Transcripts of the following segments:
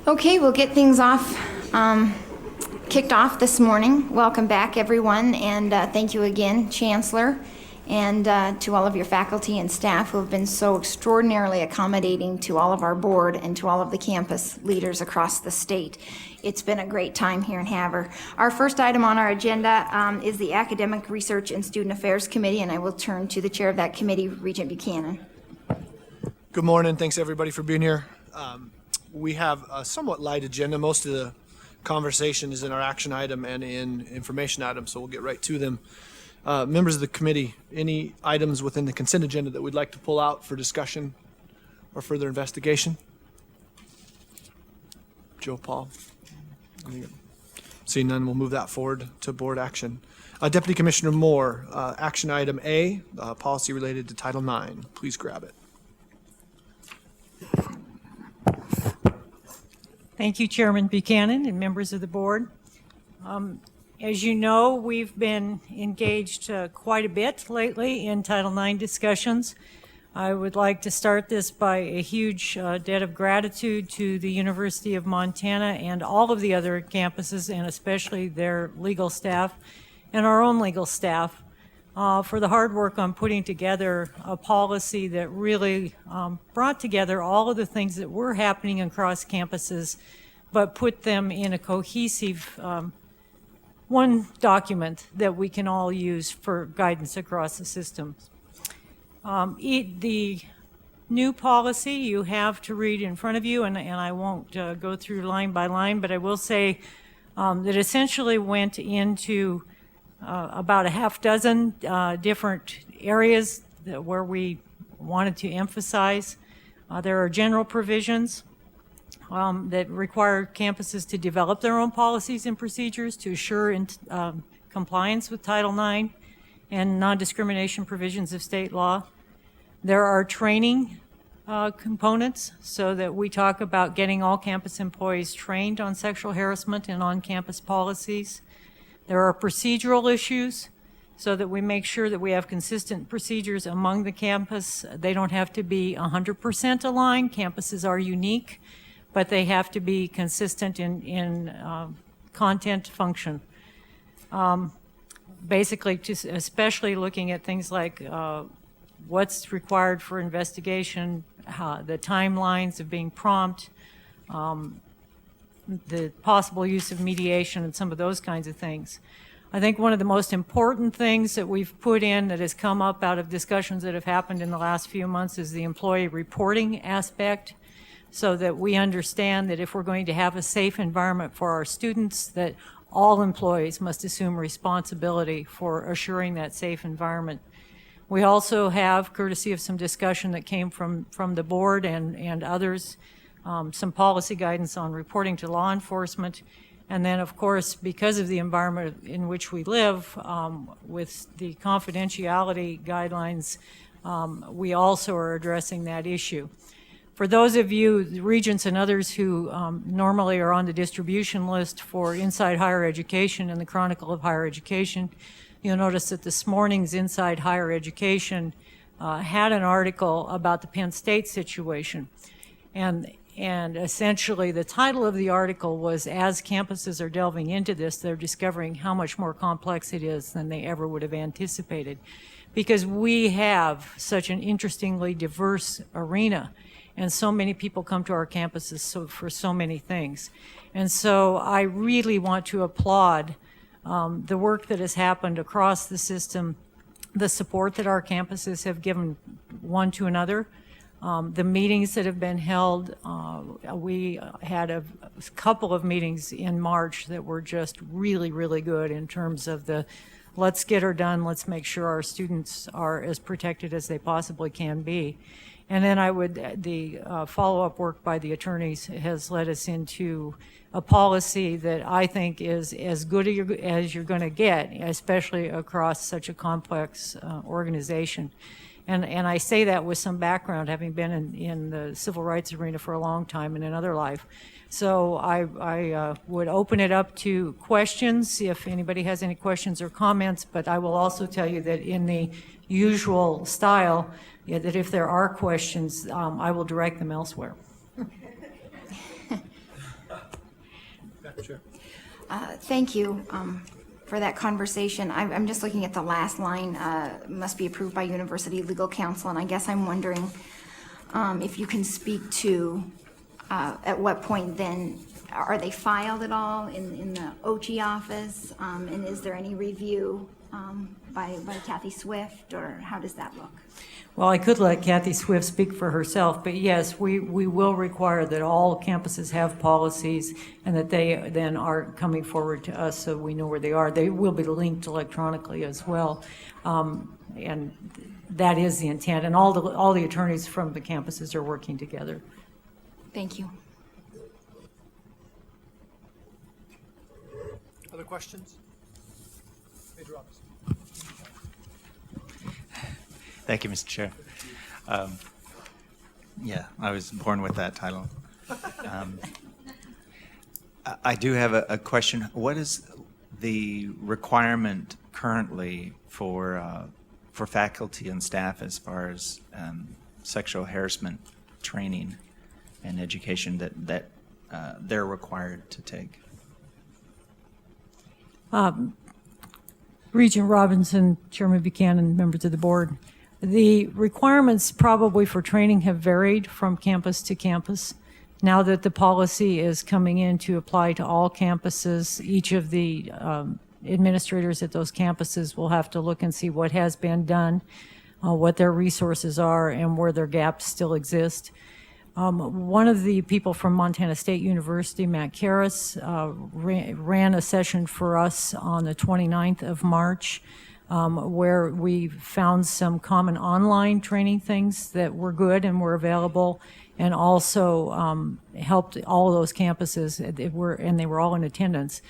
Okay, we'll get things kicked off this morning. Welcome back, everyone, and thank you again, Chancellor, and to all of your faculty and staff who have been so extraordinarily accommodating to all of our board and to all of the campus leaders across the state. It's been a great time here in Havre. Our first item on our agenda is the Academic Research and Student Affairs Committee, and I will turn to the chair of that committee, Regent Buchanan. Good morning. Thanks, everybody, for being here. We have a somewhat light agenda. Most of the conversation is in our action item and in information item, so we'll get right to them. Members of the committee, any items within the consent agenda that we'd like to pull out for discussion or further investigation? Joe, Paul? Seeing none, we'll move that forward to board action. Deputy Commissioner Moore, action item A, policy related to Title IX. Please grab it. Thank you, Chairman Buchanan and members of the board. As you know, we've been engaged quite a bit lately in Title IX discussions. I would like to start this by a huge debt of gratitude to the University of Montana and all of the other campuses, and especially their legal staff and our own legal staff, for the hard work on putting together a policy that really brought together all of the things that were happening across campuses, but put them in a cohesive one document that we can all use for guidance across the system. The new policy you have to read in front of you, and I won't go through line by line, but I will say that essentially went into about a half dozen different areas where we wanted to emphasize. There are general provisions that require campuses to develop their own policies and procedures to assure compliance with Title IX and non-discrimination provisions of state law. There are training components so that we talk about getting all campus employees trained on sexual harassment and on-campus policies. There are procedural issues so that we make sure that we have consistent procedures among the campus. They don't have to be 100% aligned. Campuses are unique, but they have to be consistent in content function. Basically, especially looking at things like what's required for investigation, the timelines of being prompt, the possible use of mediation and some of those kinds of things. I think one of the most important things that we've put in that has come up out of discussions that have happened in the last few months is the employee reporting aspect, so that we understand that if we're going to have a safe environment for our students, that all employees must assume responsibility for assuring that safe environment. We also have, courtesy of some discussion that came from the board and others, some policy guidance on reporting to law enforcement. And then, of course, because of the environment in which we live, with the confidentiality guidelines, we also are addressing that issue. For those of you, the regents and others who normally are on the distribution list for Inside Higher Education and the Chronicle of Higher Education, you'll notice that this morning's Inside Higher Education had an article about the Penn State situation. And essentially the title of the article was, as campuses are delving into this, they're discovering how much more complex it is than they ever would have anticipated. Because we have such an interestingly diverse arena, and so many people come to our campuses for so many things. And so I really want to applaud the work that has happened across the system, the support that our campuses have given one to another, the meetings that have been held. We had a couple of meetings in March that were just really, really good in terms of the let's get her done, let's make sure our students are as protected as they possibly can be. And then the follow-up work by the attorneys has led us into a policy that I think is as good as you're going to get, especially across such a complex organization. And I say that with some background, having been in the civil rights arena for a long time in another life. So I would open it up to questions if anybody has any questions or comments, but I will also tell you that in the usual style, that if there are questions, I will direct them elsewhere. Sure. Thank you for that conversation. I'm just looking at the last line, must be approved by University Legal Counsel, and I guess I'm wondering if you can speak to at what point then, are they filed at all in the OCHI office? And is there any review by Kathy Swift, or how does that look? Well, I could let Kathy Swift speak for herself, but yes, we will require that all campuses have policies and that they then are coming forward to us so we know where they are. They will be linked electronically as well. And that is the intent. And all the attorneys from the campuses are working together. Thank you. Other questions? Major Robinson. Thank you, Mr. Chair. Yeah, I was born with that title. I do have a question. What is the requirement currently for faculty and staff as far as sexual harassment training and education that they're required to take? Regent Robinson, Chairman Buchanan, members of the board. The requirements probably for training have varied from campus to campus. Now that the policy is coming in to apply to all campuses, each of the administrators at those campuses will have to look and see what has been done, what their resources are, and where their gaps still exist. One of the people from Montana State University, Matt Karras, ran a session for us on the 29th of March where we found some common online training things that were good and were available, and also helped all of those campuses, and they were all in attendance,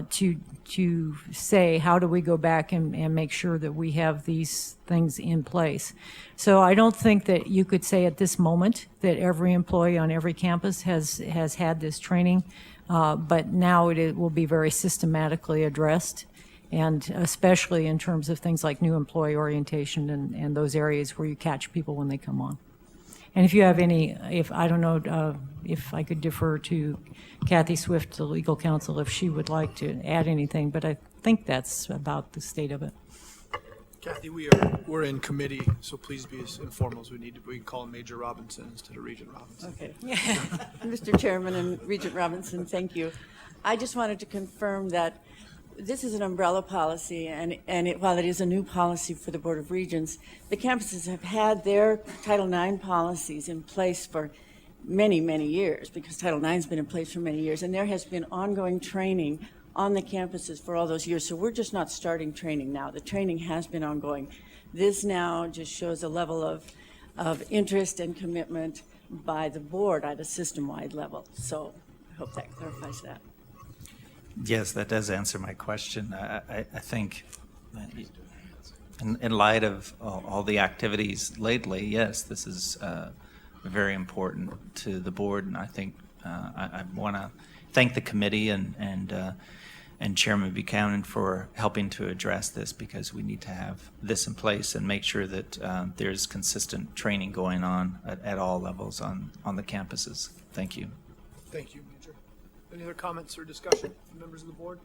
to say, how do we go back and make sure that we have these things in place? So I don't think that you could say at this moment that every employee on every campus has had this training, but now it will be very systematically addressed, and especially in terms of things like new employee orientation and those areas where you catch people when they come on. And if you have any, I don't know if I could defer to Kathy Swift, the legal counsel, if she would like to add anything, but I think that's about the state of it. Kathy, we're in committee, so please be as informal as we need to be. We can call him Major Robinson instead of Regent Robinson. Okay. Mr. Chairman and Regent Robinson, thank you. I just wanted to confirm that this is an umbrella policy, and while it is a new policy for the Board of Regents, the campuses have had their Title IX policies in place for many, many years, because Title IX has been in place for many years, and there has been ongoing training on the campuses for all those years. So we're just not starting training now. The training has been ongoing. This now just shows a level of interest and commitment by the board at a system-wide level. So I hope that clarifies that. Yes, that does answer my question. I think in light of all the activities lately, yes, this is very important to the board, and I think I want to thank the committee and Chairman Buchanan for helping to address this, because we need to have this in place and make sure that there's consistent training going on at all levels on the campuses. Thank you. Thank you, Major. Any other comments or discussion from members of the board?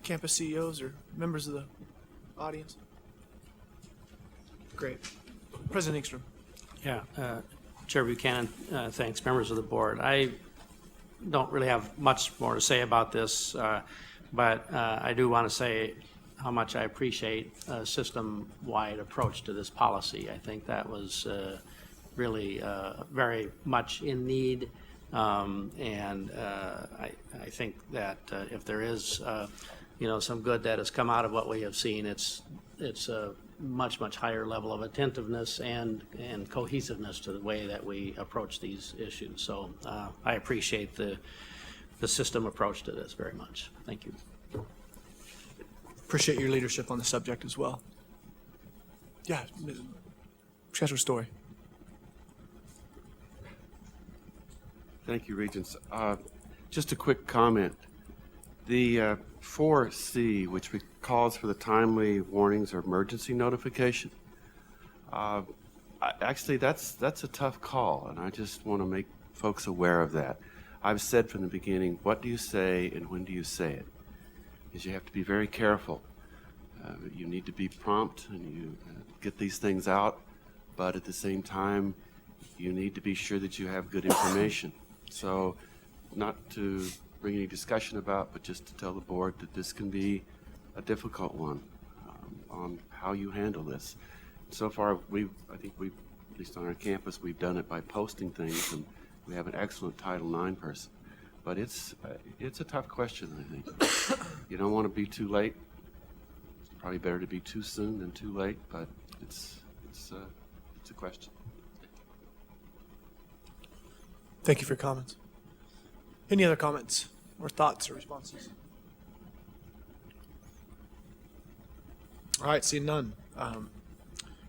Campus CEOs or members of the audience? Great. President Engstrom. Yeah, Chair Buchanan, thanks. Members of the board, I don't really have much more to say about this, but I do want to say how much I appreciate a system-wide approach to this policy. I think that was really very much in need, and I think that if there is some good that has come out of what we have seen, it's a much higher level of attentiveness and cohesiveness to the way that we approach these issues. So I appreciate the system approach to this very much. Thank you. Appreciate your leadership on the subject as well. Yeah, Chancellor Story. Thank you, Regents. Just a quick comment. The 4C, which calls for the timely warnings or emergency notification, actually that's a tough call, and I just want to make folks aware of that. I've said from the beginning, what do you say and when do you say it? Because you have to be very careful. You need to be prompt and you get these things out, but at the same time, you need to be sure that you have good information. So, not to bring any discussion about, but just to tell the board that this can be a difficult one on how you handle this. So far, I think we've, at least on our campus, we've done it by posting things, and we have an excellent Title IX person. But it's a tough question, I think. You don't want to be too late. It's probably better to be too soon than too late, but it's a question. Thank you for your comments. Any other comments or thoughts or responses? All right, seeing none.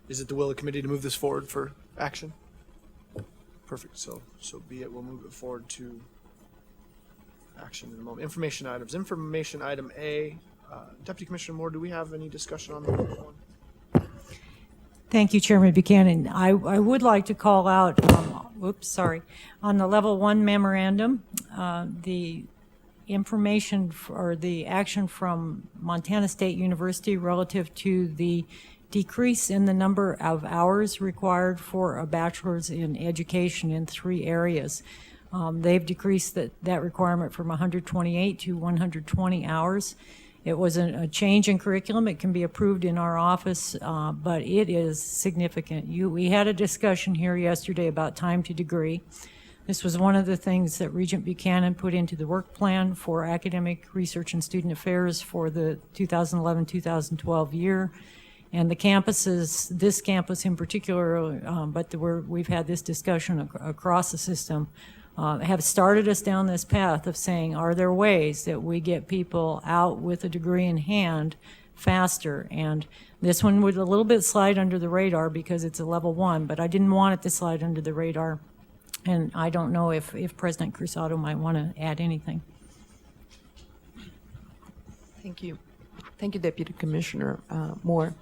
Is it the will of the committee to move this forward for action? Perfect. So be it. We'll move it forward to action in a moment. Information items. Information item A. Deputy Commissioner Moore, do we have any discussion on that one? Thank you, Chairman Buchanan. I would like to call out, on the level 1 memorandum, the information or the action from Montana State University relative to the decrease in the number of hours required for a bachelor's in education in 3 areas. They've decreased that requirement from 128 to 120 hours. It was a change in curriculum. It can be approved in our office, but it is significant. We had a discussion here yesterday about time to degree. This was one of the things that Regent Buchanan put into the work plan for academic research and student affairs for the 2011-2012 year. And the campuses, this campus in particular, but we've had this discussion across the system, have started us down this path of saying, are there ways that we get people out with a degree in hand faster? And this one would a little bit slide under the radar because it's a level 1, but I didn't want it to slide under the radar. And I don't know if President Cruzado might want to add anything. Thank you. Thank you, Deputy Commissioner Moore.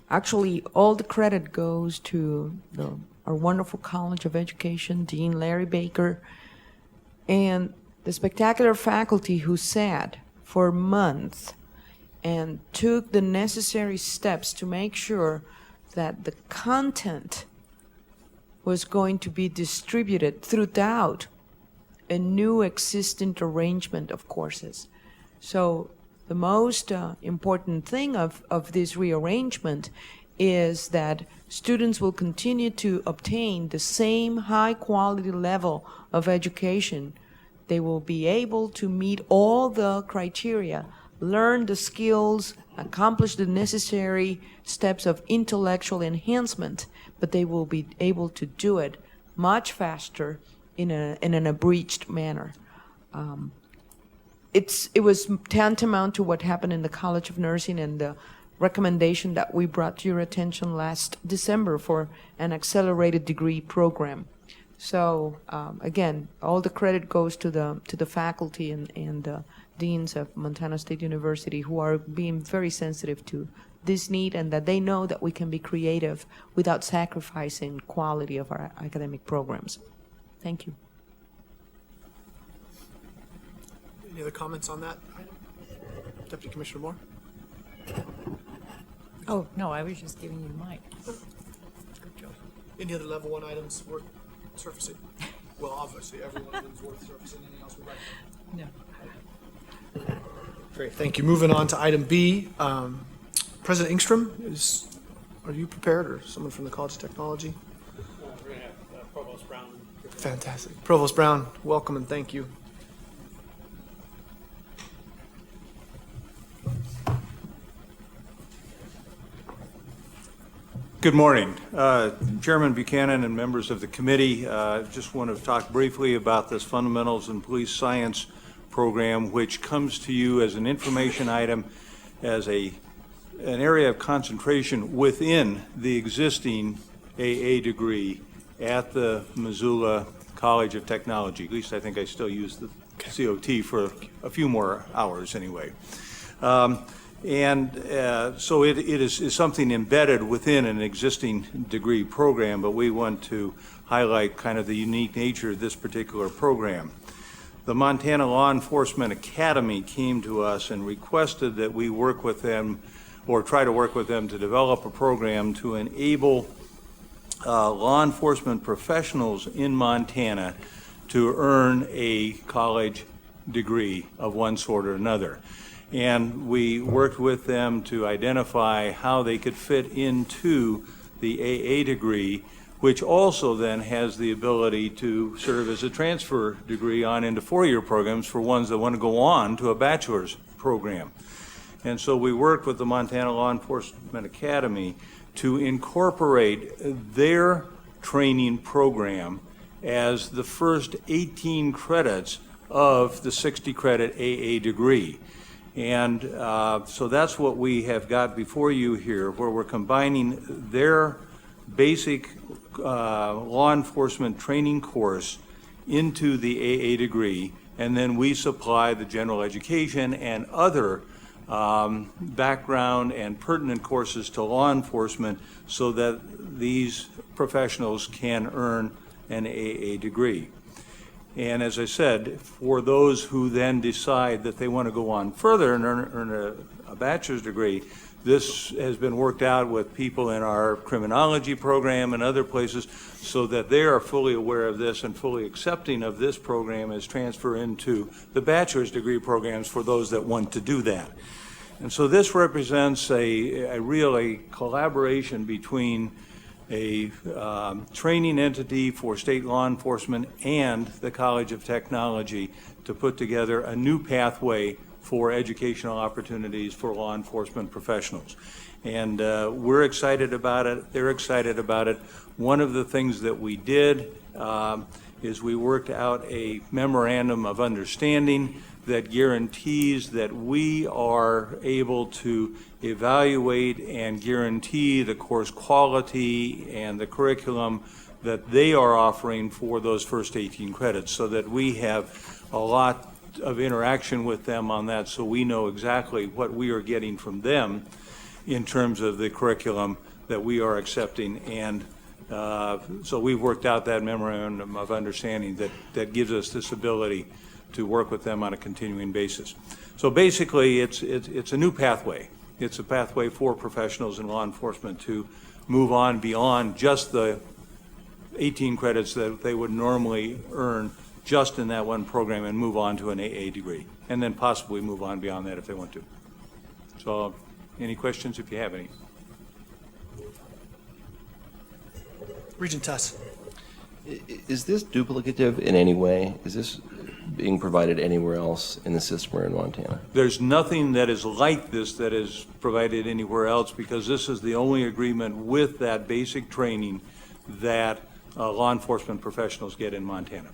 Actually, all the credit goes to our wonderful College of Education, Dean Larry Baker, and the spectacular faculty who sat for months and took the necessary steps to make sure that the content was going to be distributed throughout a new existing arrangement of courses. So the most important thing of this rearrangement is that students will continue to obtain the same high quality level of education. They will be able to meet all the criteria, learn the skills, accomplish the necessary steps of intellectual enhancement, but they will be able to do it much faster in an abridged manner. It was tantamount to what happened in the College of Nursing and the recommendation that we brought to your attention last December for an accelerated degree program. So again, all the credit goes to the faculty and deans of Montana State University who are being very sensitive to this need and that they know that we can be creative without sacrificing quality of our academic programs. Thank you. Any other comments on that item? Deputy Commissioner Moore? Oh, no, I was just giving you the mic. Good job. Any other level 1 items worth surfacing? Well, obviously, every one of them is worth surfacing. Anything else we'd like? No. Great, thank you. Moving on to item B. President Engstrom, are you prepared, or someone from the College of Technology? We're going to have Provost Brown. Fantastic. Provost Brown, welcome and thank you. Good morning. Chairman Buchanan and members of the committee, just want to talk briefly about this Fundamentals in Police Science program, which comes to you as an information item, as an area of concentration within the existing AA degree at the Missoula College of Technology. At least I think I still use the COT for a few more hours anyway. And so it is something embedded within an existing degree program, but we want to highlight kind of the unique nature of this particular program. The Montana Law Enforcement Academy came to us and requested that we work with them, or try to work with them, to develop a program to enable law enforcement professionals in Montana to earn a college degree of one sort or another. And we worked with them to identify how they could fit into the AA degree, which also then has the ability to serve as a transfer degree on into four-year programs for ones that want to go on to a bachelor's program. And so we worked with the Montana Law Enforcement Academy to incorporate their training program as the first 18 credits of the 60-credit AA degree. And so that's what we have got before you here, where we're combining their basic law enforcement training course into the AA degree, and then we supply the general education and other background and pertinent courses to law enforcement so that these professionals can earn an AA degree. And as I said, for those who then decide that they want to go on further and earn a bachelor's degree, this has been worked out with people in our criminology program and other places so that they are fully aware of this and fully accepting of this program as transfer into the bachelor's degree programs for those that want to do that. And so this represents a really collaboration between a training entity for state law enforcement and the College of Technology to put together a new pathway for educational opportunities for law enforcement professionals. And we're excited about it. They're excited about it. One of the things that we did is we worked out a memorandum of understanding that guarantees that we are able to evaluate and guarantee the course quality and the curriculum that they are offering for those first 18 credits, so that we have a lot of interaction with them on that, so we know exactly what we are getting from them in terms of the curriculum that we are accepting. And so we've worked out that memorandum of understanding that gives us this ability to work with them on a continuing basis. So basically, it's a new pathway. It's a pathway for professionals in law enforcement to move on beyond just the 18 credits that they would normally earn just in that one program and move on to an AA degree, and then possibly move on beyond that if they want to. So any questions if you have any? Regent Tuss. Is this duplicative in any way? Is this being provided anywhere else in the system or in Montana? There's nothing that is like this that is provided anywhere else, because this is the only agreement with that basic training that law enforcement professionals get in Montana.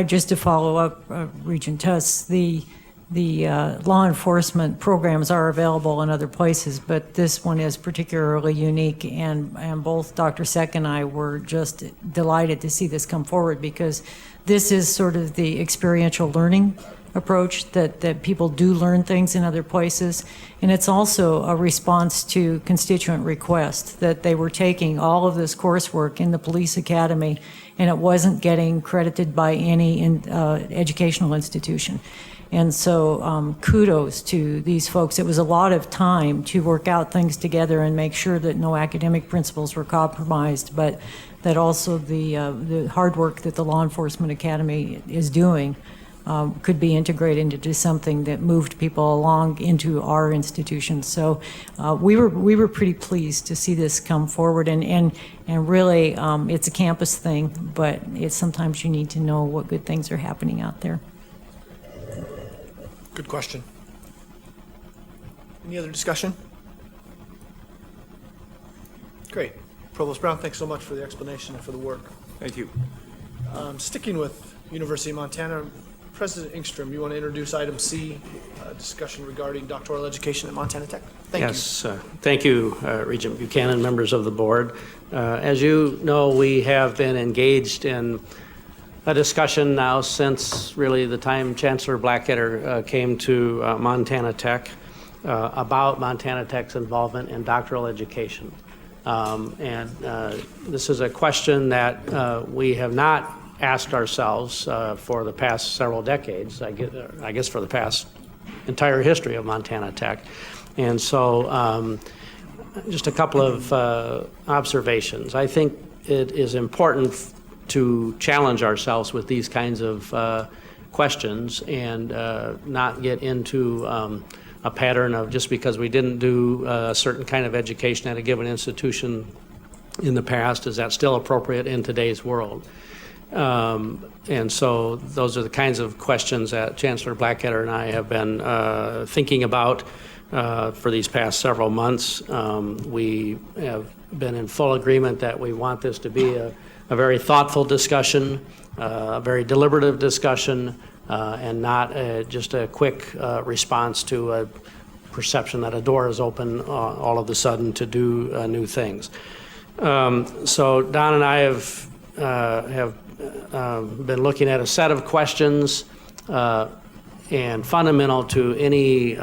Just to follow up, Regent Tuss, the law enforcement programs are available in other places, but this one is particularly unique, and both Dr. Seck and I were just delighted to see this come forward, because this is sort of the experiential learning approach that people do learn things in other places, and it's also a response to constituent request that they were taking all of this coursework in the police academy, and it wasn't getting credited by any educational institution. And so kudos to these folks. It was a lot of time to work out things together and make sure that no academic principles were compromised, but that also the hard work that the Law Enforcement Academy is doing could be integrated into something that moved people along into our institutions. So we were pretty pleased to see this come forward, and really it's a campus thing, but it's sometimes you need to know what good things are happening out there. Good question. Any other discussion? Great. Provost Brown, thanks so much for the explanation and for the work. Thank you. Sticking with University of Montana, President Engstrom, you want to introduce item C, discussion regarding doctoral education at Montana Tech? Thank you. Yes, thank you, Regent Buchanan, members of the board. As you know, we have been engaged in a discussion now since really the time Chancellor Blackketter came to Montana Tech about Montana Tech's involvement in doctoral education. This is a question that we have not asked ourselves for the past several decades, I guess for the past entire history of Montana Tech. And so just a couple of observations. I think it is important to challenge ourselves with these kinds of questions and not get into a pattern of just because we didn't do a certain kind of education at a given institution in the past, is that still appropriate in today's world? And so those are the kinds of questions that Chancellor Blackketter and I have been thinking about for these past several months. We have been in full agreement that we want this to be a very thoughtful discussion, a very deliberative discussion, and not just a quick response to a perception that a door is open all of a sudden to do new things. So Don and I have been looking at a set of questions, and fundamental to any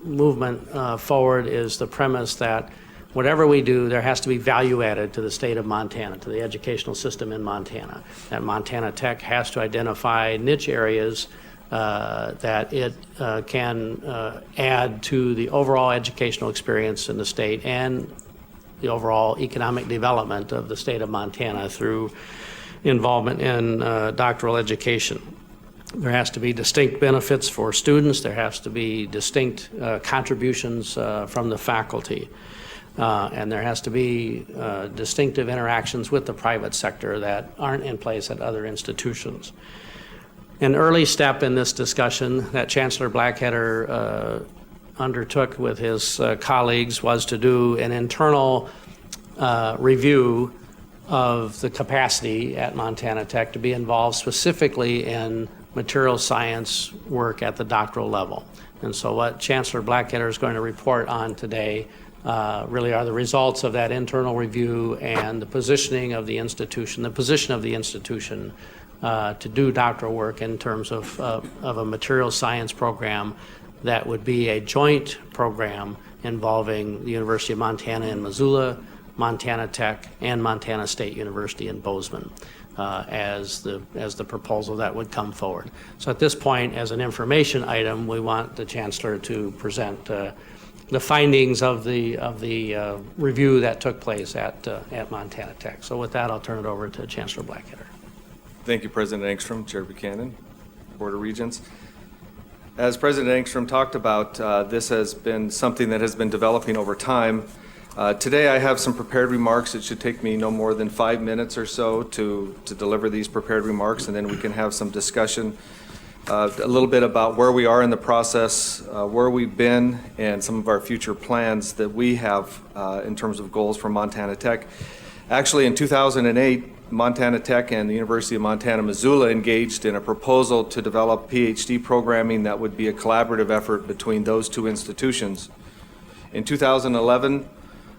movement forward is the premise that whatever we do, there has to be value added to the state of Montana, to the educational system in Montana. That Montana Tech has to identify niche areas that it can add to the overall educational experience in the state and the overall economic development of the state of Montana through involvement in doctoral education. There has to be distinct benefits for students. There has to be distinct contributions from the faculty. And there has to be distinctive interactions with the private sector that aren't in place at other institutions. An early step in this discussion that Chancellor Blackketter undertook with his colleagues was to do an internal review of the capacity at Montana Tech to be involved specifically in material science work at the doctoral level. And so what Chancellor Blackketter is going to report on today really are the results of that internal review and the positioning of the institution, the position of the institution to do doctoral work in terms of a material science program that would be a joint program involving the University of Montana in Missoula, Montana Tech, and Montana State University in Bozeman as the proposal that would come forward. So at this point, as an information item, we want the Chancellor to present the findings of the review that took place at Montana Tech. So with that, I'll turn it over to Chancellor Blackketter. Thank you, President Engstrom, Chair Buchanan, Board of Regents. As President Engstrom talked about, this has been something that has been developing over time. Today I have some prepared remarks. It should take me no more than 5 minutes or so to deliver these prepared remarks, and then we can have some discussion a little bit about where we are in the process, where we've been, and some of our future plans that we have in terms of goals for Montana Tech. Actually, in 2008, Montana Tech and the University of Montana Missoula engaged in a proposal to develop PhD programming that would be a collaborative effort between those two institutions. In 2011,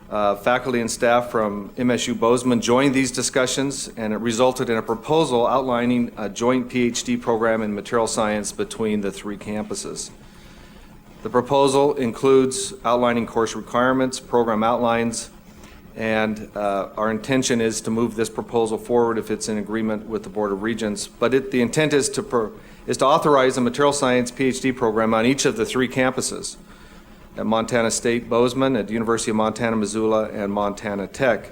faculty and staff from MSU Bozeman joined these discussions, and it resulted in a proposal outlining a joint PhD program in material science between the three campuses. The proposal includes outlining course requirements, program outlines, and our intention is to move this proposal forward if it's in agreement with the Board of Regents. But the intent is to authorize a material science PhD program on each of the three campuses at Montana State Bozeman, at the University of Montana Missoula, and Montana Tech.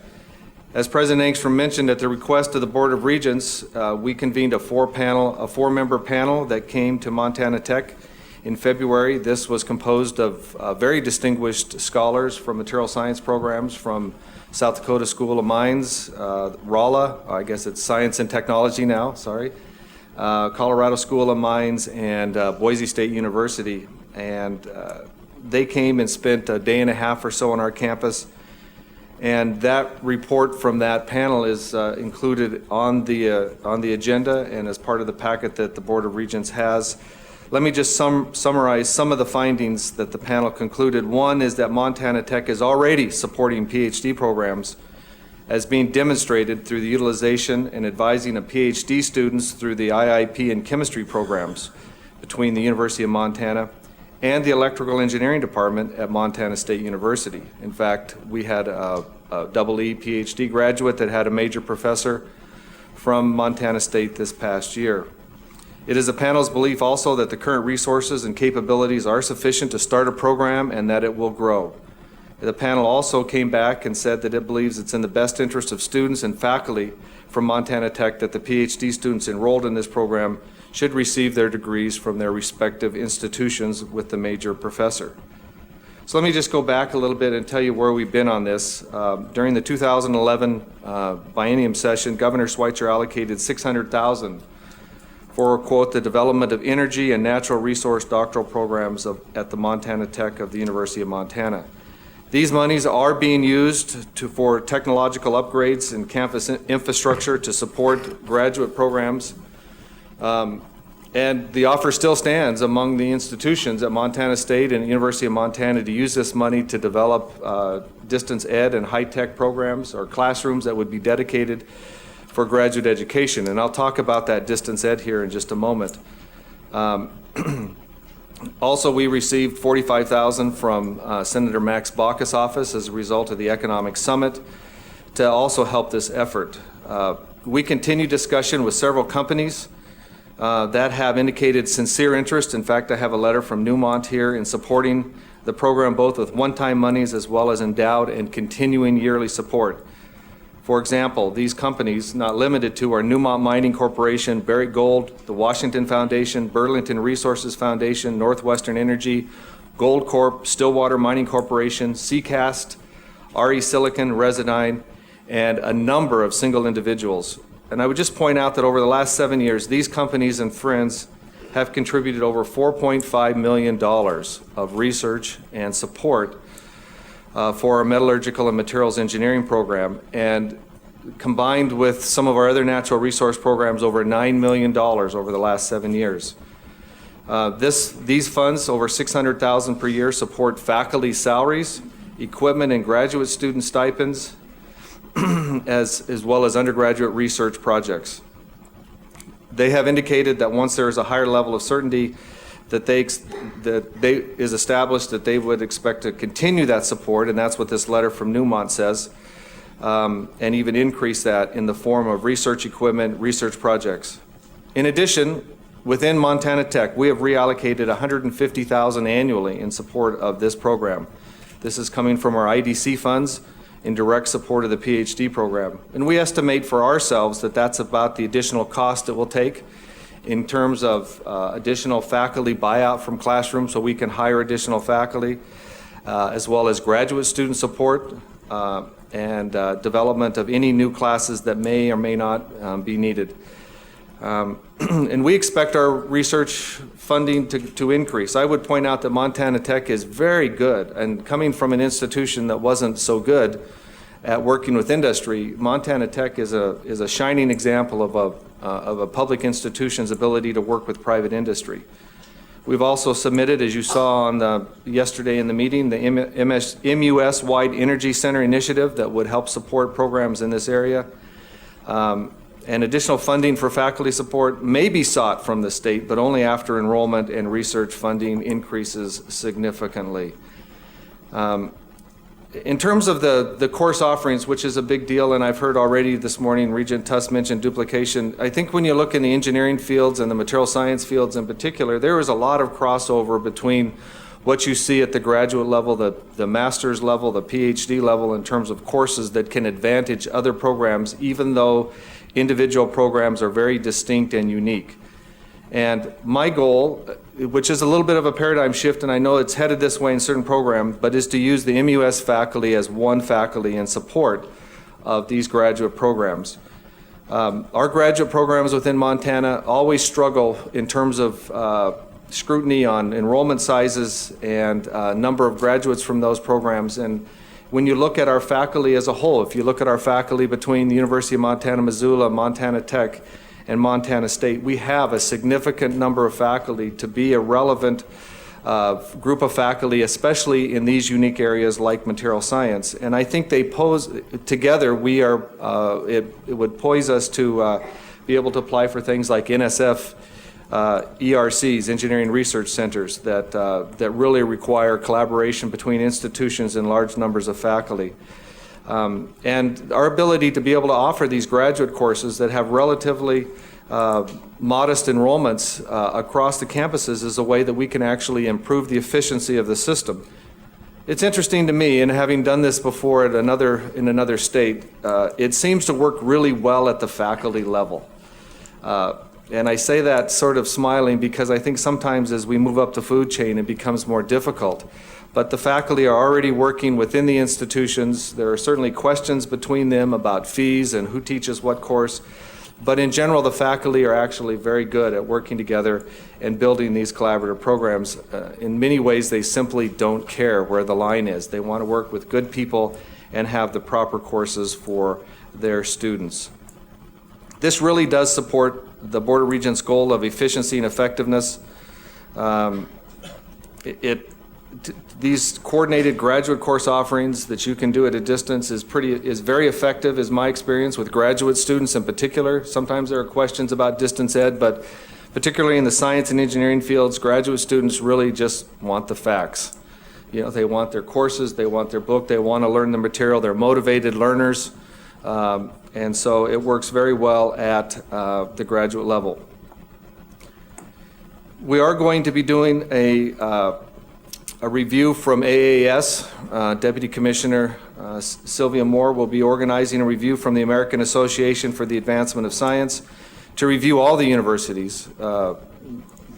As President Engstrom mentioned, at the request of the Board of Regents, we convened a four-member panel that came to Montana Tech in February. This was composed of very distinguished scholars from material science programs from South Dakota School of Mines, Rolla, I guess it's Science and Technology now, sorry, Colorado School of Mines, and Boise State University. And they came and spent a day and a half or so on our campus. And that report from that panel is included on the agenda and as part of the packet that the Board of Regents has. Let me just summarize some of the findings that the panel concluded. One is that Montana Tech is already supporting PhD programs as being demonstrated through the utilization and advising of PhD students through the IIP and chemistry programs between the University of Montana and the Electrical Engineering Department at Montana State University. In fact, we had a double E PhD graduate that had a major professor from Montana State this past year. It is the panel's belief also that the current resources and capabilities are sufficient to start a program and that it will grow. The panel also came back and said that it believes it's in the best interest of students and faculty from Montana Tech that the PhD students enrolled in this program should receive their degrees from their respective institutions with the major professor. So let me just go back a little bit and tell you where we've been on this. During the 2011 biennium session, Governor Schweitzer allocated $600,000 for, quote, the development of energy and natural resource doctoral programs at the Montana Tech of the University of Montana. These monies are being used for technological upgrades in campus infrastructure to support graduate programs. And the offer still stands among the institutions at Montana State and the University of Montana to use this money to develop distance ed and high-tech programs or classrooms that would be dedicated for graduate education. And I'll talk about that distance ed here in just a moment. Also, we received $45,000 from Senator Max Baucus' office as a result of the Economic Summit to also help this effort. We continue discussion with several companies that have indicated sincere interest. In fact, I have a letter from Newmont here in supporting the program both with one-time monies as well as endowed and continuing yearly support. For example, these companies, not limited to, are Newmont Mining Corporation, Barrick Gold, the Washington Foundation, Burlington Resources Foundation, Northwestern Energy, Gold Corp, Stillwater Mining Corporation, Seacast, RE Silicon, Residine, and a number of single individuals. And I would just point out that over the last 7 years, these companies and friends have contributed over $4.5 million of research and support for our metallurgical and materials engineering program, and combined with some of our other natural resource programs, over $9 million over the last 7 years. These funds, over $600,000 per year, support faculty salaries, equipment and graduate student stipends, as well as undergraduate research projects. They have indicated that once there is a higher level of certainty that is established, that they would expect to continue that support, and that's what this letter from Newmont says, and even increase that in the form of research equipment, research projects. In addition, within Montana Tech, we have reallocated $150,000 annually in support of this program. This is coming from our IDC funds in direct support of the PhD program. And we estimate for ourselves that that's about the additional cost it will take in terms of additional faculty buyout from classrooms so we can hire additional faculty, as well as graduate student support and development of any new classes that may or may not be needed. And we expect our research funding to increase. I would point out that Montana Tech is very good, and coming from an institution that wasn't so good at working with industry, Montana Tech is a shining example of a public institution's ability to work with private industry. We've also submitted, as you saw on yesterday in the meeting, the MUS-wide Energy Center initiative that would help support programs in this area. And additional funding for faculty support may be sought from the state, but only after enrollment and research funding increases significantly. In terms of the course offerings, which is a big deal, and I've heard already this morning Regent Tuss mentioned duplication. I think when you look in the engineering fields and the material science fields in particular, there is a lot of crossover between what you see at the graduate level, the master's level, the PhD level, in terms of courses that can advantage other programs, even though individual programs are very distinct and unique. And my goal, which is a little bit of a paradigm shift, and I know it's headed this way in certain programs, but is to use the MUS faculty as one faculty in support of these graduate programs. Our graduate programs within Montana always struggle in terms of scrutiny on enrollment sizes and number of graduates from those programs. And when you look at our faculty as a whole, if you look at our faculty between the University of Montana, Missoula, Montana Tech, and Montana State, we have a significant number of faculty to be a relevant group of faculty, especially in these unique areas like material science. And I think they pose, together, it would poise us to be able to apply for things like NSF ERCs, Engineering Research Centers, that really require collaboration between institutions and large numbers of faculty. And our ability to be able to offer these graduate courses that have relatively modest enrollments across the campuses is a way that we can actually improve the efficiency of the system. It's interesting to me, and having done this before in another state, it seems to work really well at the faculty level. And I say that sort of smiling because I think sometimes as we move up the food chain, it becomes more difficult. But the faculty are already working within the institutions. There are certainly questions between them about fees and who teaches what course. But in general, the faculty are actually very good at working together and building these collaborative programs. In many ways, they simply don't care where the line is. They want to work with good people and have the proper courses for their students. This really does support the Board of Regents' goal of efficiency and effectiveness. These coordinated graduate course offerings that you can do at a distance is very effective, is my experience with graduate students in particular. Sometimes there are questions about distance ed, but particularly in the science and engineering fields, graduate students really just want the facts. You know, they want their courses, they want their book, they want to learn the material, they're motivated learners, and so it works very well at the graduate level. We are going to be doing a review from AAS. Deputy Commissioner Sylvia Moore will be organizing a review from the American Association for the Advancement of Science to review all the universities,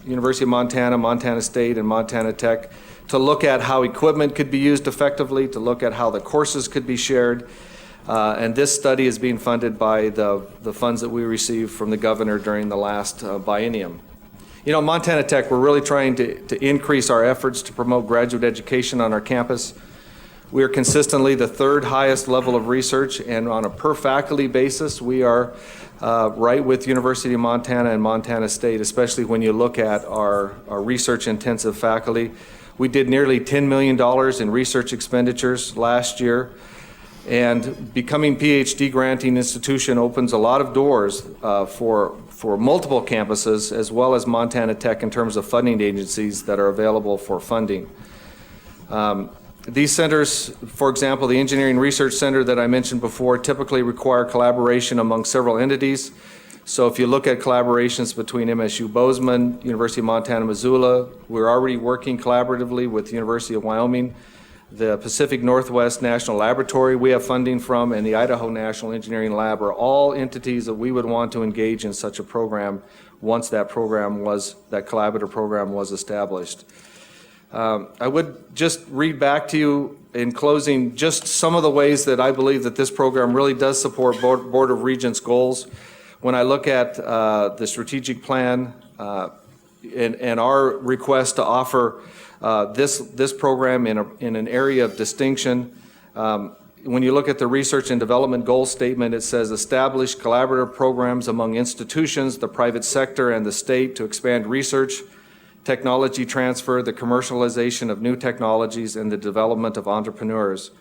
University of Montana, Montana State, and Montana Tech, to look at how equipment could be used effectively, to look at how the courses could be shared. And this study is being funded by the funds that we received from the governor during the last biennium. You know, Montana Tech, we're really trying to increase our efforts to promote graduate education on our campus. We are consistently the third highest level of research, and on a per faculty basis, we are right with University of Montana and Montana State, especially when you look at our research intensive faculty. We did nearly $10 million in research expenditures last year, and becoming PhD granting institution opens a lot of doors for multiple campuses, as well as Montana Tech in terms of funding agencies that are available for funding. These centers, for example, the Engineering Research Center that I mentioned before, typically require collaboration among several entities. So if you look at collaborations between MSU Bozeman, University of Montana Missoula, we're already working collaboratively with the University of Wyoming, the Pacific Northwest National Laboratory we have funding from, and the Idaho National Engineering Lab are all entities that we would want to engage in such a program once that collaborative program was established. I would just read back to you in closing just some of the ways that I believe that this program really does support Board of Regents' goals. When I look at the strategic plan and our request to offer this program in an area of distinction, when you look at the research and development goal statement, it says establish collaborative programs among institutions, the private sector, and the state to expand research, technology transfer, the commercialization of new technologies, and the development of entrepreneurs.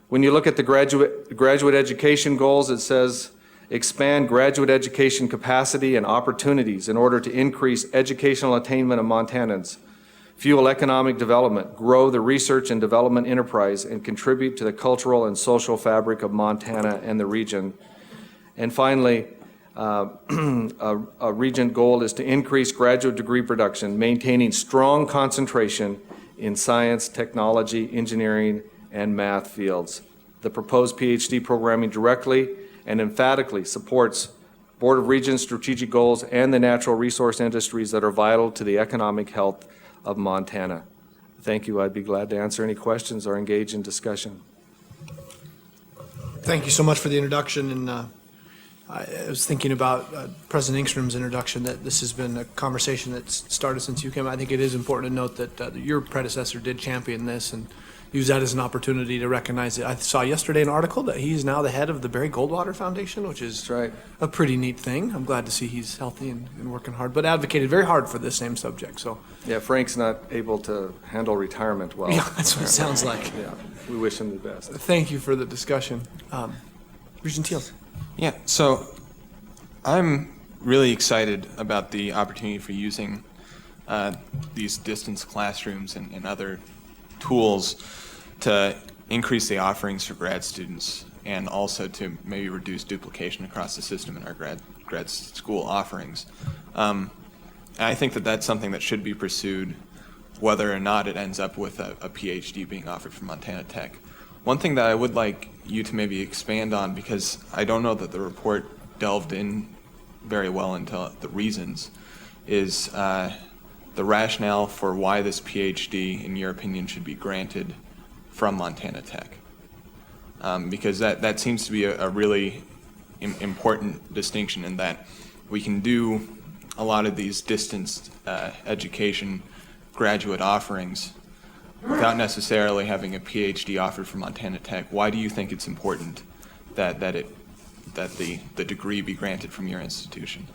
When you look at the graduate education goals, it says expand graduate education capacity and opportunities in order to increase educational attainment of Montanans, fuel economic development, grow the research and development enterprise, and contribute to the cultural and social fabric of Montana and the region. And finally, a Regent goal is to increase graduate degree production, maintaining strong concentration in science, technology, engineering, and math fields. The proposed PhD programming directly and emphatically supports Board of Regents' strategic goals and the natural resource industries that are vital to the economic health of Montana. Thank you. I'd be glad to answer any questions or engage in discussion. Thank you so much for the introduction. And I was thinking about President Engstrom's introduction, that this has been a conversation that's started since you came. I think it is important to note that your predecessor did champion this, and use that as an opportunity to recognize it. I saw yesterday an article that he's now the head of the Barry Goldwater Foundation, which is right. a pretty neat thing. I'm glad to see he's healthy and working hard, but advocated very hard for this same subject. So Yeah, Frank's not able to handle retirement well. yeah, that's what it sounds like. Yeah, we wish him the best. Thank you for the discussion. Regent Teal. Yeah, so I'm really excited about the opportunity for using these distance classrooms and other tools to increase the offerings for grad students and also to maybe reduce duplication across the system in our grad school offerings. And I think that that's something that should be pursued whether or not it ends up with a PhD being offered from Montana Tech. One thing that I would like you to maybe expand on, because I don't know that the report delved in very well into the reasons, is the rationale for why this PhD, in your opinion, should be granted from Montana Tech. Because that seems to be a really important distinction in that we can do a lot of these distance education graduate offerings without necessarily having a PhD offered from Montana Tech. Why do you think it's important that the degree be granted from your institution?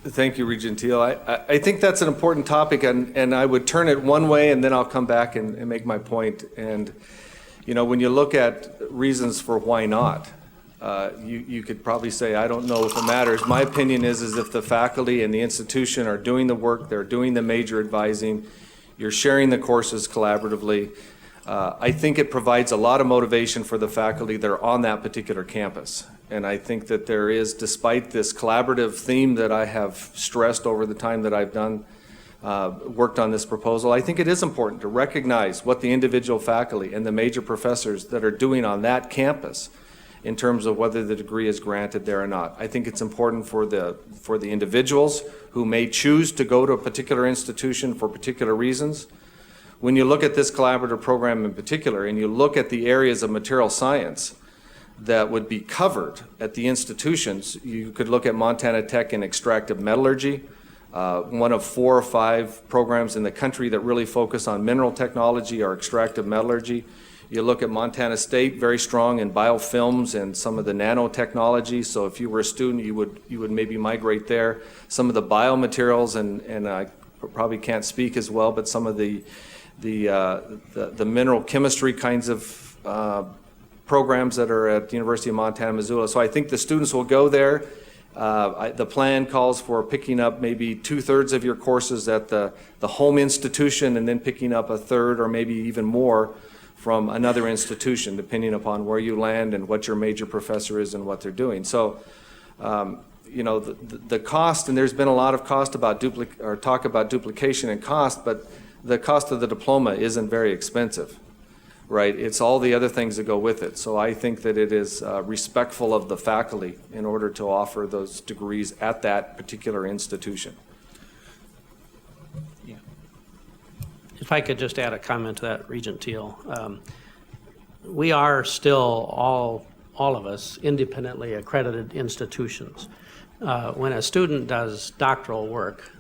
Thank you, Regent Teal. I think that's an important topic, and I would turn it one way, and then I'll come back and make my point. And, you know, when you look at reasons for why not, you could probably say, I don't know if it matters. My opinion is if the faculty and the institution are doing the work, they're doing the major advising, you're sharing the courses collaboratively, I think it provides a lot of motivation for the faculty that are on that particular campus. And I think that there is, despite this collaborative theme that I have stressed over the time that I've worked on this proposal, I think it is important to recognize what the individual faculty and the major professors that are doing on that campus in terms of whether the degree is granted there or not. I think it's important for the individuals who may choose to go to a particular institution for particular reasons. When you look at this collaborative program in particular, and you look at the areas of material science that would be covered at the institutions, you could look at Montana Tech in extractive metallurgy, one of 4 or 5 programs in the country that really focus on mineral technology or extractive metallurgy. You look at Montana State, very strong in biofilms and some of the nanotechnology. So if you were a student, you would maybe migrate there. Some of the biomaterials, and I probably can't speak as well, but some of the mineral chemistry kinds of programs that are at the University of Montana, Missoula. So I think the students will go there. The plan calls for picking up maybe 2/3 of your courses at the home institution and then picking up 1/3 or maybe even more from another institution, depending upon where you land and what your major professor is and what they're doing. So, you know, the cost, and there's been a lot of talk about duplication and cost, but the cost of the diploma isn't very expensive, right? It's all the other things that go with it. So I think that it is respectful of the faculty in order to offer those degrees at that particular institution. If I could just add a comment to that, Regent Teal. We are still, all of us, independently accredited institutions. When a student does doctoral work,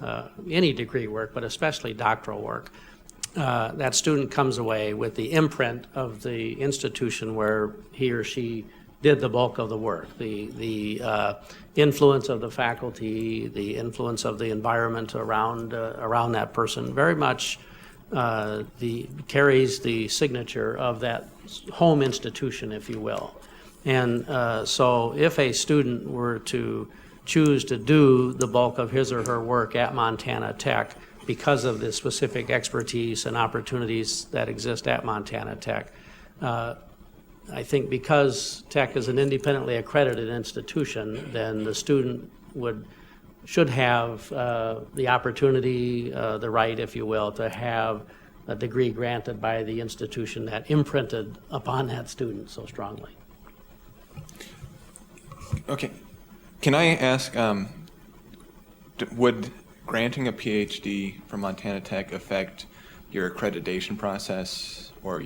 any degree work, but especially doctoral work, that student comes away with the imprint of the institution where he or she did the bulk of the work, the influence of the faculty, the influence of the environment around that person, very much carries the signature of that home institution, if you will. And so if a student were to choose to do the bulk of his or her work at Montana Tech because of the specific expertise and opportunities that exist at Montana Tech, I think because Tech is an independently accredited institution, then the student should have the opportunity, the right, if you will, to have a degree granted by the institution that imprinted upon that student so strongly. Okay. Can I ask, would granting a PhD from Montana Tech affect your accreditation process or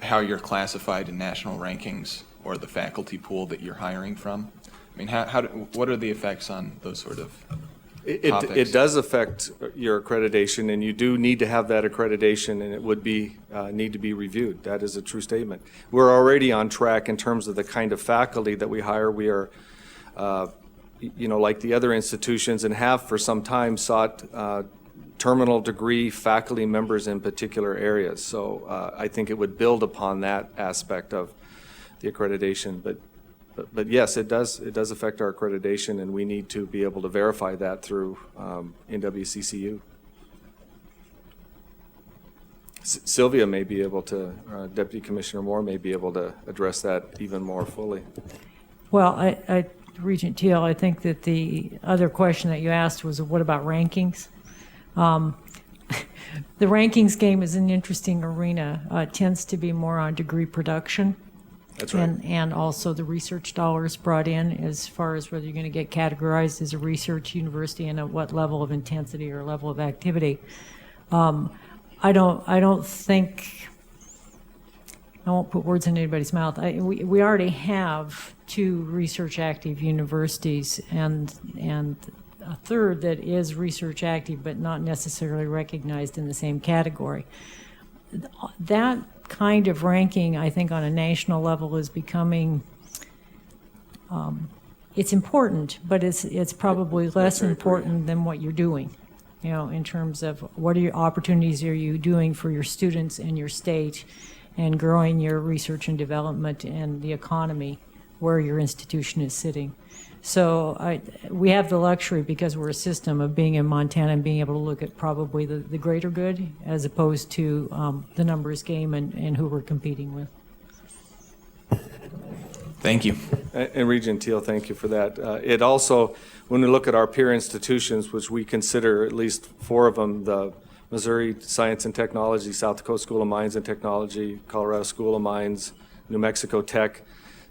how you're classified in national rankings or the faculty pool that you're hiring from? I mean, what are the effects on those sort of topics. It does affect your accreditation, and you do need to have that accreditation, and it would be, need to be reviewed. That is a true statement. We're already on track in terms of the kind of faculty that we hire. We are, like the other institutions, and have for some time sought terminal degree faculty members in particular areas. So I think it would build upon that aspect of the accreditation. But yes, it does affect our accreditation, and we need to be able to verify that through NWCCU. Sylvia may be able to, Deputy Commissioner Moore may be able to address that even more fully. Well, Regent Teal, I think that the other question that you asked was, what about rankings? The rankings game is an interesting arena. It tends to be more on degree production. That's right. And also the research dollars brought in as far as whether you're going to get categorized as a research university and at what level of intensity or level of activity. I don't think, I won't put words in anybody's mouth. We already have 2 research active universities and a third that is research active but not necessarily recognized in the same category. That kind of ranking, I think, on a national level is becoming, it's important, but it's probably less important than what you're doing, in terms of what opportunities are you doing for your students in your state and growing your research and development and the economy where your institution is sitting. So we have the luxury, because we're a system, of being in Montana and being able to look at probably the greater good as opposed to the numbers game and who we're competing with. Thank you. And Regent Teal, thank you for that. It also, when we look at our peer institutions, which we consider at least 4 of them, the Missouri Science and Technology, South Dakota School of Mines and Technology, Colorado School of Mines, New Mexico Tech,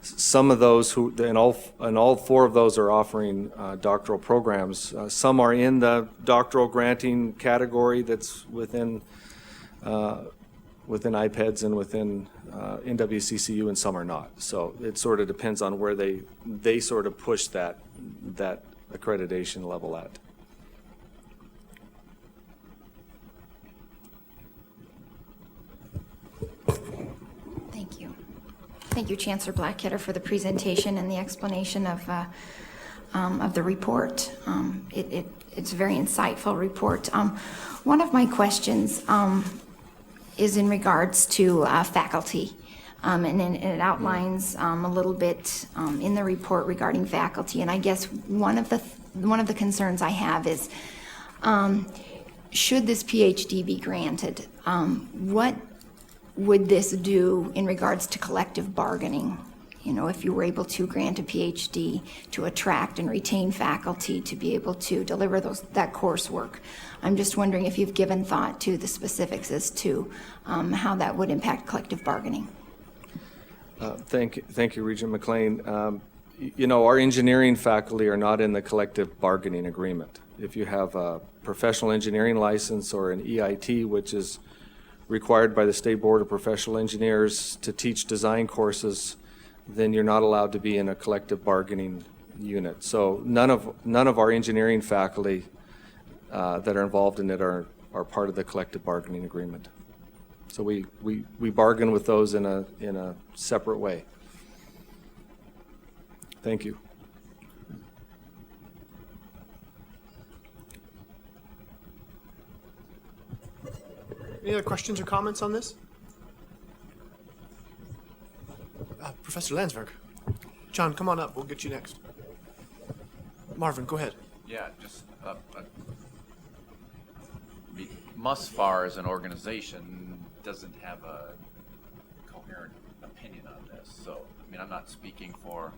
some of those and all 4 of those are offering doctoral programs. Some are in the doctoral granting category that's within IPEDS and within NWCCU, and some are not. So it sort of depends on where they sort of push that accreditation level at. Thank you, Chancellor Blackketter, for the presentation and the explanation of the report. It's a very insightful report. One of my questions is in regards to faculty, and it outlines a little bit in the report regarding faculty. And I guess one of the concerns I have is, should this PhD be granted, what would this do in regards to collective bargaining? If you were able to grant a PhD to attract and retain faculty to be able to deliver that coursework. I'm just wondering if you've given thought to the specifics as to how that would impact collective bargaining. Thank you, Regent McLean. Our engineering faculty are not in the collective bargaining agreement. If you have a professional engineering license or an EIT, which is required by the State Board of Professional Engineers to teach design courses, then you're not allowed to be in a collective bargaining unit. So none of our engineering faculty that are involved in it are part of the collective bargaining agreement. So we bargain with those in a separate way. Thank you. Any other questions or comments on this? Professor Landsberg. John, come on up. We'll get you next. Marvin, go ahead. Yeah, just MUSFAR as an organization doesn't have a coherent opinion on this. So, I'm not speaking for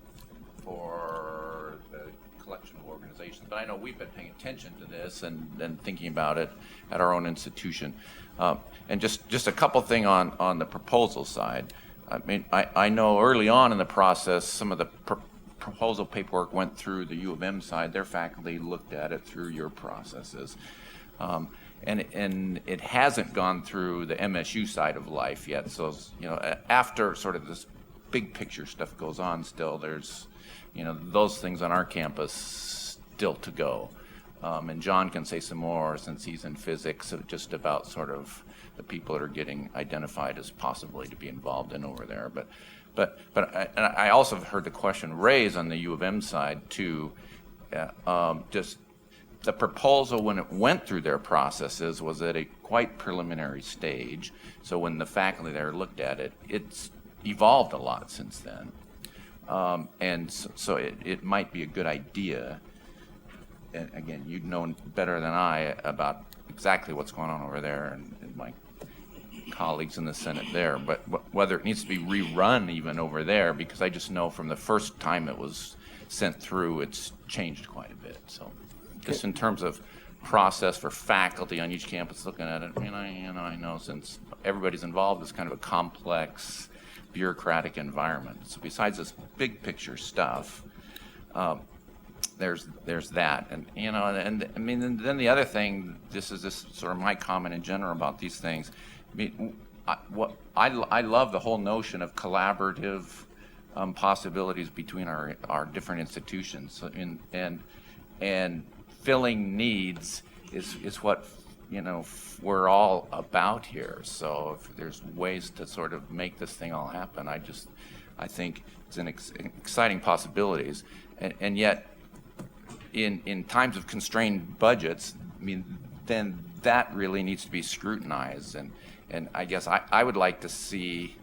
the collection of organizations, but I know we've been paying attention to this and thinking about it at our own institution. And just a couple things on the proposal side. I know early on in the process, some of the proposal paperwork went through the U of M side. Their faculty looked at it through your processes. And it hasn't gone through the MSU side of life yet. So, after sort of this big picture stuff goes on still, there's, those things on our campus still to go. And John can say some more since he's in physics, just about sort of the people that are getting identified as possibly to be involved in over there. But I also have heard the question raised on the U of M side too. Just the proposal when it went through their processes was at a quite preliminary stage. So when the faculty there looked at it, it's evolved a lot since then. And so it might be a good idea. And again, you'd know better than I about exactly what's going on over there and my colleagues in the Senate there, but whether it needs to be rerun even over there, because I just know from the first time it was sent through, it's changed quite a bit. So just in terms of process for faculty on each campus looking at it, I know since everybody's involved, it's kind of a complex bureaucratic environment. So besides this big picture stuff, there's that, and and I mean, and then the other thing, this is sort of my comment in general about these things. I mean, I love the whole notion of collaborative possibilities between our different institutions, so and filling needs is what we're all about here. So if there's ways to sort of make this thing all happen, I think it's an exciting possibilities, and yet in times of constrained budgets, I mean, then that really needs to be scrutinized, and I guess I would like to see,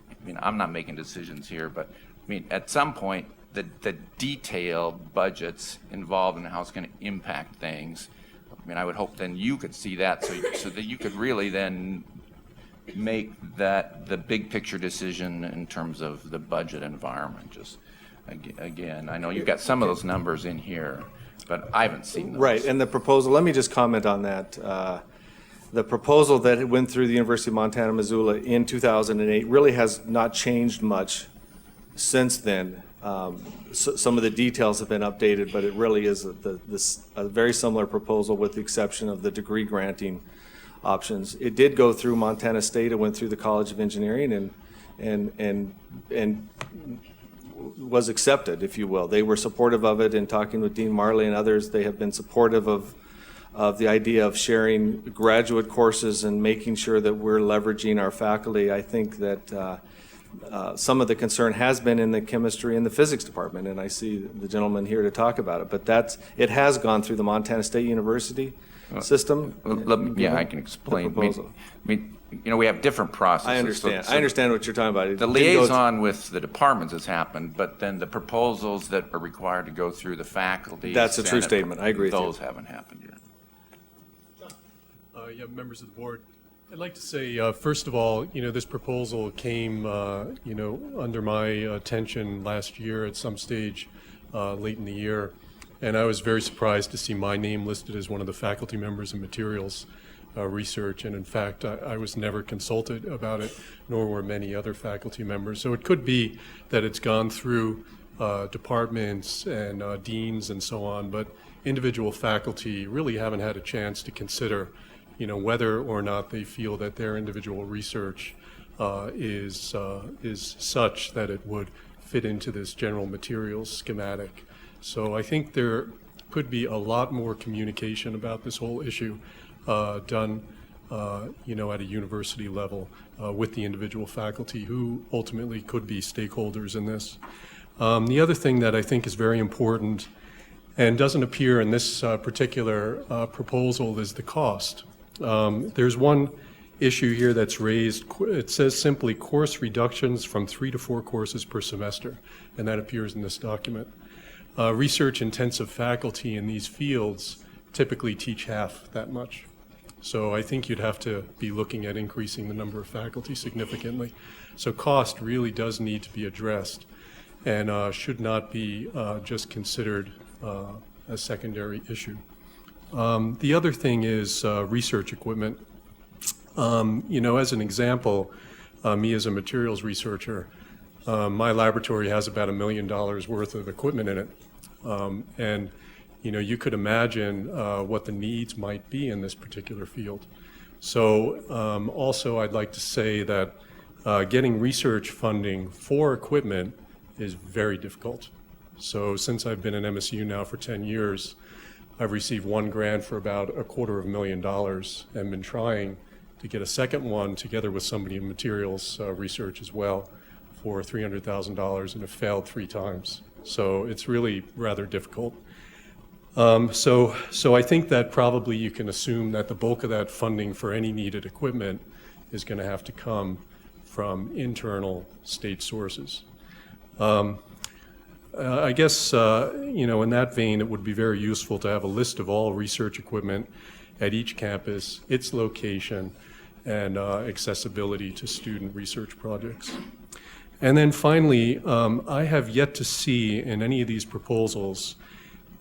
I mean, I'm not making decisions here, but I mean, at some point, the detailed budgets involved in how it's going to impact things, I mean, I would hope then you could see that so that you could really then make that the big picture decision in terms of the budget environment. Just again, I know you've got some of those numbers in here, but I haven't seen those. Right, and the proposal, let me just comment on that. The proposal that went through the University of Montana, Missoula in 2008 really has not changed much since then. Some of the details have been updated, but it really is a very similar proposal with the exception of the degree granting options. It did go through Montana State. It went through the College of Engineering and was accepted, if you will. They were supportive of it. In talking with Dean Marley and others, they have been supportive of the idea of sharing graduate courses and making sure that we're leveraging our faculty. I think that some of the concern has been in the chemistry and the physics department, and I see the gentleman here to talk about it. But it has gone through the Montana State University system. Yeah, I can explain. I mean, we have different processes. I understand. So I understand what you're talking about. The liaison with the departments has happened, but then the proposals that are required to go through the faculty. That's a true Senate, statement. I agree with you. Those haven't happened yet. Yeah, members of the board. I'd like to say, first of all, this proposal came, under my attention last year at some stage late in the year, and I was very surprised to see my name listed as one of the faculty members in materials research, and in fact, I was never consulted about it, nor were many other faculty members. So it could be that it's gone through departments and deans and so on, but individual faculty really haven't had a chance to consider whether or not they feel that their individual research is such that it would fit into this general materials schematic. So I think there could be a lot more communication about this whole issue done, at a university level with the individual faculty who ultimately could be stakeholders in this. The other thing that I think is very important and doesn't appear in this particular proposal is the cost. There's one issue here that's raised. It says simply course reductions from 3 to 4 courses per semester, and that appears in this document. Research-intensive faculty in these fields typically teach half that much. So I think you'd have to be looking at increasing the number of faculty significantly. So cost really does need to be addressed and should not be just considered a secondary issue. The other thing is research equipment. As an example, me as a materials researcher, my laboratory has about $1 million worth of equipment in it. And you could imagine what the needs might be in this particular field. So also I'd like to say that getting research funding for equipment is very difficult. So since I've been at MSU now for 10 years, I've received one grant for about $250,000 and been trying to get a second one together with somebody in materials research as well for $300,000, and have failed 3 times. So it's really rather difficult. So I think that probably you can assume that the bulk of that funding for any needed equipment is going to have to come from internal state sources. I guess, in that vein, it would be very useful to have a list of all research equipment at each campus, its location, and accessibility to student research projects. And then finally, I have yet to see in any of these proposals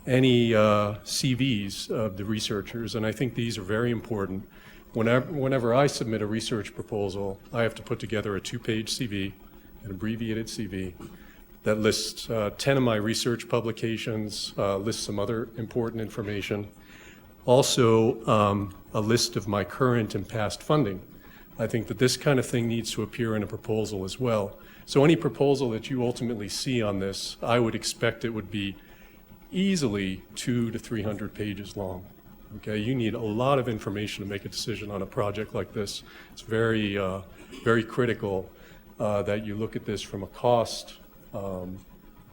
any CVs of the researchers, and I think these are very important. Whenever I submit a research proposal, I have to put together a 2-page CV, an abbreviated CV, that lists 10 of my research publications, lists some other important information. Also, a list of my current and past funding. I think that this kind of thing needs to appear in a proposal as well. So any proposal that you ultimately see on this, I would expect it would be easily 200 to 300 pages long. Okay, you need a lot of information to make a decision on a project like this. It's very, very critical that you look at this from a cost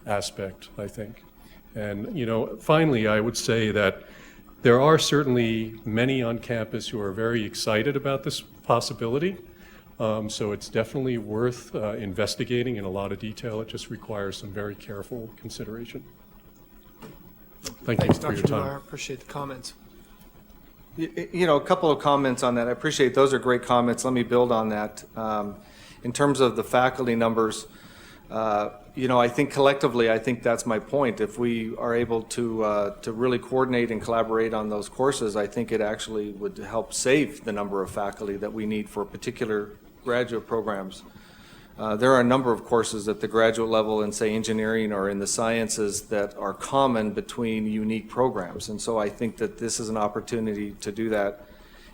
aspect, I think. And, finally, I would say that there are certainly many on campus who are very excited about this possibility. So it's definitely worth investigating in a lot of detail. It just requires some very careful consideration. Thank you Thanks, for Dr. your time. Meyer. Appreciate the comments. A couple of comments on that. I appreciate those are great comments. Let me build on that. In terms of the faculty numbers, I think collectively, I think that's my point. If we are able to really coordinate and collaborate on those courses, I think it actually would help save the number of faculty that we need for particular graduate programs. There are a number of courses at the graduate level in, say, engineering or in the sciences that are common between unique programs. And so I think that this is an opportunity to do that.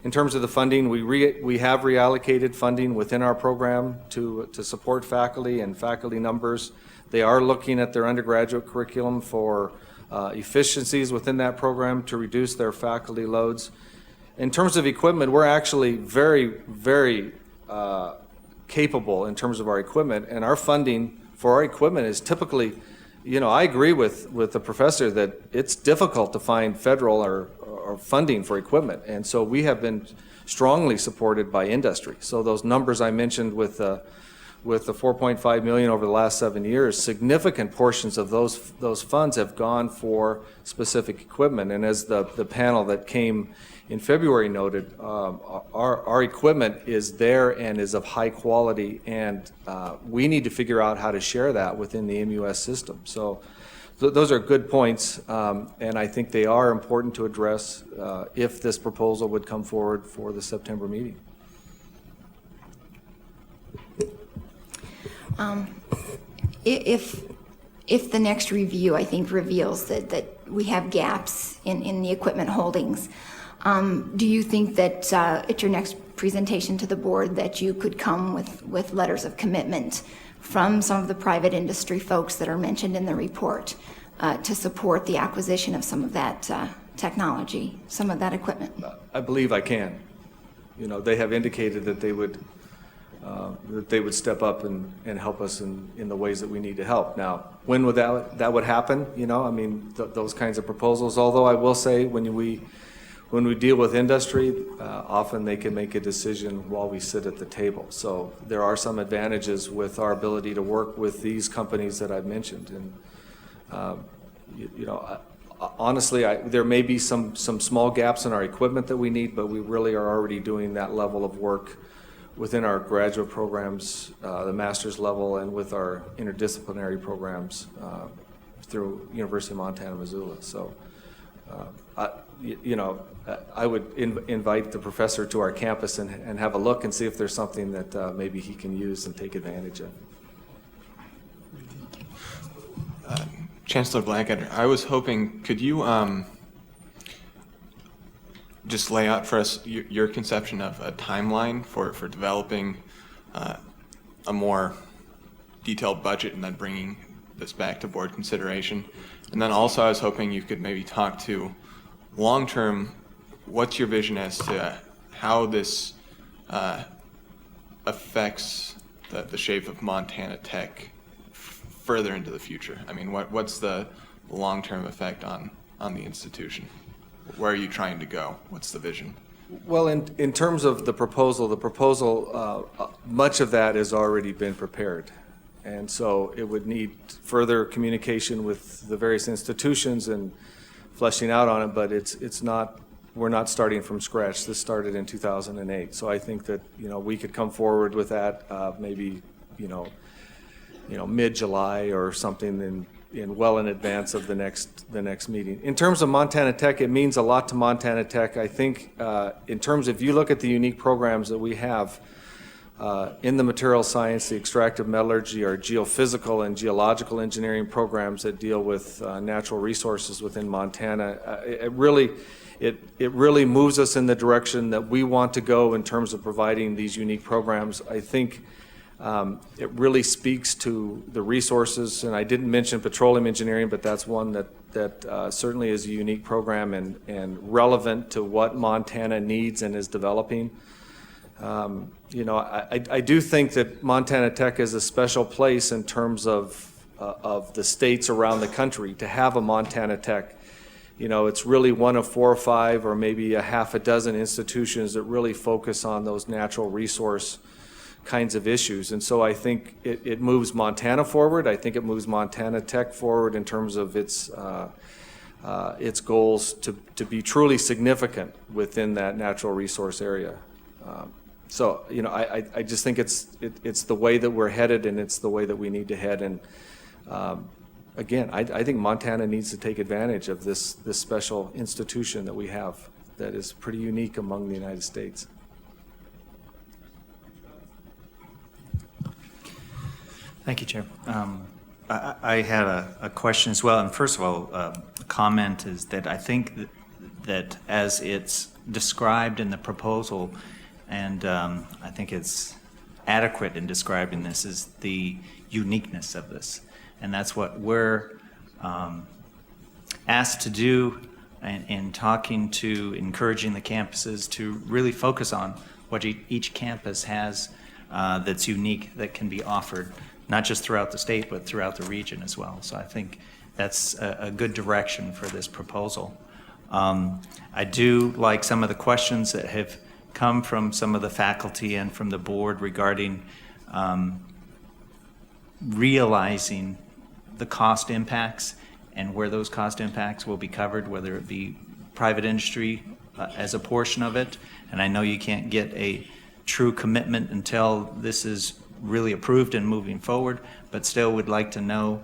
In terms of the funding, we have reallocated funding within our program to support faculty and faculty numbers. They are looking at their undergraduate curriculum for efficiencies within that program to reduce their faculty loads. In terms of equipment, we're actually very, very capable in terms of our equipment, and our funding for our equipment is typically, I agree with the professor that it's difficult to find federal or funding for equipment, and so we have been strongly supported by industry. So those numbers I mentioned with the $4.5 million over the last 7 years, significant portions of those funds have gone for specific equipment, and as the panel that came in February noted, our equipment is there and is of high quality, and we need to figure out how to share that within the MUS system. So those are good points, and I think they are important to address if this proposal would come forward for the September meeting. If the next review, I think, reveals that we have gaps in the equipment holdings, do you think that at your next presentation to the board that you could come with letters of commitment from some of the private industry folks that are mentioned in the report to support the acquisition of some of that technology, some of that equipment? I believe I can. They have indicated that they would step up and help us in the ways that we need to help. Now, when would that would happen? Those kinds of proposals. Although I will say, when we deal with industry, often they can make a decision while we sit at the table. So there are some advantages with our ability to work with these companies that I've mentioned. And honestly, there may be some small gaps in our equipment that we need, but we really are already doing that level of work within our graduate programs, the master's level, and with our interdisciplinary programs through University of Montana, Missoula. So, I would invite the professor to our campus and have a look and see if there's something that maybe he can use and take advantage of. Chancellor Blackadder, I was hoping, could you just lay out for us your conception of a timeline for developing a more detailed budget and then bringing this back to board consideration? And then also I was hoping you could maybe talk to long-term, what's your vision as to how this affects the shape of Montana Tech further into the future? I mean, what's the long-term effect on the institution? Where are you trying to go? What's the vision? Well, in terms of the proposal, much of that has already been prepared. And so it would need further communication with the various institutions and fleshing out on it, but we're not starting from scratch. This started in 2008. So I think that, we could come forward with that maybe, mid-July or something in advance of the next meeting. In terms of Montana Tech, it means a lot to Montana Tech. I think in terms of, if you look at the unique programs that we have in the material science, the extractive metallurgy, our geophysical and geological engineering programs that deal with natural resources within Montana, it really moves us in the direction that we want to go in terms of providing these unique programs. I think it really speaks to the resources, and I didn't mention petroleum engineering, but that's one that certainly is a unique program and relevant to what Montana needs and is developing. I do think that Montana Tech is a special place in terms of the states around the country to have a Montana Tech. It's really one of 4 or 5 or maybe a half a dozen institutions that really focus on those natural resource kinds of issues. And so I think it moves Montana forward. I think it moves Montana Tech forward in terms of its goals to be truly significant within that natural resource area. I just think it's the way that we're headed, and it's the way that we need to head. And again, I think Montana needs to take advantage of this special institution that we have that is pretty unique among the United States. Thank you, Chair. I had a question as well. And first of all, a comment is that I think that as it's described in the proposal, and I think it's adequate in describing this, is the uniqueness of this. And that's what we're asked to do in talking to, encouraging the campuses to really focus on what each campus has that's unique, that can be offered, not just throughout the state, but throughout the region as well. So I think that's a good direction for this proposal. I do like some of the questions that have come from some of the faculty and from the board regarding realizing the cost impacts and where those cost impacts will be covered, whether it be private industry as a portion of it. And I know you can't get a true commitment until this is really approved and moving forward, but still would like to know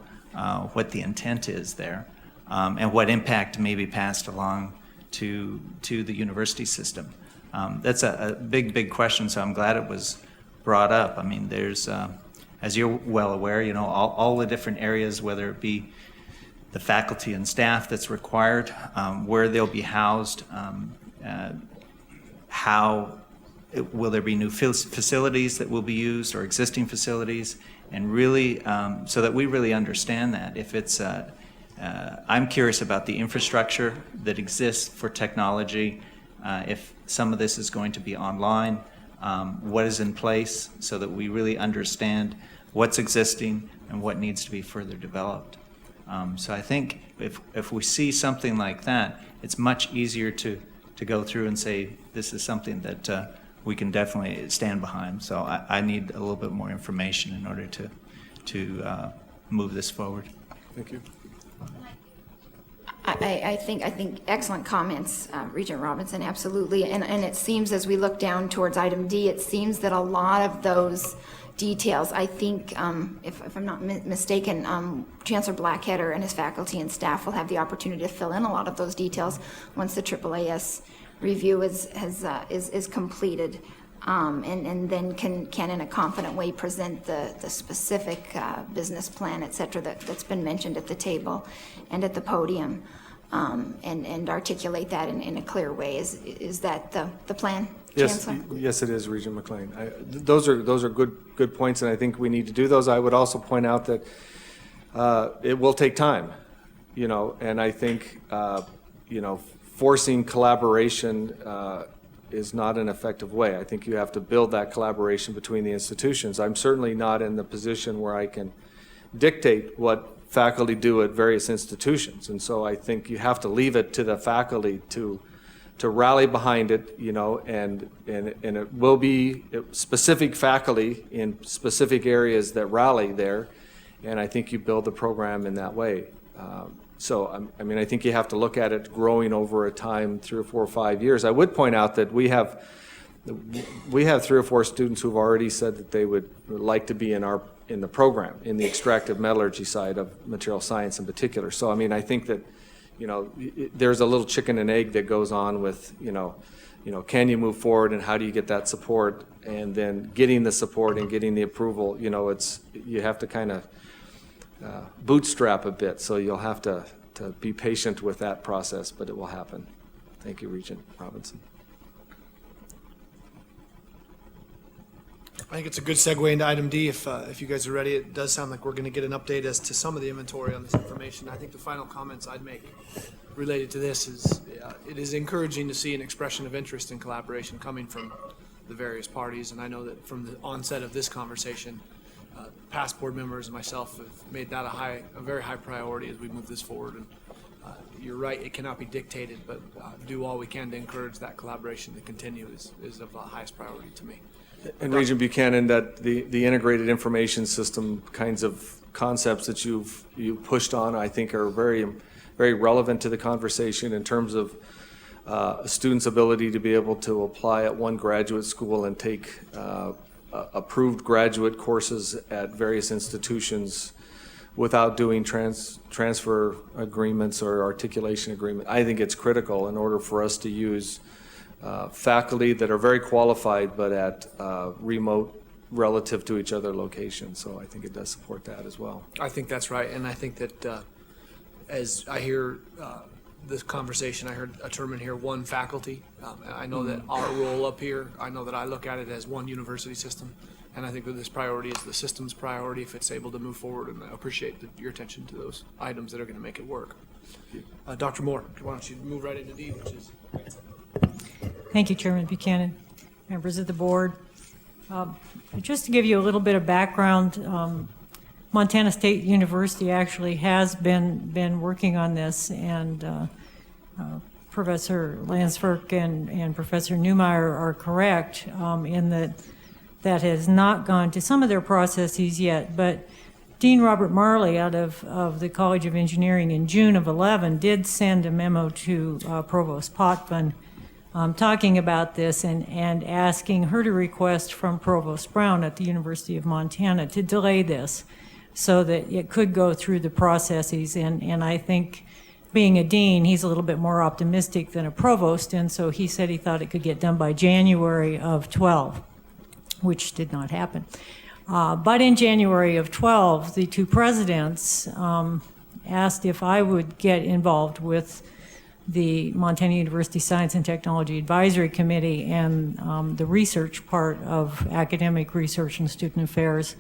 what the intent is there and what impact may be passed along to the university system. That's a big question, so I'm glad it was brought up. I mean, there's, as you're well aware, all the different areas, whether it be the faculty and staff that's required, where they'll be housed, will there be new facilities that will be used or existing facilities, and really so that we really understand that. If it's, I'm curious about the infrastructure that exists for technology, if some of this is going to be online, what is in place, so that we really understand what's existing and what needs to be further developed. So I think if we see something like that, it's much easier to go through and say, this is something that we can definitely stand behind. So I need a little bit more information in order to move this forward. Thank you. I think excellent comments, Regent Robinson, absolutely. And it seems as we look down towards item D, it seems that a lot of those details, I think, if I'm not mistaken, Chancellor Blackheader and his faculty and staff will have the opportunity to fill in a lot of those details once the AAAS review is completed, and then can in a confident way present the specific business plan, et cetera, that's been mentioned at the table and at the podium, and articulate that in a clear way. Is that the plan, Yes, Chancellor? yes, it is, Regent McLean. Those are good points, and I think we need to do those. I would also point out that it will take time, and I think, forcing collaboration is not an effective way. I think you have to build that collaboration between the institutions. I'm certainly not in the position where I can dictate what faculty do at various institutions, and so I think you have to leave it to the faculty to rally behind it, you know, and it will be specific faculty in specific areas that rally there, and I think you build the program in that way. So, I mean, I think you have to look at it growing over a time, 3 or 4 or 5 years. I would point out that we have 3 or 4 students who've already said that they would like to be in the program, in the extractive metallurgy side of material science in particular. So, I mean, I think that, you know, there's a little chicken and egg that goes on with, you know, can you move forward and how do you get that support, and then getting the support and getting the approval. You know, you have to kind of bootstrap a bit, so you'll have to be patient with that process, but it will happen. Thank you, Regent Robinson. I think it's a good segue into item D. If you guys are ready, it does sound like we're going to get an update as to some of the inventory on this information. I think the final comments I'd make related to this is it is encouraging to see an expression of interest and collaboration coming from the various parties, and I know that from the onset of this conversation, past board members and myself have made that a very high priority as we move this forward. And you're right, it cannot be dictated, but do all we can to encourage that collaboration to continue is of the highest priority to me. And Regent Buchanan, that the integrated information system kinds of concepts that you've pushed on, I think are very, very relevant to the conversation in terms of a student's ability to be able to apply at one graduate school and take approved graduate courses at various institutions without doing transfer agreements or articulation agreement. I think it's critical in order for us to use faculty that are very qualified but at remote relative to each other locations. So I think it does support that as well. I think that's right, and I think that as I hear this conversation, I heard a term in here, one faculty. I know that our role up here, I know that I look at it as one university system, and I think that this priority is the system's priority if it's able to move forward, and I appreciate your attention to those items that are going to make it work. Dr. Moore, why don't you move right into D, which is... Thank you, Chairman Buchanan, members of the board. Just to give you a little bit of background, Montana State University actually has been working on this, and Professor Lansford and Professor Neumeier are correct in that has not gone to some of their processes yet, but Dean Robert Marley out of the College of Engineering in June of 2011 did send a memo to Provost Potvin talking about this and asking her to request from Provost Brown at the University of Montana to delay this so that it could go through the processes. And I think being a dean, he's a little bit more optimistic than a provost, and so he said he thought it could get done by January of 12, which did not happen. But in January of 12, the two presidents asked if I would get involved with the Montana University Science and Technology Advisory Committee and the research part of academic research and student affairs,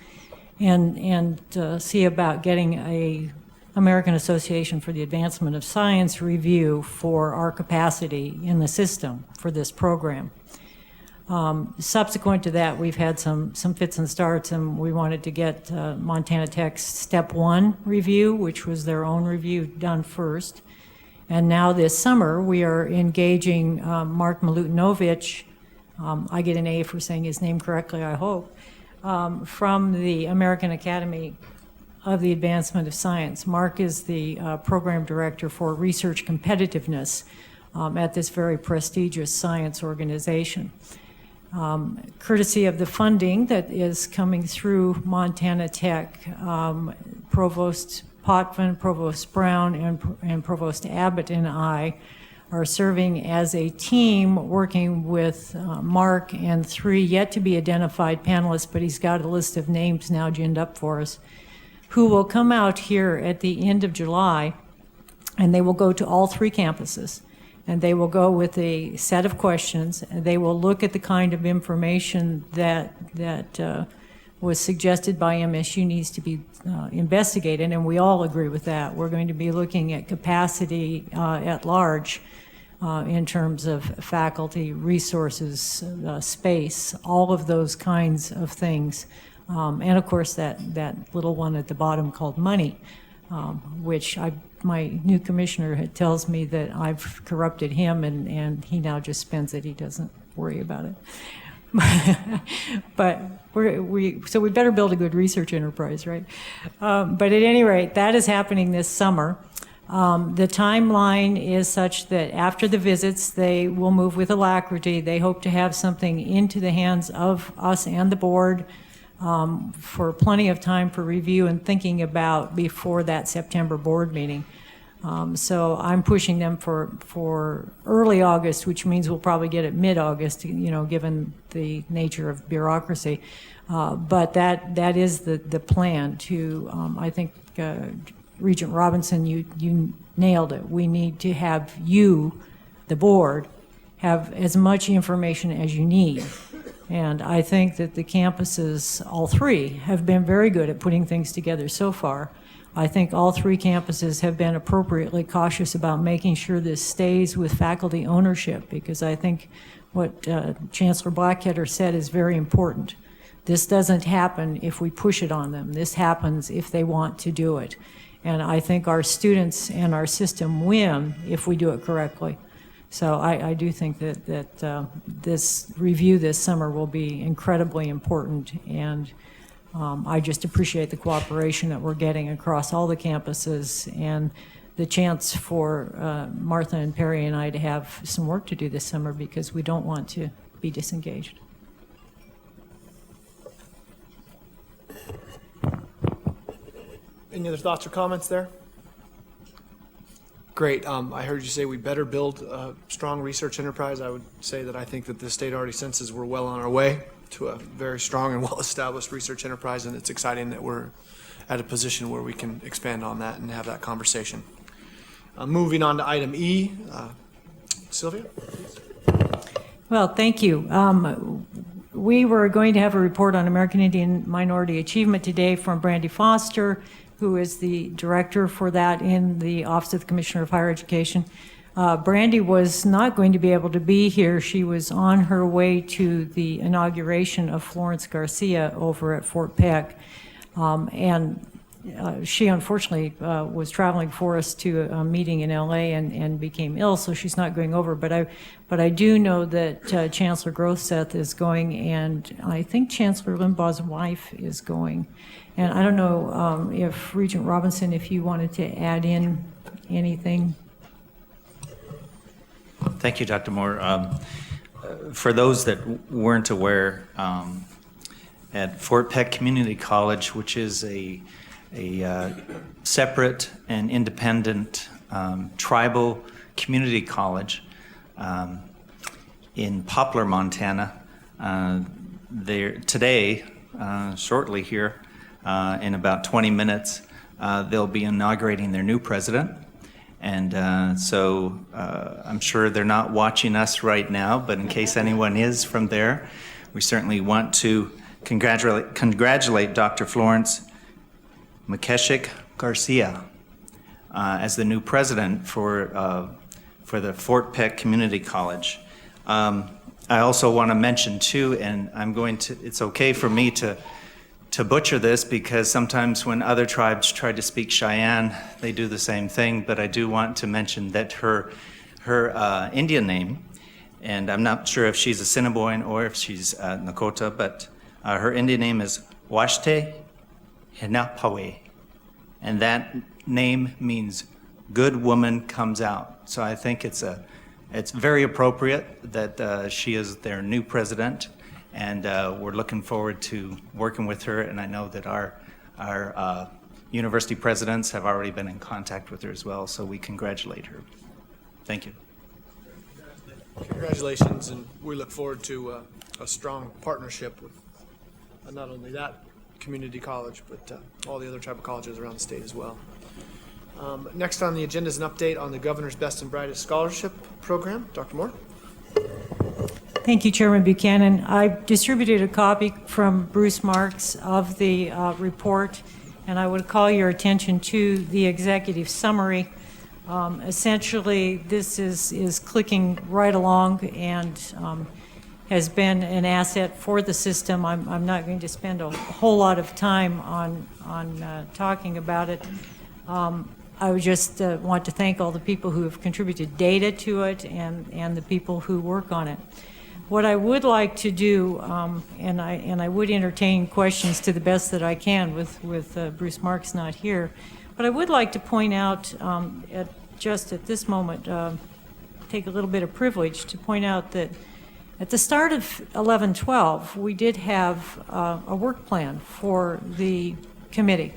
and see about getting a American Association for the Advancement of Science review for our capacity in the system for this program. Subsequent to that, we've had some fits and starts, and we wanted to get Montana Tech's Step 1 review, which was their own review, done first. And now this summer, we are engaging Mark Milutinovich, I get an A for saying his name correctly, I hope, from the American Academy of the Advancement of Science. Mark is the program director for research competitiveness at this very prestigious science organization. Courtesy of the funding that is coming through Montana Tech, Provost Potvin, Provost Brown, and Provost Abbott and I are serving as a team working with Mark and 3 yet to be identified panelists, but he's got a list of names now ginned up for us, who will come out here at the end of July, and they will go to all 3 campuses. And they will go with a set of questions, and they will look at the kind of information that was suggested by MSU needs to be investigated, and we all agree with that. We're going to be looking at capacity at large in terms of faculty, resources, space, all of those kinds of things. And of course, that little one at the bottom called money, which my new commissioner tells me that I've corrupted him, and he now just spends it. He doesn't worry about it. But so we better build a good research enterprise, right? But at any rate, that is happening this summer. The timeline is such that after the visits, they will move with alacrity. They hope to have something into the hands of us and the board for plenty of time for review and thinking about before that September board meeting. So I'm pushing them for early August, which means we'll probably get it mid-August, given the nature of bureaucracy. But that is the plan to, I think, Regent Robinson, you nailed it. We need to have you, the board, have as much information as you need. And I think that the campuses, all three, have been very good at putting things together so far. I think all three campuses have been appropriately cautious about making sure this stays with faculty ownership, because I think what Chancellor Blackketter said is very important. This doesn't happen if we push it on them. This happens if they want to do it. And I think our students and our system win if we do it correctly. So I do think that this review this summer will be incredibly important, and I just appreciate the cooperation that we're getting across all the campuses and the chance for Martha and Perry and I to have some work to do this summer, because we don't want to be disengaged. Any other thoughts or comments there? Great. I heard you say we better build a strong research enterprise. I would say that I think that the state already senses we're well on our way to a very strong and well-established research enterprise, and it's exciting that we're at a position where we can expand on that and have that conversation. Moving on to item E. Sylvia? Well, thank you. We were going to have a report on American Indian Minority Achievement today from Brandy Foster, who is the director for that in the Office of the Commissioner of Higher Education. Brandy was not going to be able to be here. She was on her way to the inauguration of Florence Garcia over at Fort Peck. And she unfortunately was traveling for us to a meeting in LA and became ill, so she's not going over. But I do know that Chancellor Grothseth is going, and I think Chancellor Limbaugh's wife is going. And I don't know if Regent Robinson, if you wanted to add in anything. Thank you, Dr. Moore. For those that weren't aware, at Fort Peck Community College, which is a separate and independent tribal community college in Poplar, Montana, today, shortly here, in about 20 minutes, they'll be inaugurating their new president. And so I'm sure they're not watching us right now, but in case anyone is from there, we certainly want to congratulate Dr. Florence Makeshik Garcia as the new president for the Fort Peck Community College. I also want to mention too, and it's okay for me to butcher this, because sometimes when other tribes try to speak Cheyenne, they do the same thing, but I do want to mention that her Indian name, and I'm not sure if she's Assiniboine or if she's Nakota, but her Indian name is Washte Henapawe, and that name means good woman comes out. So I think it's very appropriate that she is their new president, and we're looking forward to working with her, and I know that our university presidents have already been in contact with her as well, so we congratulate her. Thank you. Congratulations, and we look forward to a strong partnership with not only that community college, but all the other tribal colleges around the state as well. Next on the agenda is an update on the Governor's Best and Brightest Scholarship Program. Dr. Moore? Thank you, Chairman Buchanan. I distributed a copy from Bruce Marks of the report, and I would call your attention to the executive summary. Essentially, this is clicking right along and has been an asset for the system. I'm not going to spend a whole lot of time on talking about it. I would just want to thank all the people who have contributed data to it and the people who work on it. What I would like to do, and I would entertain questions to the best that I can with Bruce Marks not here, but I would like to point out just at this moment, take a little bit of privilege to point out that at the start of 11-12, we did have a work plan for the committee.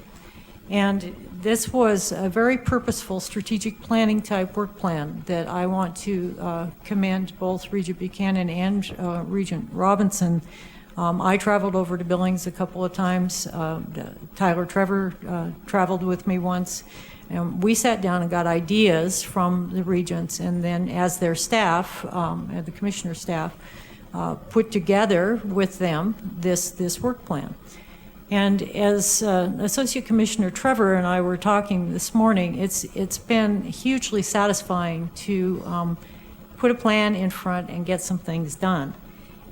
And this was a very purposeful strategic planning type work plan that I want to commend both Regent Buchanan and Regent Robinson. I traveled over to Billings a couple of times. Tyler Trevor traveled with me once. And we sat down and got ideas from the regents, and then as their staff, the commissioner staff, put together with them this work plan. And as Associate Commissioner Trevor and I were talking this morning, it's been hugely satisfying to put a plan in front and get some things done.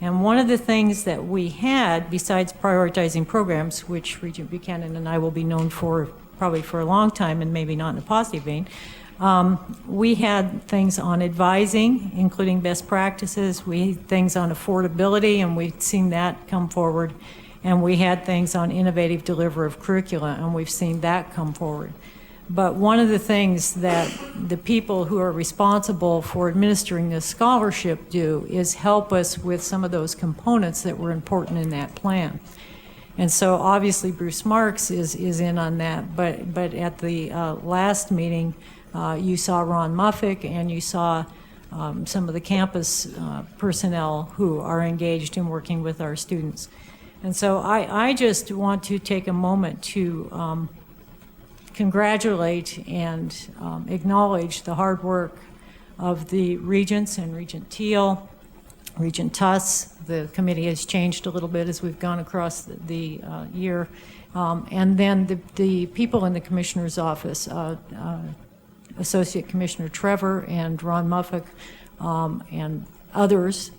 And one of the things that we had, besides prioritizing programs, which Regent Buchanan and I will be known for probably for a long time and maybe not in a positive vein, we had things on advising, including best practices. We had things on affordability, and we've seen that come forward. And we had things on innovative delivery of curricula, and we've seen that come forward. But one of the things that the people who are responsible for administering this scholarship do is help us with some of those components that were important in that plan. And so obviously Bruce Marks is in on that, but at the last meeting, you saw Ron Muffick and you saw some of the campus personnel who are engaged in working with our students. And so I just want to take a moment to congratulate and acknowledge the hard work of the regents and Regent Teal, Regent Tuss. The committee has changed a little bit as we've gone across the year. And then the people in the commissioner's office, Associate Commissioner Trevor and Ron Muffick, and others,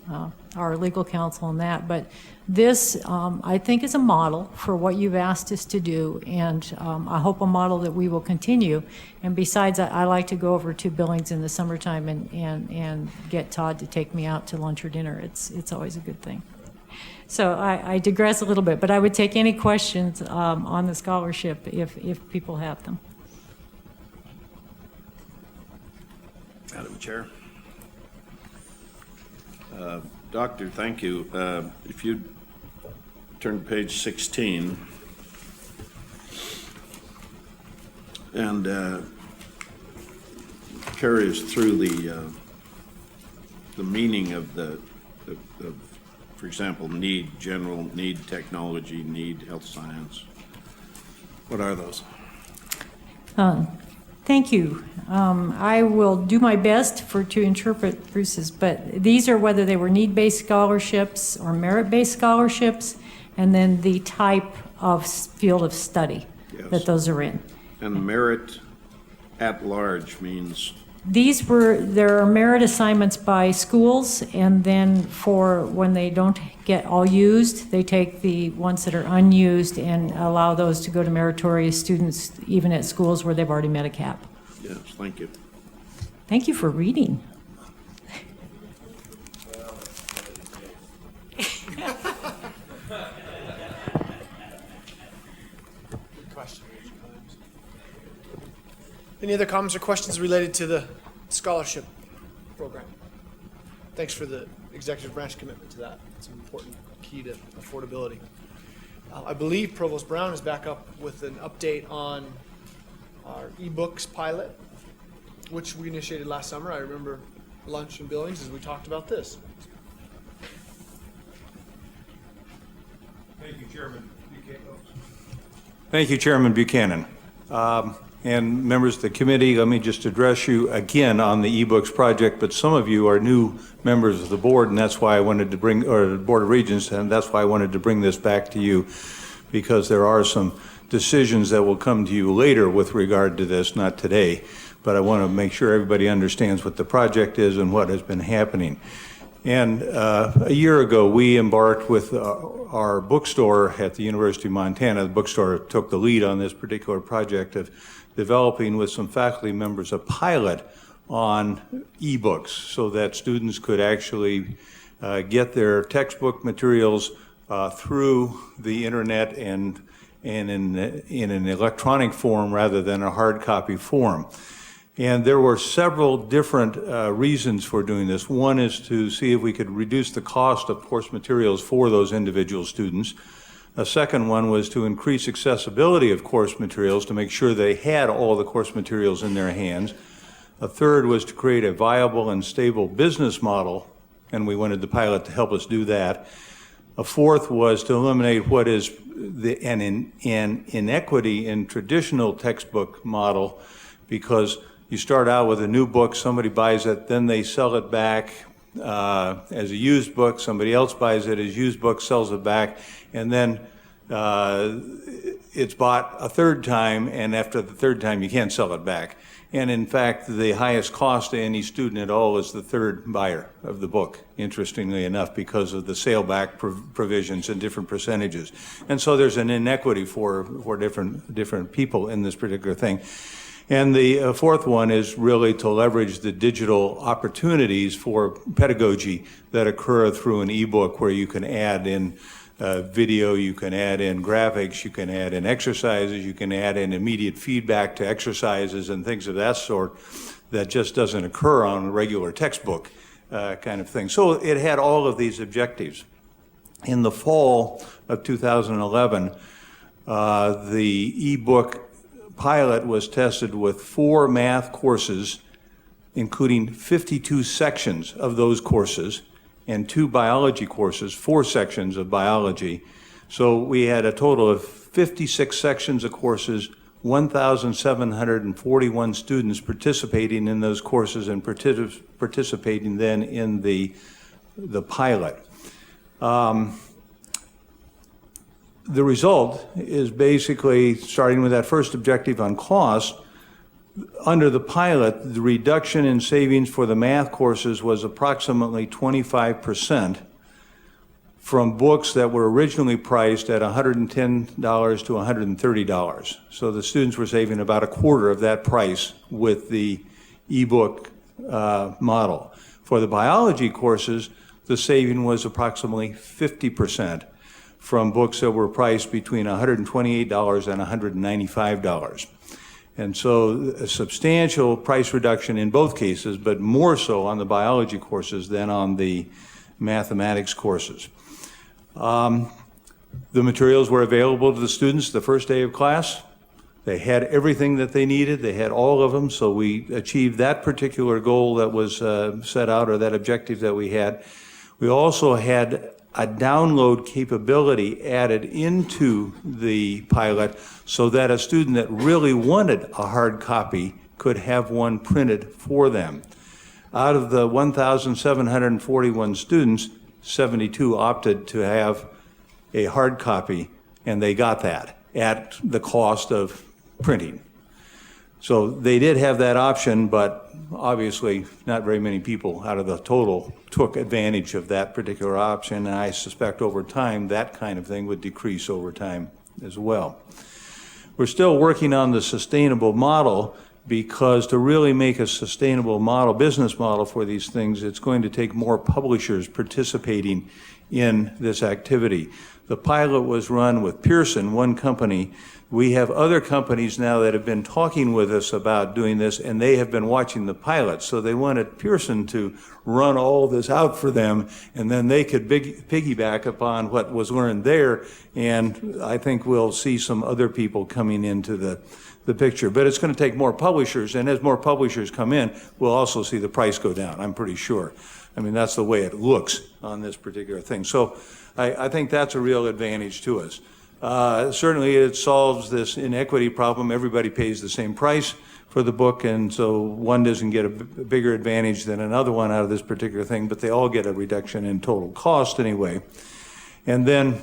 our legal counsel on that. But this, I think, is a model for what you've asked us to do, and I hope a model that we will continue. And besides, I like to go over to Billings in the summertime and get Todd to take me out to lunch or dinner. It's always a good thing. So I digress a little bit, but I would take any questions on the scholarship if people have them. Madam Chair. Doctor, thank you. If you turn to page 16 and carry us through the meaning of for example, need, general, need technology, need health science. What are those? Thank you. I will do my best to interpret Bruce's, but these are whether they were need-based scholarships or merit-based scholarships, and then the type of field of study that those are in. And merit at large means? There are merit assignments by schools, and then for when they don't get all used, they take the ones that are unused and allow those to go to meritorious students, even at schools where they've already met a cap. Yes, thank you. Thank you for reading. Any other comments or questions related to the scholarship program? Thanks for the executive branch commitment to that. It's an important key to affordability. I believe Provost Brown is back up with an update on our ebooks pilot, which we initiated last summer. I remember lunch in Billings as we talked about this. Thank you, Chairman Buchanan. Thank you, Chairman Buchanan. And members of the committee, let me just address you again on the ebooks project, but some of you are new members of the board, and that's why I wanted to bring, or the Board of Regents, and that's why I wanted to bring this back to you, because there are some decisions that will come to you later with regard to this, not today. but I want to make sure everybody understands what the project is and what has been happening. And a year ago, we embarked with our bookstore at the University of Montana. The bookstore took the lead on this particular project of developing with some faculty members a pilot on ebooks so that students could actually get their textbook materials through the internet and in an electronic form rather than a hard copy form. And there were several different reasons for doing this. One is to see if we could reduce the cost of course materials for those individual students. A second one was to increase accessibility of course materials to make sure they had all the course materials in their hands. A third was to create a viable and stable business model, and we wanted the pilot to help us do that. A fourth was to eliminate what is an inequity in traditional textbook model, because you start out with a new book, somebody buys it, then they sell it back as a used book, somebody else buys it as used book, sells it back, and then it's bought a third time, and after the third time you can't sell it back. And in fact, the highest cost to any student at all is the third buyer of the book, interestingly enough, because of the sale back provisions and different percentages. And so there's an inequity for different people in this particular thing. And the fourth one is really to leverage the digital opportunities for pedagogy that occur through an ebook, where you can add in video, you can add in graphics, you can add in exercises, you can add in immediate feedback to exercises and things of that sort that just doesn't occur on a regular textbook kind of thing. So it had all of these objectives. In the fall of 2011, the ebook pilot was tested with 4 math courses, including 52 sections of those courses, and 2 biology courses, 4 sections of biology. So we had a total of 56 sections of courses, 1,741 students participating in those courses and participating then in the pilot. The result is basically, starting with that first objective on cost, under the pilot, the reduction in savings for the math courses was approximately 25% from books that were originally priced at $110 to $130. So the students were saving about a quarter of that price with the ebook model. For the biology courses, the saving was approximately 50% from books that were priced between $128 and $195. And so a substantial price reduction in both cases, but more so on the biology courses than on the mathematics courses. The materials were available to the students the first day of class. They had everything that they needed. They had all of them, so we achieved that particular goal that was set out, or that objective that we had. We also had a download capability added into the pilot so that a student that really wanted a hard copy could have one printed for them. Out of the 1,741 students, 72 opted to have a hard copy, and they got that at the cost of printing. So they did have that option, but obviously not very many people out of the total took advantage of that particular option, and I suspect over time that kind of thing would decrease over time as well. We're still working on the sustainable model, because to really make a sustainable model, business model for these things, it's going to take more publishers participating in this activity. The pilot was run with Pearson, one company. We have other companies now that have been talking with us about doing this, and they have been watching the pilot. So they wanted Pearson to run all this out for them, and then they could piggyback upon what was learned there. And I think we'll see some other people coming into the picture. But it's going to take more publishers, and as more publishers come in, we'll also see the price go down, I'm pretty sure. I mean, that's the way it looks on this particular thing. So I think that's a real advantage to us. Certainly it solves this inequity problem. Everybody pays the same price for the book, and so one doesn't get a bigger advantage than another one out of this particular thing, but they all get a reduction in total cost anyway. And then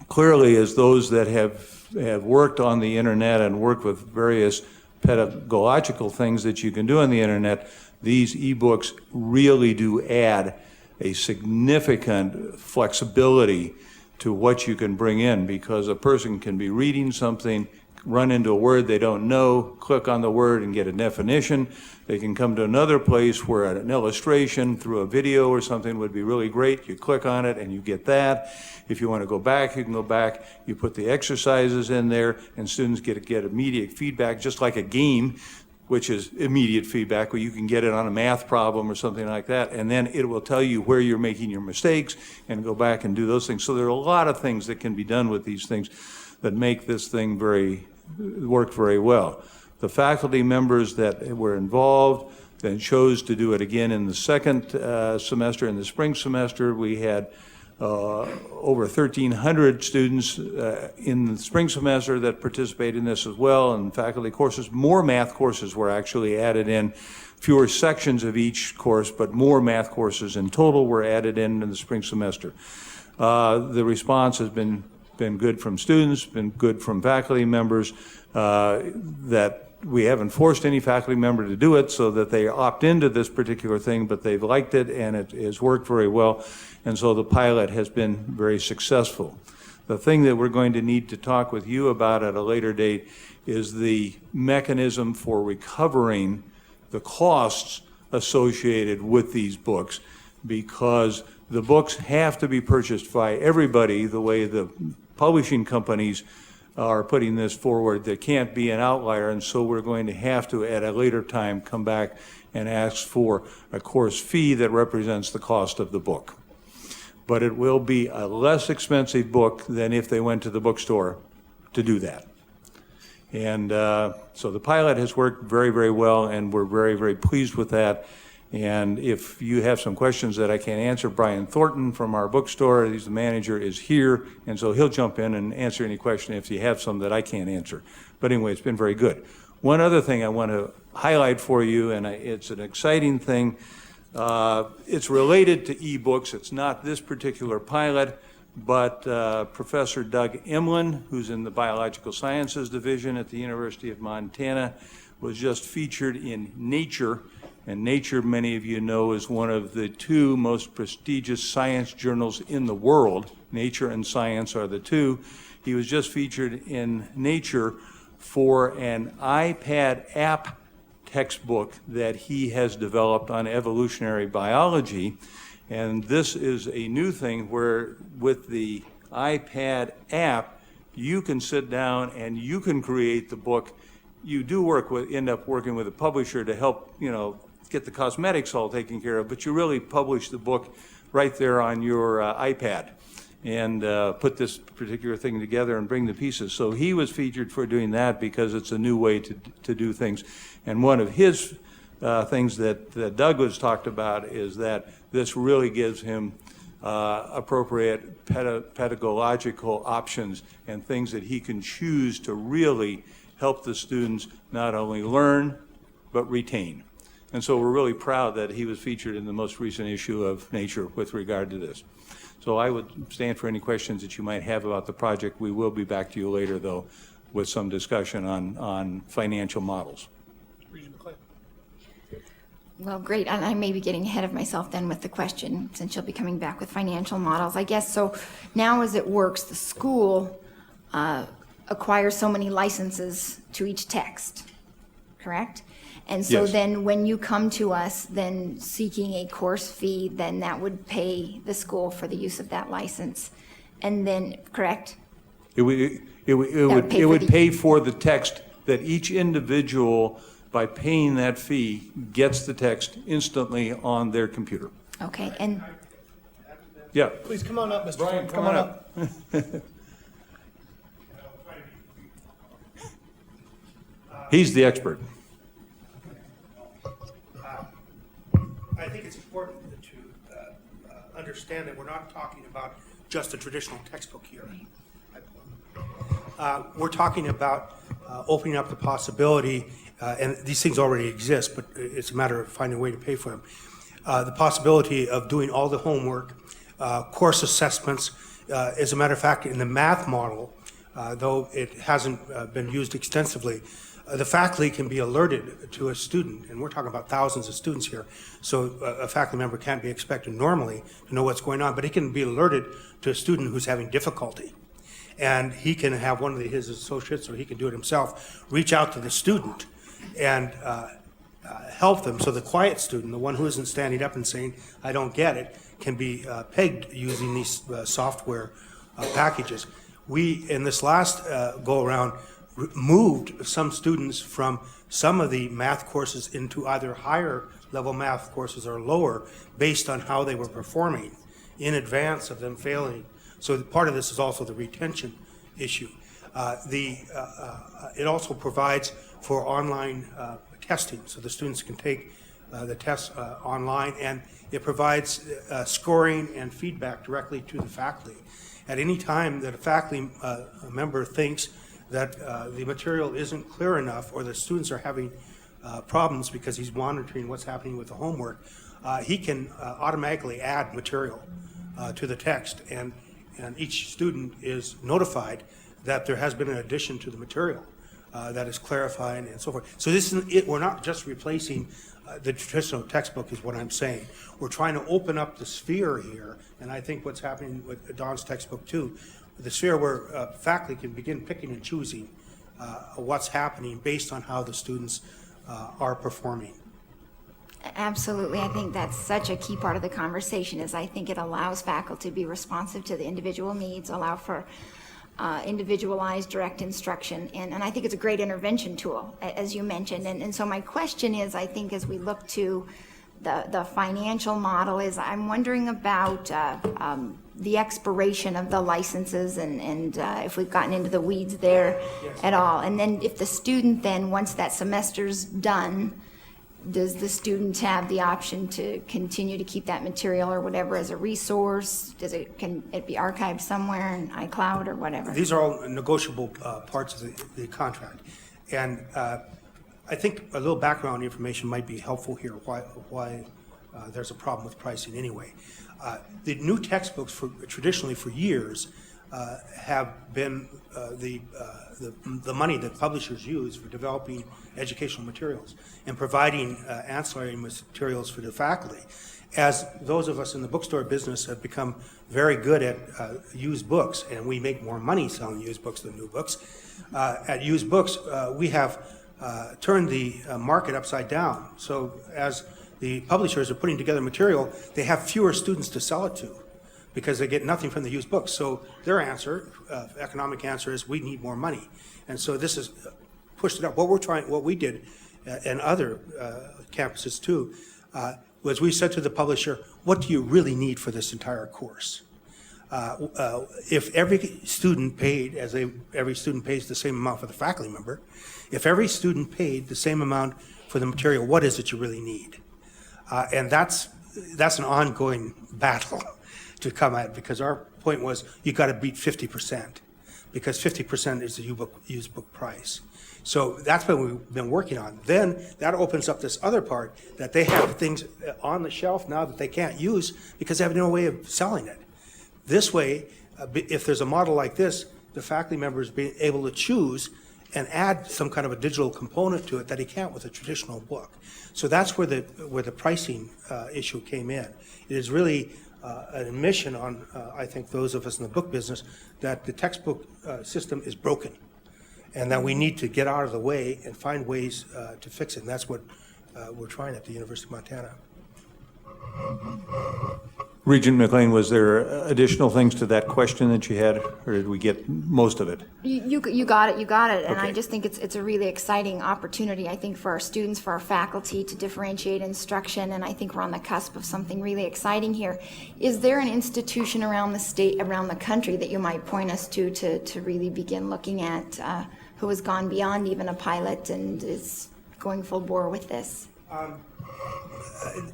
clearly, as those that have worked on the internet and worked with various pedagogical things that you can do on the internet, these ebooks really do add a significant flexibility to what you can bring in, because a person can be reading something, run into a word they don't know, click on the word and get a definition. They can come to another place where an illustration through a video or something would be really great. You click on it and you get that. If you want to go back, you can go back. You put the exercises in there, and students get immediate feedback, just like a game, which is immediate feedback, where you can get it on a math problem or something like that, and then it will tell you where you're making your mistakes and go back and do those things. So there are a lot of things that can be done with these things that make this thing work very well. The faculty members that were involved then chose to do it again in the second semester. In the spring semester, we had over 1,300 students in the spring semester that participated in this as well, and faculty courses. More math courses were actually added in, fewer sections of each course, but more math courses in total were added in the spring semester. The response has been good from students, been good from faculty members, that we haven't forced any faculty member to do it so that they opt into this particular thing, but they've liked it and it has worked very well. And so the pilot has been very successful. The thing that we're going to need to talk with you about at a later date is the mechanism for recovering the costs associated with these books, because the books have to be purchased by everybody the way the publishing companies are putting this forward. There can't be an outlier, and so we're going to have to, at a later time, come back and ask for a course fee that represents the cost of the book. But it will be a less expensive book than if they went to the bookstore to do that. And so the pilot has worked very, very well, and we're very, very pleased with that. And if you have some questions that I can't answer, Brian Thornton from our bookstore, he's the manager, is here, and so he'll jump in and answer any question if you have some that I can't answer. But anyway, it's been very good. One other thing I want to highlight for you, and it's an exciting thing. It's related to ebooks. It's not this particular pilot, but Professor Doug Emlin, who's in the Biological Sciences Division at the University of Montana, was just featured in Nature. And Nature, many of you know, is one of the two most prestigious science journals in the world. Nature and Science are the two. He was just featured in Nature for an iPad app textbook that he has developed on evolutionary biology. And this is a new thing where with the iPad app, you can sit down and you can create the book. You do end up working with a publisher to help, get the cosmetics all taken care of, but you really publish the book right there on your iPad and put this particular thing together and bring the pieces. So he was featured for doing that because it's a new way to do things. And one of his things that Doug has talked about is that this really gives him appropriate pedagogical options and things that he can choose to really help the students not only learn, but retain. And so we're really proud that he was featured in the most recent issue of Nature with regard to this. So I would stand for any questions that you might have about the project. We will be back to you later, though, with some discussion on financial models. Well, great. And I may be getting ahead of myself then with the question, since you'll be coming back with financial models. I guess so now as it works, the school acquires so many licenses to each text, correct? And so Yes. then when you come to us, then seeking a course fee, then that would pay the school for the use of that license. And then, correct? It would pay for the text that each individual, by paying that fee, gets the text instantly on their computer. Okay, and Yeah. Please come on up, Mr. Brian, Come on up. He's the expert. I think it's important to understand that we're not talking about just a traditional textbook here. We're talking about opening up the possibility, and these things already exist, but it's a matter of finding a way to pay for them. The possibility of doing all the homework, course assessments. As a matter of fact, in the math model, though it hasn't been used extensively, the faculty can be alerted to a student, and we're talking about thousands of students here, so a faculty member can't be expected normally to know what's going on, but he can be alerted to a student who's having difficulty. And he can have one of his associates, or he can do it himself, reach out to the student and help them. So the quiet student, the one who isn't standing up and saying, I don't get it, can be pegged using these software packages. We, in this last go-around, moved some students from some of the math courses into either higher level math courses or lower based on how they were performing in advance of them failing. So part of this is also the retention issue. It also provides for online testing, so the students can take the tests online, and it provides scoring and feedback directly to the faculty. At any time that a faculty member thinks that the material isn't clear enough, or the students are having problems because he's monitoring what's happening with the homework, he can automatically add material to the text, and each student is notified that there has been an addition to the material that is clarifying and so forth. So this is it. We're not just replacing the traditional textbook, is what I'm saying. We're trying to open up the sphere here, and I think what's happening with Don's textbook too, the sphere where faculty can begin picking and choosing what's happening based on how the students are performing. Absolutely. I think that's such a key part of the conversation, is I think it allows faculty to be responsive to the individual needs, allow for individualized direct instruction, and I think it's a great intervention tool, as you mentioned. And so my question is, I think as we look to the financial model, is I'm wondering about the expiration of the licenses, and if we've gotten into the weeds there at all. And then if the student then, once that semester's done, does the student have the option to continue to keep that material or whatever as a resource? Can it be archived somewhere in iCloud or whatever? These are all negotiable parts of the contract. And I think a little background information might be helpful here, why there's a problem with pricing anyway. The new textbooks, traditionally for years, have been the money that publishers use for developing educational materials and providing ancillary materials for the faculty. As those of us in the bookstore business have become very good at used books, and we make more money selling used books than new books, at used books we have turned the market upside down. So as the publishers are putting together material, they have fewer students to sell it to, because they get nothing from the used books. So their answer, economic answer, is we need more money. And so this has pushed it up. What we did, and other campuses too, was we said to the publisher, what do you really need for this entire course? If every student paid, every student pays the same amount for the faculty member, if every student paid the same amount for the material, what is it you really need? And that's an ongoing battle to come at, because our point was you got to beat 50%, because 50% is the used book price. So that's what we've been working on. Then that opens up this other part, that they have things on the shelf now that they can't use because they have no way of selling it. This way, if there's a model like this, the faculty members being able to choose and add some kind of a digital component to it that he can't with a traditional book. So that's where the pricing issue came in. It is really an admission on, I think, those of us in the book business, that the textbook system is broken, and that we need to get out of the way and find ways to fix it. And that's what we're trying at the University of Montana. Regent McLean, was there additional things to that question that you had, or did we get most of it? You got it, and Okay. I just think it's a really exciting opportunity, I think, for our students, for our faculty to differentiate instruction, and I think we're on the cusp of something really exciting here. Is there an institution around the state, around the country, that you might point us to really begin looking at, who has gone beyond even a pilot and is going full bore with this?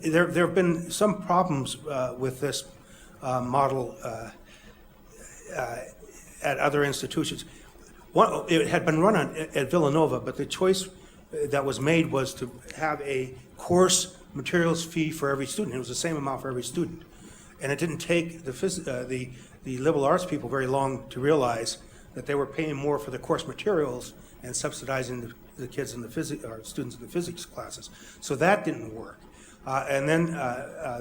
There have been some problems with this model at other institutions. It had been run at Villanova, but the choice that was made was to have a course materials fee for every student. It was the same amount for every student. And it didn't take the liberal arts people very long to realize that they were paying more for the course materials and subsidizing the the kids in the physics, or students in the physics classes. So that didn't work. And then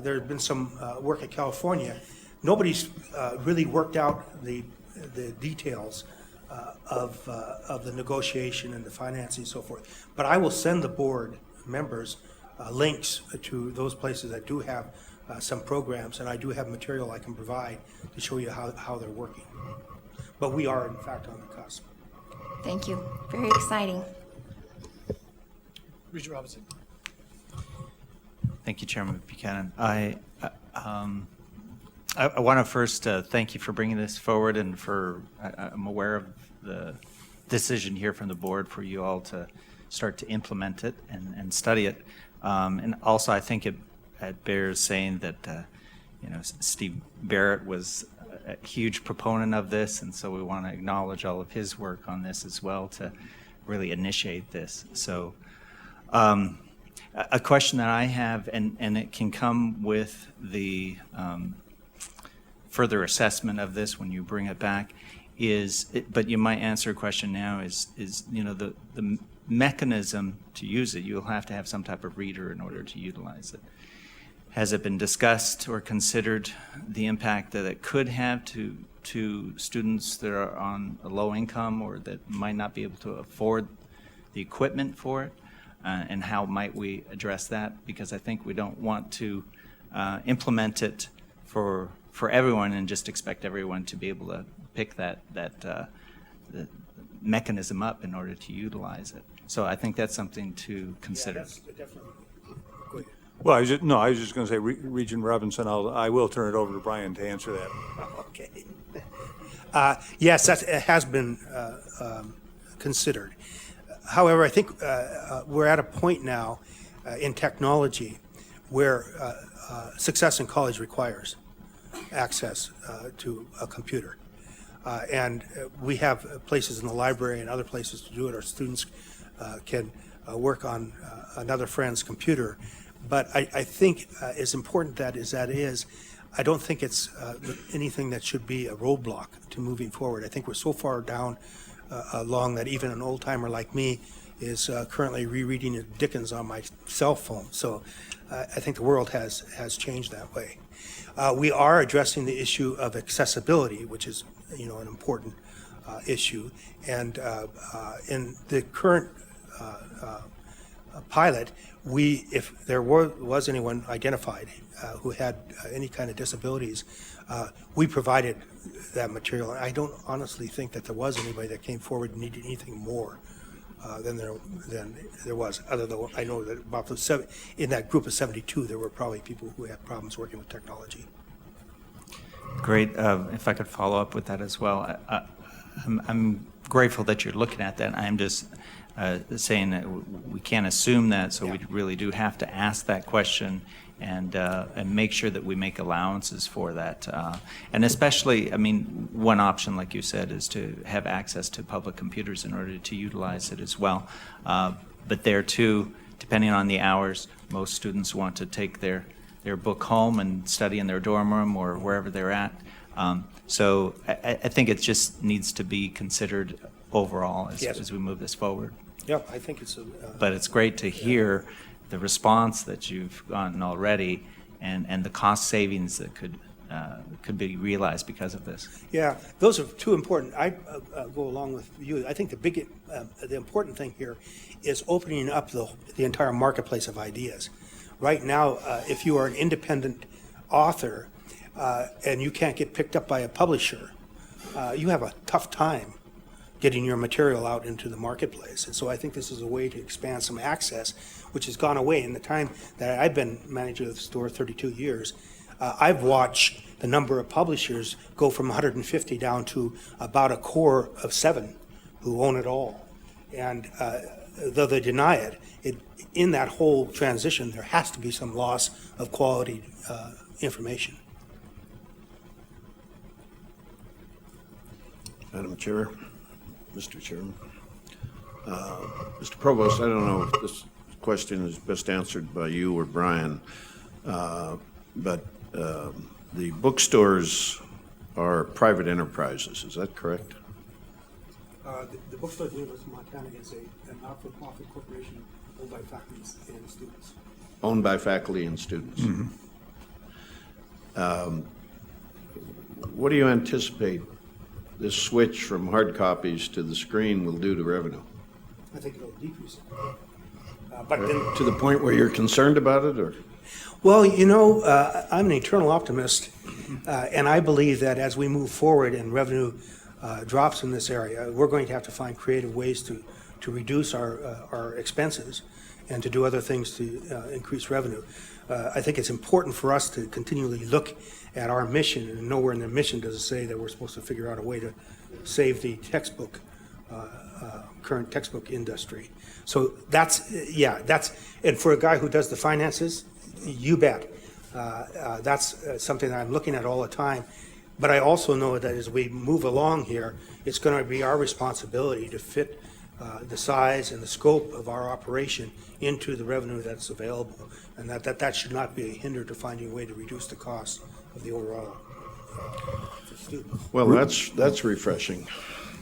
there had been some work at California. Nobody's really worked out the details of the negotiation and the financing and so forth. But I will send the board members links to those places that do have some programs, and I do have material I can provide to show you how they're working. But we are, in fact, on the cusp. Thank you. Very exciting. Regent Robinson. Thank you, Chairman Buchanan. I want to first thank you for bringing this forward, and I'm aware of the decision here from the board for you all to start to implement it and study it. And also, I think it bears saying that Steve Barrett was a huge proponent of this, and so we want to acknowledge all of his work on this as well to really initiate this. So a question that I have, and it can come with the further assessment of this when you bring it back, but you might answer a question now, is the mechanism to use it. You'll have to have some type of reader in order to utilize it. Has it been discussed or considered the impact that it could have to students that are on a low income or that might not be able to afford the equipment for it? And how might we address that? Because I think we don't want to implement it for everyone and just expect everyone to be able to pick that the mechanism up in order to utilize it. So I think that's something to consider. Yeah, that's definitely. Go ahead. Well, I was just going to say, Regent Robinson, I will turn it over to Brian to answer that. Okay. Yes, that has been considered. However, I think we're at a point now in technology where success in college requires access to a computer. And we have places in the library and other places to do it. Our students can work on another friend's computer. But I think as important that is, I don't think it's anything that should be a roadblock to moving forward. I think we're so far down along that even an old-timer like me is currently rereading Dickens on my cell phone. So I think the world has changed that way. We are addressing the issue of accessibility, which is an important issue. And in the current pilot, if there was anyone identified who had any kind of disabilities, we provided that material. I don't honestly think that there was anybody that came forward and needed anything more than there was. Other than I know that about in that group of 72, there were probably people who had problems working with technology. Great. If I could follow up with that as well. I'm grateful that you're looking at that. I'm just saying that we can't assume that, so we really do have to ask that question and make sure that we make allowances for that. And especially, I mean, one option, like you said, is to have access to public computers in order to utilize it as well. But there too, depending on the hours, most students want to take their book home and study in their dorm room or wherever they're at. So I think it just needs to be considered overall as we move this forward. Yeah, I think it's but it's great to hear the response that you've gotten already and the cost savings that could be realized because of this. Yeah, those are two important. I go along with you. I think the important thing here is opening up the entire marketplace of ideas. Right now, if you are an independent author and you can't get picked up by a publisher, you have a tough time getting your material out into the marketplace. And so I think this is a way to expand some access, which has gone away. In the time that I've been manager of the store, 32 years, I've watched the number of publishers go from 150 down to about a core of 7 who own it all. And though they deny it, in that whole transition, there has to be some loss of quality information. Madam Chair, Mr. Chairman. Mr. Provost, I don't know if this question is best answered by you or Brian, but the bookstores are private enterprises, is that correct? The bookstore at the University of Montana is a not-for-profit corporation owned by faculty and students. Owned by faculty and students. What do you anticipate this switch from hard copies to the screen will do to revenue? I think it'll decrease it. But then, To the point where you're concerned about it, or? well, I'm an eternal optimist, and I believe that as we move forward and revenue drops in this area, we're going to have to find creative ways to reduce our expenses and to do other things to increase revenue. I think it's important for us to continually look at our mission, and nowhere in the mission does it say that we're supposed to figure out a way to save the current textbook industry. So that's, and for a guy who does the finances, you bet. That's something that I'm looking at all the time. But I also know that as we move along here, it's going to be our responsibility to fit the size and the scope of our operation into the revenue that's available, and that should not be a hinder to finding a way to reduce the cost of the overall for students. Well, that's refreshing.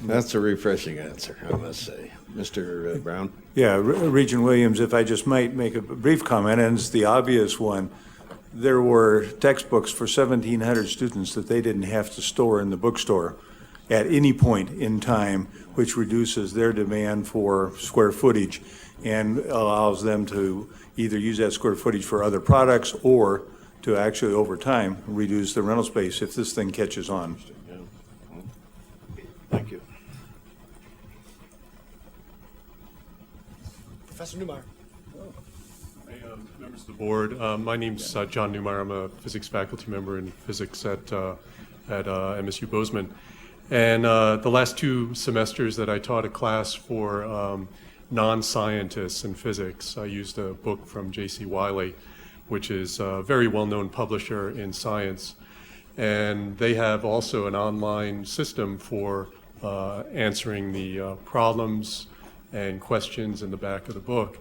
That's a refreshing answer, I must say. Mr. Brown? Yeah, Regent Williams, if I just might make a brief comment, and it's the obvious one. There were textbooks for 1,700 students that they didn't have to store in the bookstore at any point in time, which reduces their demand for square footage and allows them to either use that square footage for other products or to actually, over time, reduce the rental space if this thing catches on. Thank you. Professor Newmeyer. Hey, members of the board, my name's John Newmeyer. I'm a physics faculty member in physics at MSU Bozeman. And the last 2 semesters that I taught a class for non-scientists in physics, I used a book from J.C. Wiley, which is a very well-known publisher in science. And they have also an online system for answering the problems and questions in the back of the book.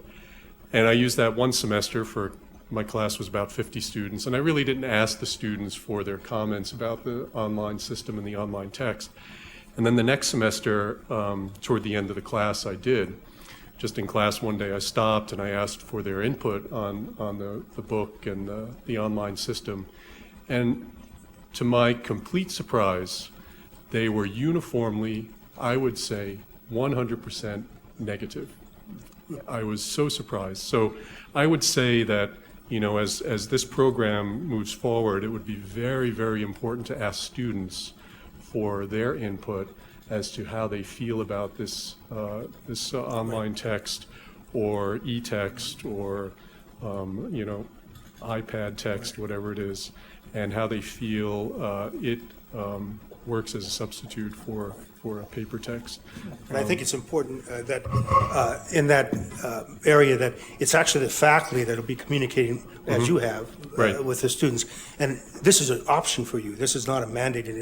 And I used that one semester for, my class was about 50 students, and I really didn't ask the students for their comments about the online system and the online text. And then the next semester, toward the end of the class, I did. Just in class one day I stopped and I asked for their input on the book and the online system. And to my complete surprise, they were uniformly, I would say, 100% negative. I was so surprised. So I would say that, as this program moves forward, it would be very, very important to ask students for their input as to how they feel about this online text or e-text or iPad text, whatever it is, and how they feel it works as a substitute for a paper text. And I think it's important that in that area that it's actually the faculty that will be communicating, as you have, Right. with the students. And this is an option for you. This is not a mandate in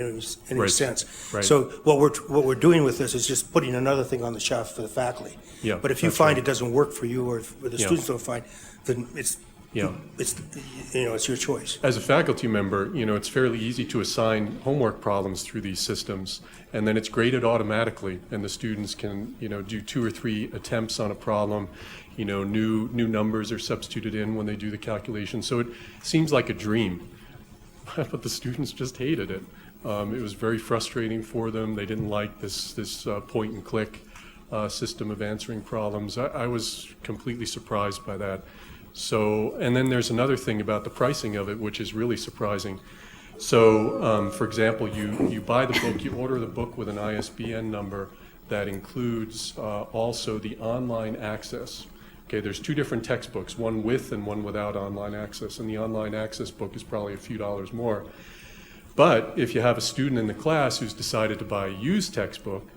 any Right. sense. Right. So what we're doing with this is just putting another thing on the shelf for the faculty. Yeah, But if you that's find right. it doesn't work for you, or if the Yeah. students don't find, then it's your choice. As a faculty member, it's fairly easy to assign homework problems through these systems, and then it's graded automatically, and the students can, do 2 or 3 attempts on a problem. New numbers are substituted in when they do the calculation. So it seems like a dream, but the students just hated it. It was very frustrating for them. They didn't like this point and click system of answering problems. I was completely surprised by that. So, and then there's another thing about the pricing of it, which is really surprising. So, for example, you buy the book, you order the book with an ISBN number that includes also the online access. Okay, there's 2 different textbooks, one with and one without online access, and the online access book is probably a few dollars more. But if you have a student in the class who's decided to buy a used textbook,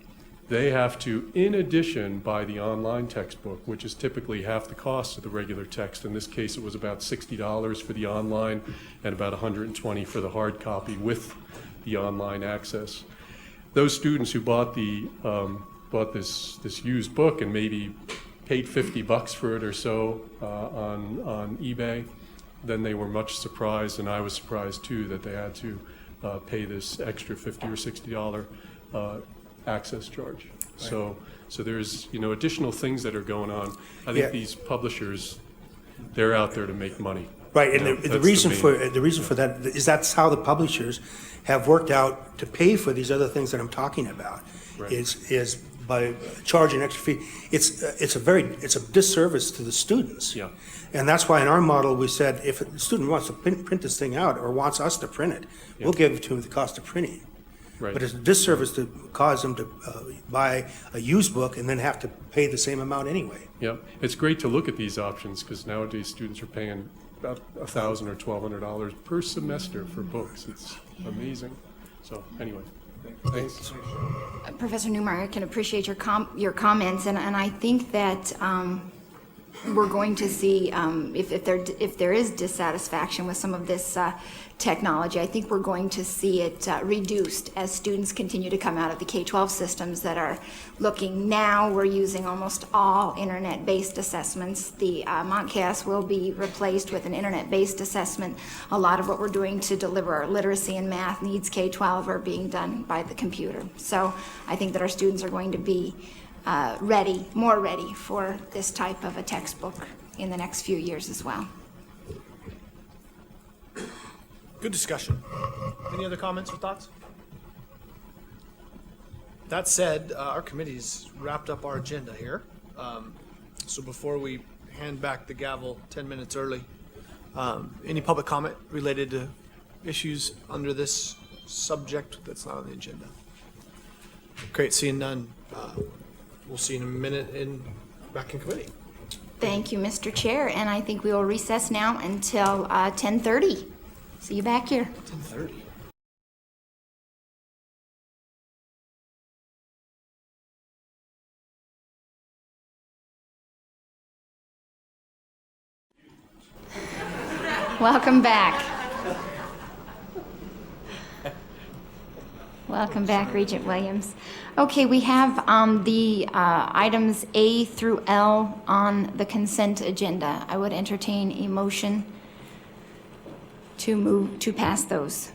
they have to, in addition, buy the online textbook, which is typically half the cost of the regular text. In this case, it was about $60 for the online and about $120 for the hard copy with the online access. Those students who bought this used book and maybe paid $50 for it or so on eBay, then they were much surprised, and I was surprised too that they had to pay this extra $50 or $60 access charge. So there's, additional things that are going on. I Yeah. think these publishers, they're out there to make money. Right, and That's the reason main- for that is that's how the publishers have worked out to pay for these other things that I'm talking about. Right. Is by charging extra fee. It's a disservice to the students. Yeah. And that's why in our model, we said if a student wants to print this thing out or wants us to print it, we'll give it to them at the cost of printing. Right. But it's a disservice to cause them to buy a used book and then have to pay the same amount anyway. Yeah, it's great to look at these options because nowadays students are paying about $1,000 or $1,200 per semester for books. It's amazing. So anyway, thanks. Professor Newmeyer, I can appreciate your comments, and I think that we're going to see, if there is dissatisfaction with some of this technology, I think we're going to see it reduced as students continue to come out of the K-12 systems that are looking now. We're using almost all internet-based assessments. The Montcast will be replaced with an internet-based assessment. A lot of what we're doing to deliver our literacy and math needs K-12 are being done by the computer. So I think that our students are going to be more ready for this type of a textbook in the next few years as well. Good discussion. Any other comments or thoughts? That said, our committee's wrapped up our agenda here. So before we hand back the gavel 10 minutes early, any public comment related to issues under this subject that's not on the agenda? Great, seeing none. We'll see you in a minute back in committee. Thank you, Mr. Chair, and I think we will recess now until 10:30. See you back here. 10:30. Welcome back. Welcome back, Regent Williams. Okay, we have the items A through L on the consent agenda. I would entertain a motion to pass those.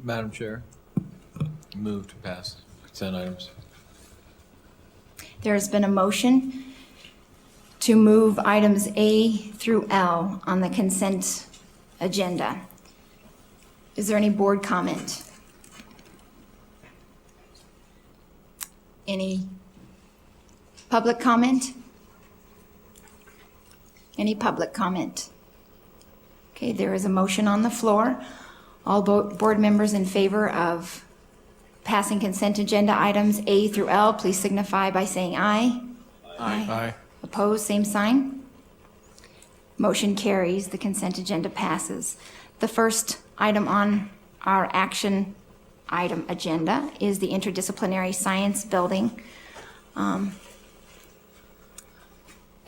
Madam Chair, move to pass consent items. There has been a motion to move items A through L on the consent agenda. Is there any board comment? Any public comment? Any public comment? Okay, there is a motion on the floor. All board members in favor of passing consent agenda items A through L, please signify by saying aye. Aye. Opposed, same sign. Motion carries. The consent agenda passes. The first item on our action item agenda is the interdisciplinary science building at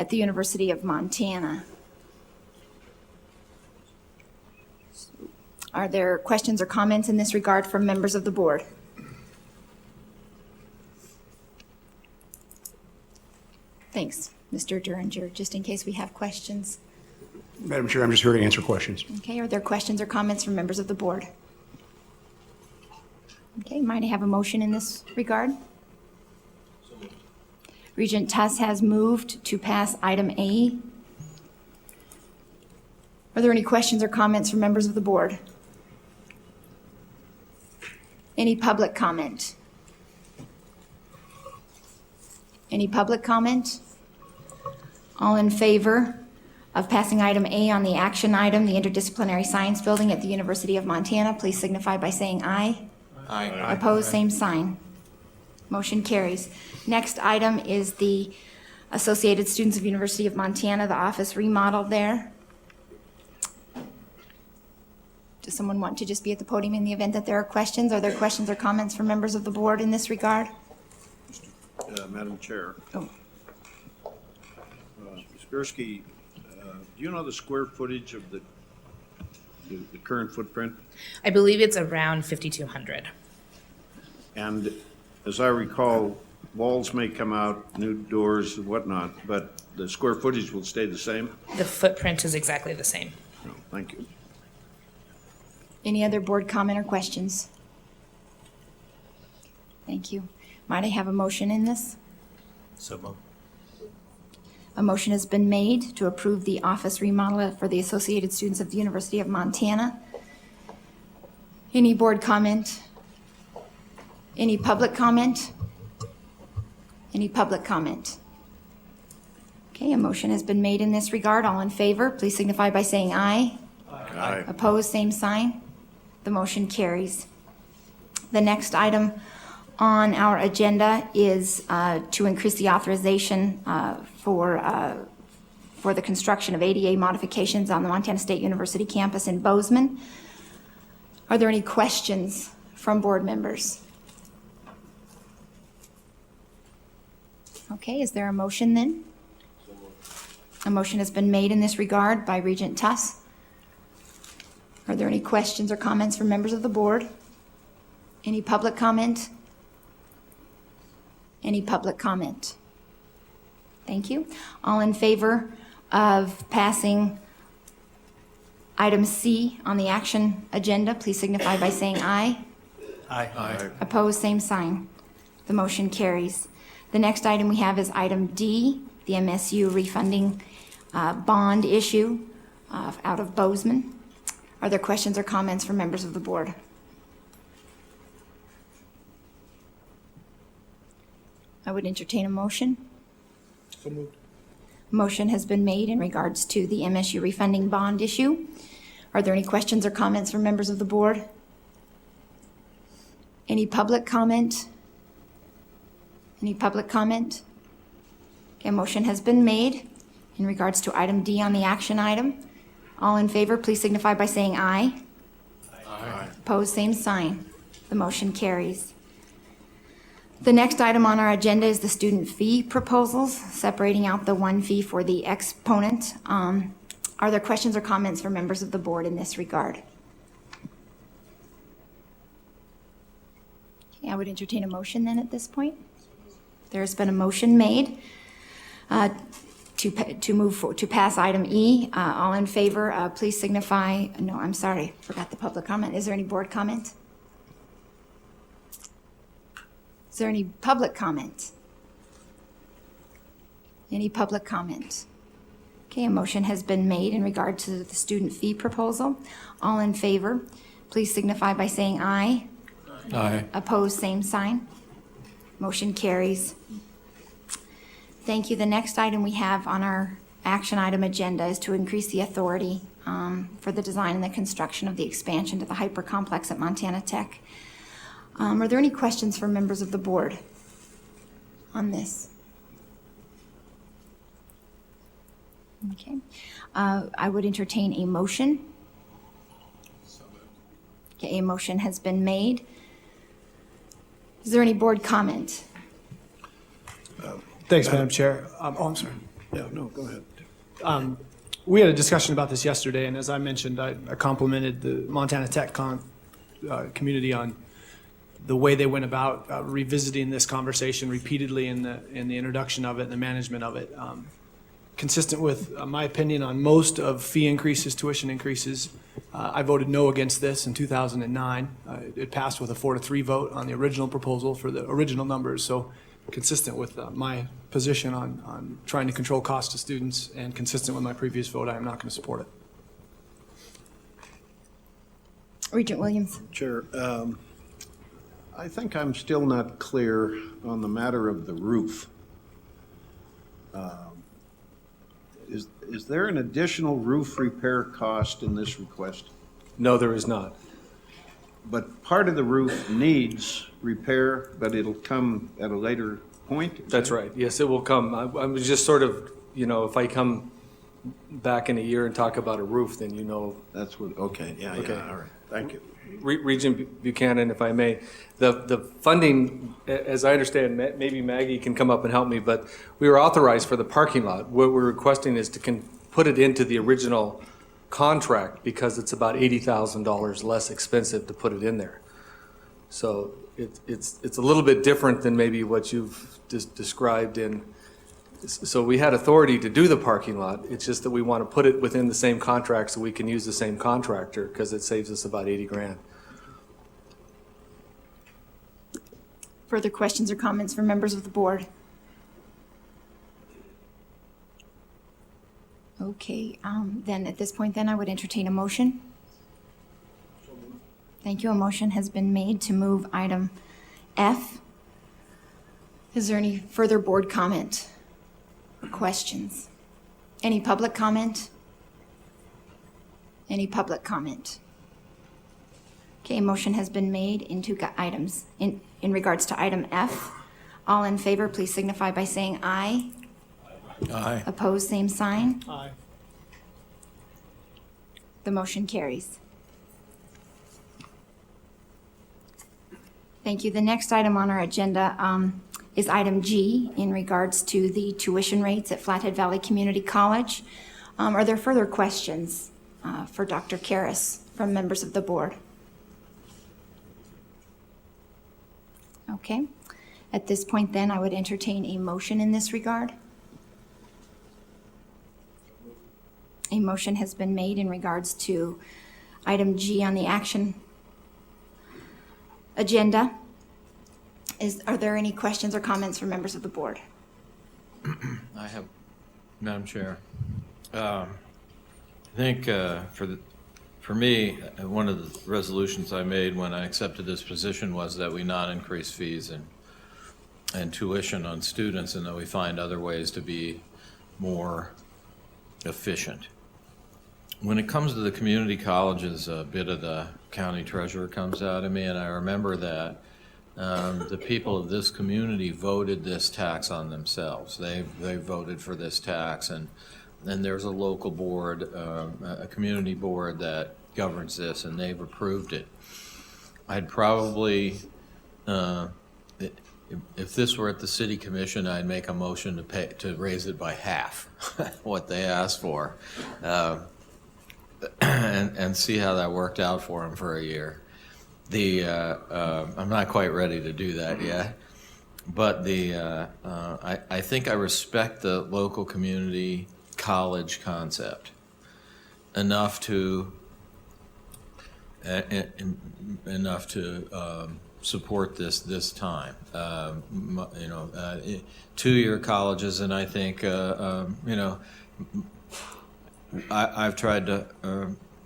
the University of Montana. Are there questions or comments in this regard from members of the board? Thanks, Mr. Duringer, just in case we have questions. Madam Chair, I'm just here to answer questions. Okay, are there questions or comments from members of the board? Okay, might I have a motion in this regard? Regent Tuss has moved to pass item A. Are there any questions or comments from members of the board? Any public comment? Any public comment? All in favor of passing item A on the action item, the interdisciplinary science building at the University of Montana, please signify by saying aye. Aye. Opposed, same sign. Motion carries. Next item is the Associated Students of University of Montana, the office remodel there. Does someone want to just be at the podium in the event that there are questions? Are there questions or comments from members of the board in this regard? Madam Chair. Oh. Ms. Gursky, do you know the square footage of the current footprint? I believe it's around 5,200. And as I recall, walls may come out, new doors and whatnot, but the square footage will stay the same? The footprint is exactly the same. No, thank you. Any other board comment or questions? Thank you. Might I have a motion in this? So moved. A motion has been made to approve the office remodel for the Associated Students of the University of Montana. Any board comment? Any public comment? Any public comment? Okay, a motion has been made in this regard. All in favor, please signify by saying aye. Aye. Opposed, same sign. The motion carries. The next item on our agenda is to increase the authorization for the construction of ADA modifications on the Montana State University campus in Bozeman. Are there any questions from board members? Okay, is there a motion then? A motion has been made in this regard by Regent Tuss. Are there any questions or comments from members of the board? Any public comment? Any public comment? Thank you. All in favor of passing item C on the action agenda, please signify by saying aye. Aye. Aye. Opposed, same sign. The motion carries. The next item we have is item D, the MSU refunding bond issue out of Bozeman. Are there questions or comments from members of the board? I would entertain a motion. So moved. Motion has been made in regards to the MSU refunding bond issue. Are there any questions or comments from members of the board? Any public comment? Any public comment? Okay, a motion has been made in regards to item D on the action item. All in favor, please signify by saying aye. Aye. Opposed, same sign. The motion carries. The next item on our agenda is the student fee proposals, separating out the one fee for the exponent. Are there questions or comments from members of the board in this regard? Okay, I would entertain a motion then at this point. There's been a motion made to pass item E. All in favor, please signify. No, I'm sorry, forgot the public comment. Is there any board comment? Is there any public comment? Any public comment? Okay, a motion has been made in regard to the student fee proposal. All in favor, please signify by saying aye. Aye. Opposed, same sign. Motion carries. Thank you. The next item we have on our action item agenda is to increase the authority for the design and the construction of the expansion to the hyper-complex at Montana Tech. Are there any questions from members of the board on this? Okay. I would entertain a motion. Okay, a motion has been made. Is there any board comment? Thanks, Madam Chair. I'm sorry. Yeah, no, go ahead. We had a discussion about this yesterday, and as I mentioned, I complimented the Montana Tech community on the way they went about revisiting this conversation repeatedly in the introduction of it and the management of it. Consistent with my opinion on most of fee increases, tuition increases, I voted no against this in 2009. It passed with a 4-3 vote on the original proposal for the original numbers. So consistent with my position on trying to control costs to students and consistent with my previous vote, I am not going to support it. Regent Williams. Chair, I think I'm still not clear on the matter of the roof. Is there an additional roof repair cost in this request? No, there is not. But part of the roof needs repair, but it'll come at a later point? That's right. Yes, it will come. I was just sort of, if I come back in a year and talk about a roof, then you know. That's what, okay, yeah, Okay. all right, thank you. Regent Buchanan, if I may, the funding, as I understand, maybe Maggie can come up and help me, but we were authorized for the parking lot. What we're requesting is to put it into the original contract because it's about $80,000 less expensive to put it in there. So it's a little bit different than maybe what you've described in So we had authority to do the parking lot. It's just that we want to put it within the same contract so we can use the same contractor because it saves us about 80 grand. Further questions or comments from members of the board? Okay, then at this point then I would entertain a motion. Thank you. A motion has been made to move item F. Is there any further board comment or questions? Any public comment? Any public comment? Okay, a motion has been made into items. In regards to item F, all in favor, please signify by saying aye. Aye. Opposed, same sign. Aye. The motion carries. Thank you. The next item on our agenda is item G in regards to the tuition rates at Flathead Valley Community College. Are there further questions for Dr. Karras from members of the board? Okay. At this point then, I would entertain a motion in this regard. A motion has been made in regards to item G on the action agenda. Are there any questions or comments from members of the board? I have, Madam Chair. I think for me, one of the resolutions I made when I accepted this position was that we not increase fees and tuition on students, and that we find other ways to be more efficient. When it comes to the community colleges, a bit of the county treasurer comes out of me, and I remember that the people of this community voted this tax on themselves. They voted for this tax, and there's a local board, a community board that governs this, and they've approved it. I'd probably, if this were at the city commission, I'd make a motion to raise it by half what they asked for, and see how that worked out for them for a year. I'm not quite ready to do that yet, but I think I respect the local community college concept enough to support this time. 2-year colleges, and I think I've tried to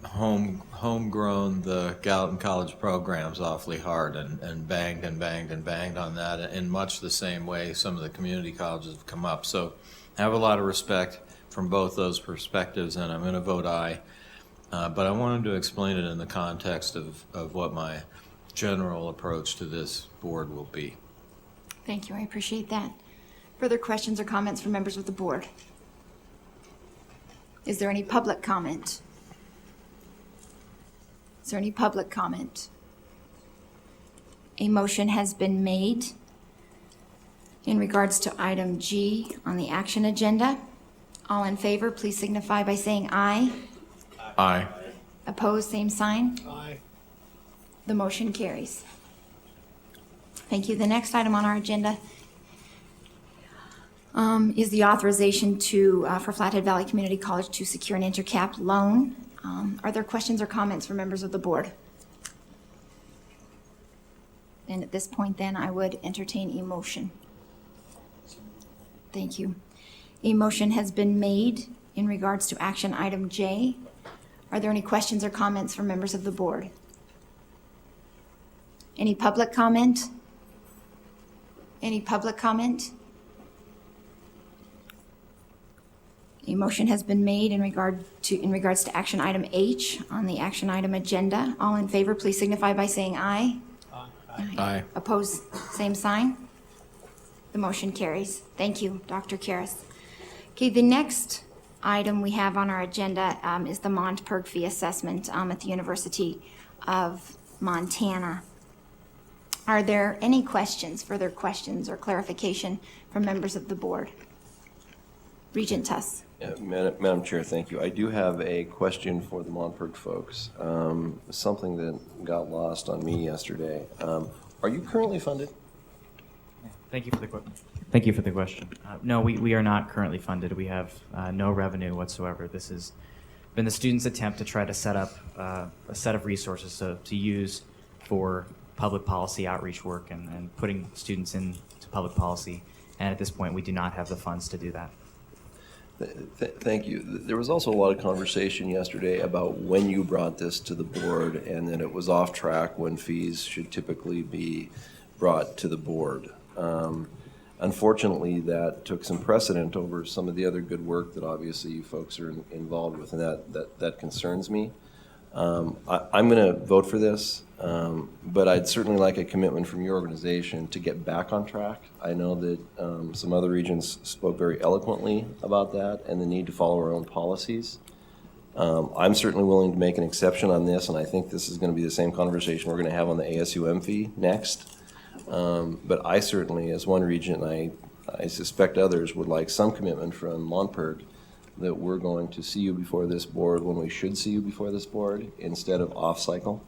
homegrown the Gallatin College programs awfully hard and banged on that in much the same way some of the community colleges have come up. So I have a lot of respect from both those perspectives, and I'm going to vote aye. But I wanted to explain it in the context of what my general approach to this board will be. Thank you. I appreciate that. Further questions or comments from members of the board? Is there any public comment? Is there any public comment? A motion has been made in regards to item G on the action agenda. All in favor, please signify by saying aye. Aye. Opposed, same sign. Aye. The motion carries. Thank you. The next item on our agenda is the authorization for Flathead Valley Community College to secure an intercap loan. Are there questions or comments from members of the board? And at this point then, I would entertain a motion. Thank you. A motion has been made in regards to action item J. Are there any questions or comments from members of the board? Any public comment? Any public comment? A motion has been made in regards to action item H on the action item agenda. All in favor, please signify by saying aye. Aye. Opposed, same sign. The motion carries. Thank you, Dr. Karras. Okay, the next item we have on our agenda is the Montberg fee assessment at the University of Montana. Are there any questions, further questions or clarification from members of the board? Regent Tuss. Yeah, Madam Chair, thank you. I do have a question for the Montberg folks. Something that got lost on me yesterday. Are you currently funded? Thank you for the question. Thank you for the question. No, we are not currently funded. We have no revenue whatsoever. This has been the students' attempt to try to set up a set of resources to use for public policy outreach work and putting students into public policy. And at this point, we do not have the funds to do that. Thank you. There was also a lot of conversation yesterday about when you brought this to the board and that it was off track when fees should typically be brought to the board. Unfortunately, that took some precedent over some of the other good work that obviously you folks are involved with, and that concerns me. I'm going to vote for this, but I'd certainly like a commitment from your organization to get back on track. I know that some other regions spoke very eloquently about that and the need to follow our own policies. I'm certainly willing to make an exception on this, and I think this is going to be the same conversation we're going to have on the ASUM fee next. But I certainly, as one region, I suspect others would like some commitment from Monperd that we're going to see you before this board when we should see you before this board instead of off-cycle.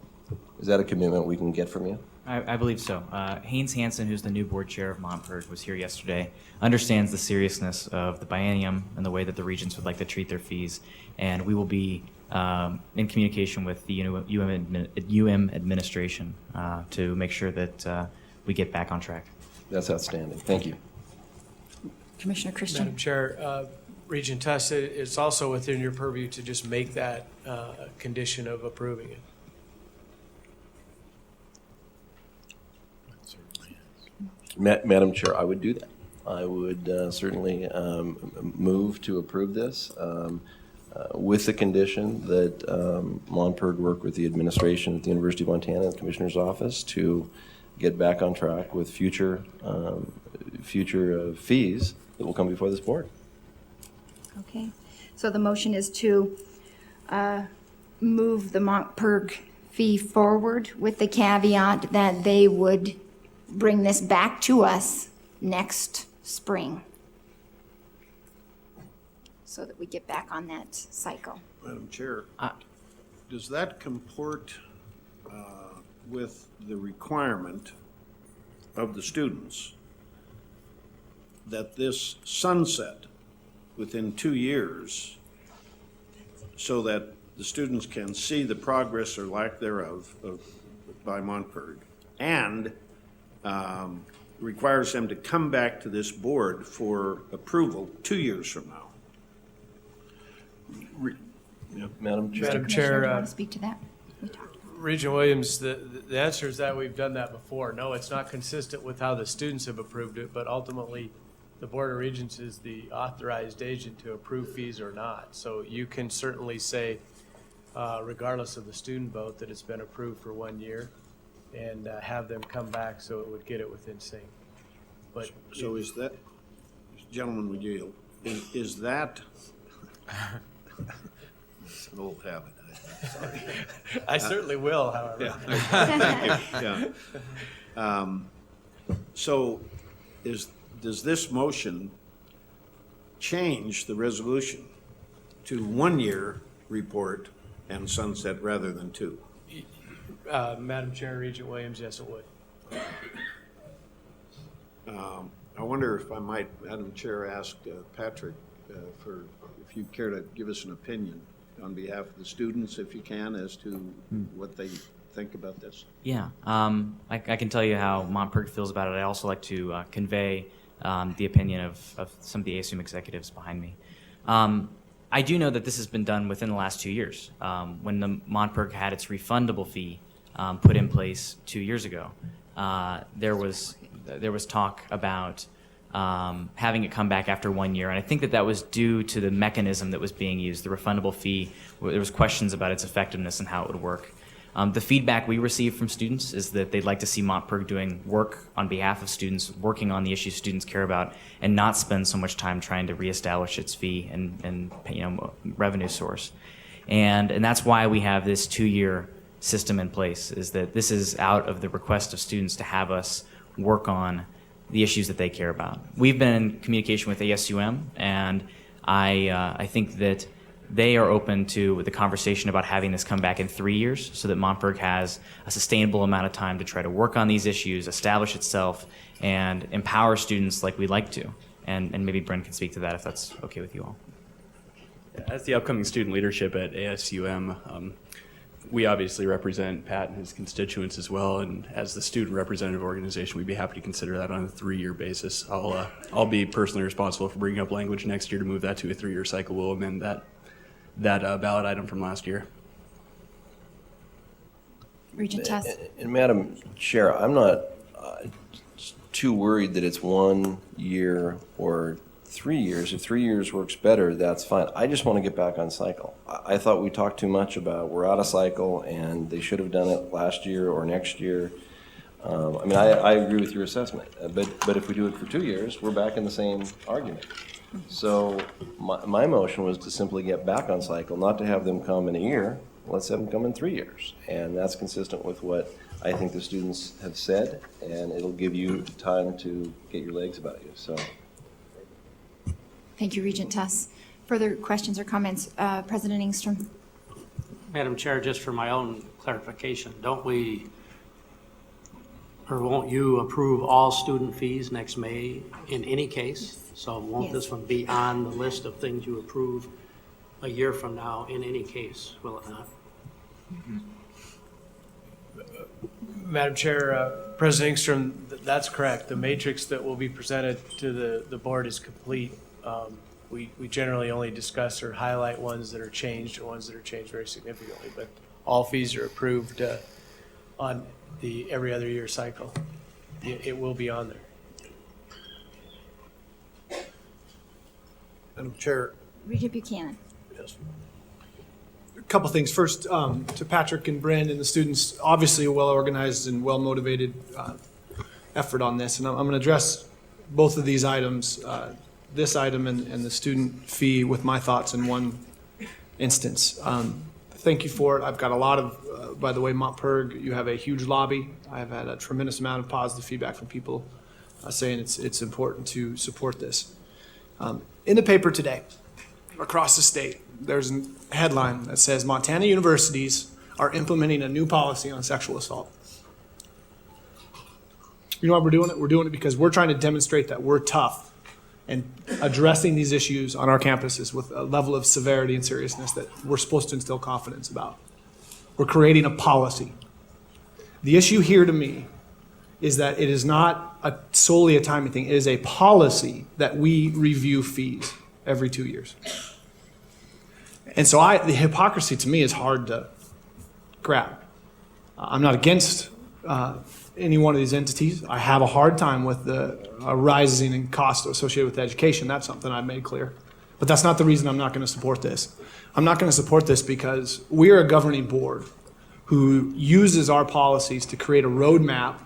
Is that a commitment we can get from you? I believe so. Haynes Hansen, who's the new board chair of Monperd, was here yesterday, understands the seriousness of the biennium and the way that the regents would like to treat their fees, and we will be in communication with the UM administration to make sure that we get back on track. That's outstanding. Thank you. Commissioner Christian. Madam Chair, Regent Tuss, it's also within your purview to just make that a condition of approving it. Madam Chair, I would do that. I would certainly move to approve this with the condition that Monperd work with the administration at the University of Montana and the Commissioner's Office to get back on track with future fees that will come before this board. Okay, so the motion is to move the Monperd fee forward with the caveat that they would bring this back to us next spring so that we get back on that cycle. Madam Chair, does that comport with the requirement of the students that this sunset within 2 years so that the students can see the progress or lack thereof by Monperd, and requires them to come back to this board for approval 2 years from now? Madam Chair. Madam Do you Chair, want to speak to that? We talked. Regent Williams, the answer is that we've done that before. No, it's not consistent with how the students have approved it, but ultimately the Board of Regents is the authorized agent to approve fees or not. So you can certainly say, regardless of the student vote, that it's been approved for 1 year and have them come back so it would get it within sync. But So is that, gentlemen, would yield, is that, it's an old habit, sorry. I certainly will, however. Yeah. Thank you. Yeah. So does this motion change the resolution to 1 year report and sunset rather than 2? Madam Chair, Regent Williams, yes, it would. I wonder if I might, Madam Chair, ask Patrick if you care to give us an opinion on behalf of the students, if you can, as to what they think about this. Yeah, I can tell you how Monperd feels about it. I also like to convey the opinion of some of the ASUM executives behind me. I do know that this has been done within the last 2 years. When the Monperd had its refundable fee put in place 2 years ago, there was talk about having it come back after 1 year, and I think that was due to the mechanism that was being used, the refundable fee. There was questions about its effectiveness and how it would work. The feedback we receive from students is that they'd like to see Monperd doing work on behalf of students, working on the issues students care about, and not spend so much time trying to reestablish its fee and revenue source. And that's why we have this 2-year system in place, is that this is out of the request of students to have us work on the issues that they care about. We've been in communication with ASUM, and I think that they are open to the conversation about having this come back in 3 years so that Montauk has a sustainable amount of time to try to work on these issues, establish itself, and empower students like we'd like to. And maybe Brent can speak to that if that's okay with you all. As the upcoming student leadership at ASUM, we obviously represent Pat and his constituents as well, and as the student representative organization, we'd be happy to consider that on a 3-year basis. I'll be personally responsible for bringing up language next year to move that to a 3-year cycle. We'll amend that ballot item from last year. Regent Tuss. And Madam Chair, I'm not too worried that it's 1 year or 3 years. If 3 years works better, that's fine. I just want to get back on cycle. I thought we talked too much about we're out of cycle and they should have done it last year or next year. I mean, I agree with your assessment, but if we do it for 2 years, we're back in the same argument. So my motion was to simply get back on cycle, not to have them come in a year. Let's have them come in 3 years. And that's consistent with what I think the students have said, and it'll give you time to get your legs about you. So. Thank you, Regent Tuss. Further questions or comments? President Engstrom. Madam Chair, just for my own clarification, don't we, or won't you approve all student fees next May in any case? So won't this one be on the list of things you approve a year from now in any case, will it not? Madam Chair, President Engstrom, that's correct. The matrix that will be presented to the board is complete. We generally only discuss or highlight ones that are changed or ones that are changed very significantly, but all fees are approved on the every other year cycle. It will be on there. Madam Chair. Regent Buchanan. Yes. A couple things. First, to Patrick and Bryn and the students, obviously a well-organized and well-motivated effort on this. And I'm going to address both of these items, this item and the student fee, with my thoughts in one instance. Thank you for it. I've got a lot of, by the way, Montauk, you have a huge lobby. I've had a tremendous amount of positive feedback from people saying it's important to support this. In the paper today, across the state, there's a headline that says Montana universities are implementing a new policy on sexual assault. You know why we're doing it? We're doing it because we're trying to demonstrate that we're tough and addressing these issues on our campuses with a level of severity and seriousness that we're supposed to instill confidence about. We're creating a policy. The issue here to me is that it is not solely a timing thing. It is a policy that we review fees every 2 years. And so the hypocrisy to me is hard to grab. I'm not against any one of these entities. I have a hard time with the rising in cost associated with education. That's something I've made clear. But that's not the reason I'm not going to support this. I'm not going to support this because we are a governing board who uses our policies to create a roadmap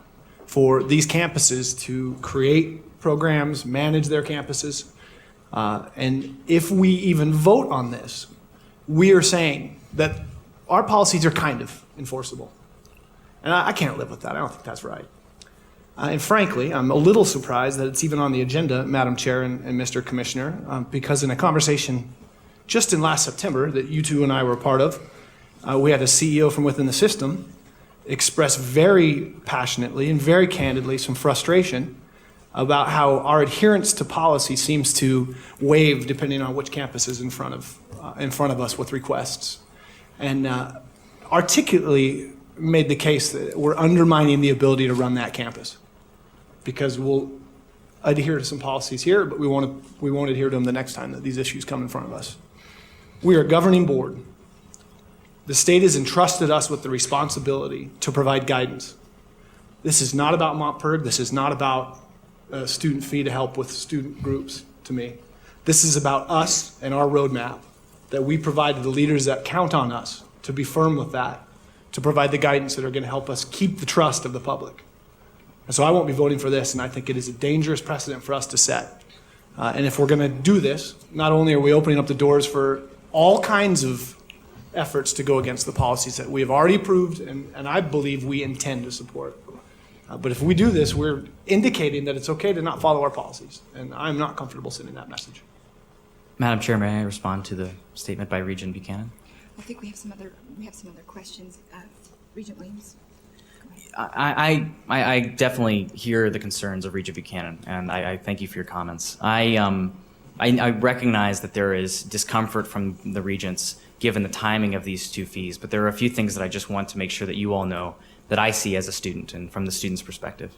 for these campuses to create programs, manage their campuses. And if we even vote on this, we are saying that our policies are kind of enforceable. And I can't live with that. I don't think that's right. And frankly, I'm a little surprised that it's even on the agenda, Madam Chair and Mr. Commissioner, because in a conversation just in last September that you two and I were a part of, we had a CEO from within the system express very passionately and very candidly some frustration about how our adherence to policy seems to waive depending on which campus is in front of us with requests. And articulately made the case that we're undermining the ability to run that campus because we'll adhere to some policies here, but we won't adhere to them the next time that these issues come in front of us. We are a governing board. The state has entrusted us with the responsibility to provide guidance. This is not about Montauk. This is not about a student fee to help with student groups to me. This is about us and our roadmap that we provide to the leaders that count on us to be firm with that, to provide the guidance that are going to help us keep the trust of the public. And so I won't be voting for this, and I think it is a dangerous precedent for us to set. And if we're going to do this, not only are we opening up the doors for all kinds of efforts to go against the policies that we have already approved and I believe we intend to support. But if we do this, we're indicating that it's okay to not follow our policies, and I'm not comfortable sending that message. Madam Chair, may I respond to the statement by Regent Buchanan? I think we have some other questions. Regent Williams. I definitely hear the concerns of Regent Buchanan, and I thank you for your comments. I recognize that there is discomfort from the regents given the timing of these two fees, but there are a few things that I just want to make sure that you all know that I see as a student and from the student's perspective.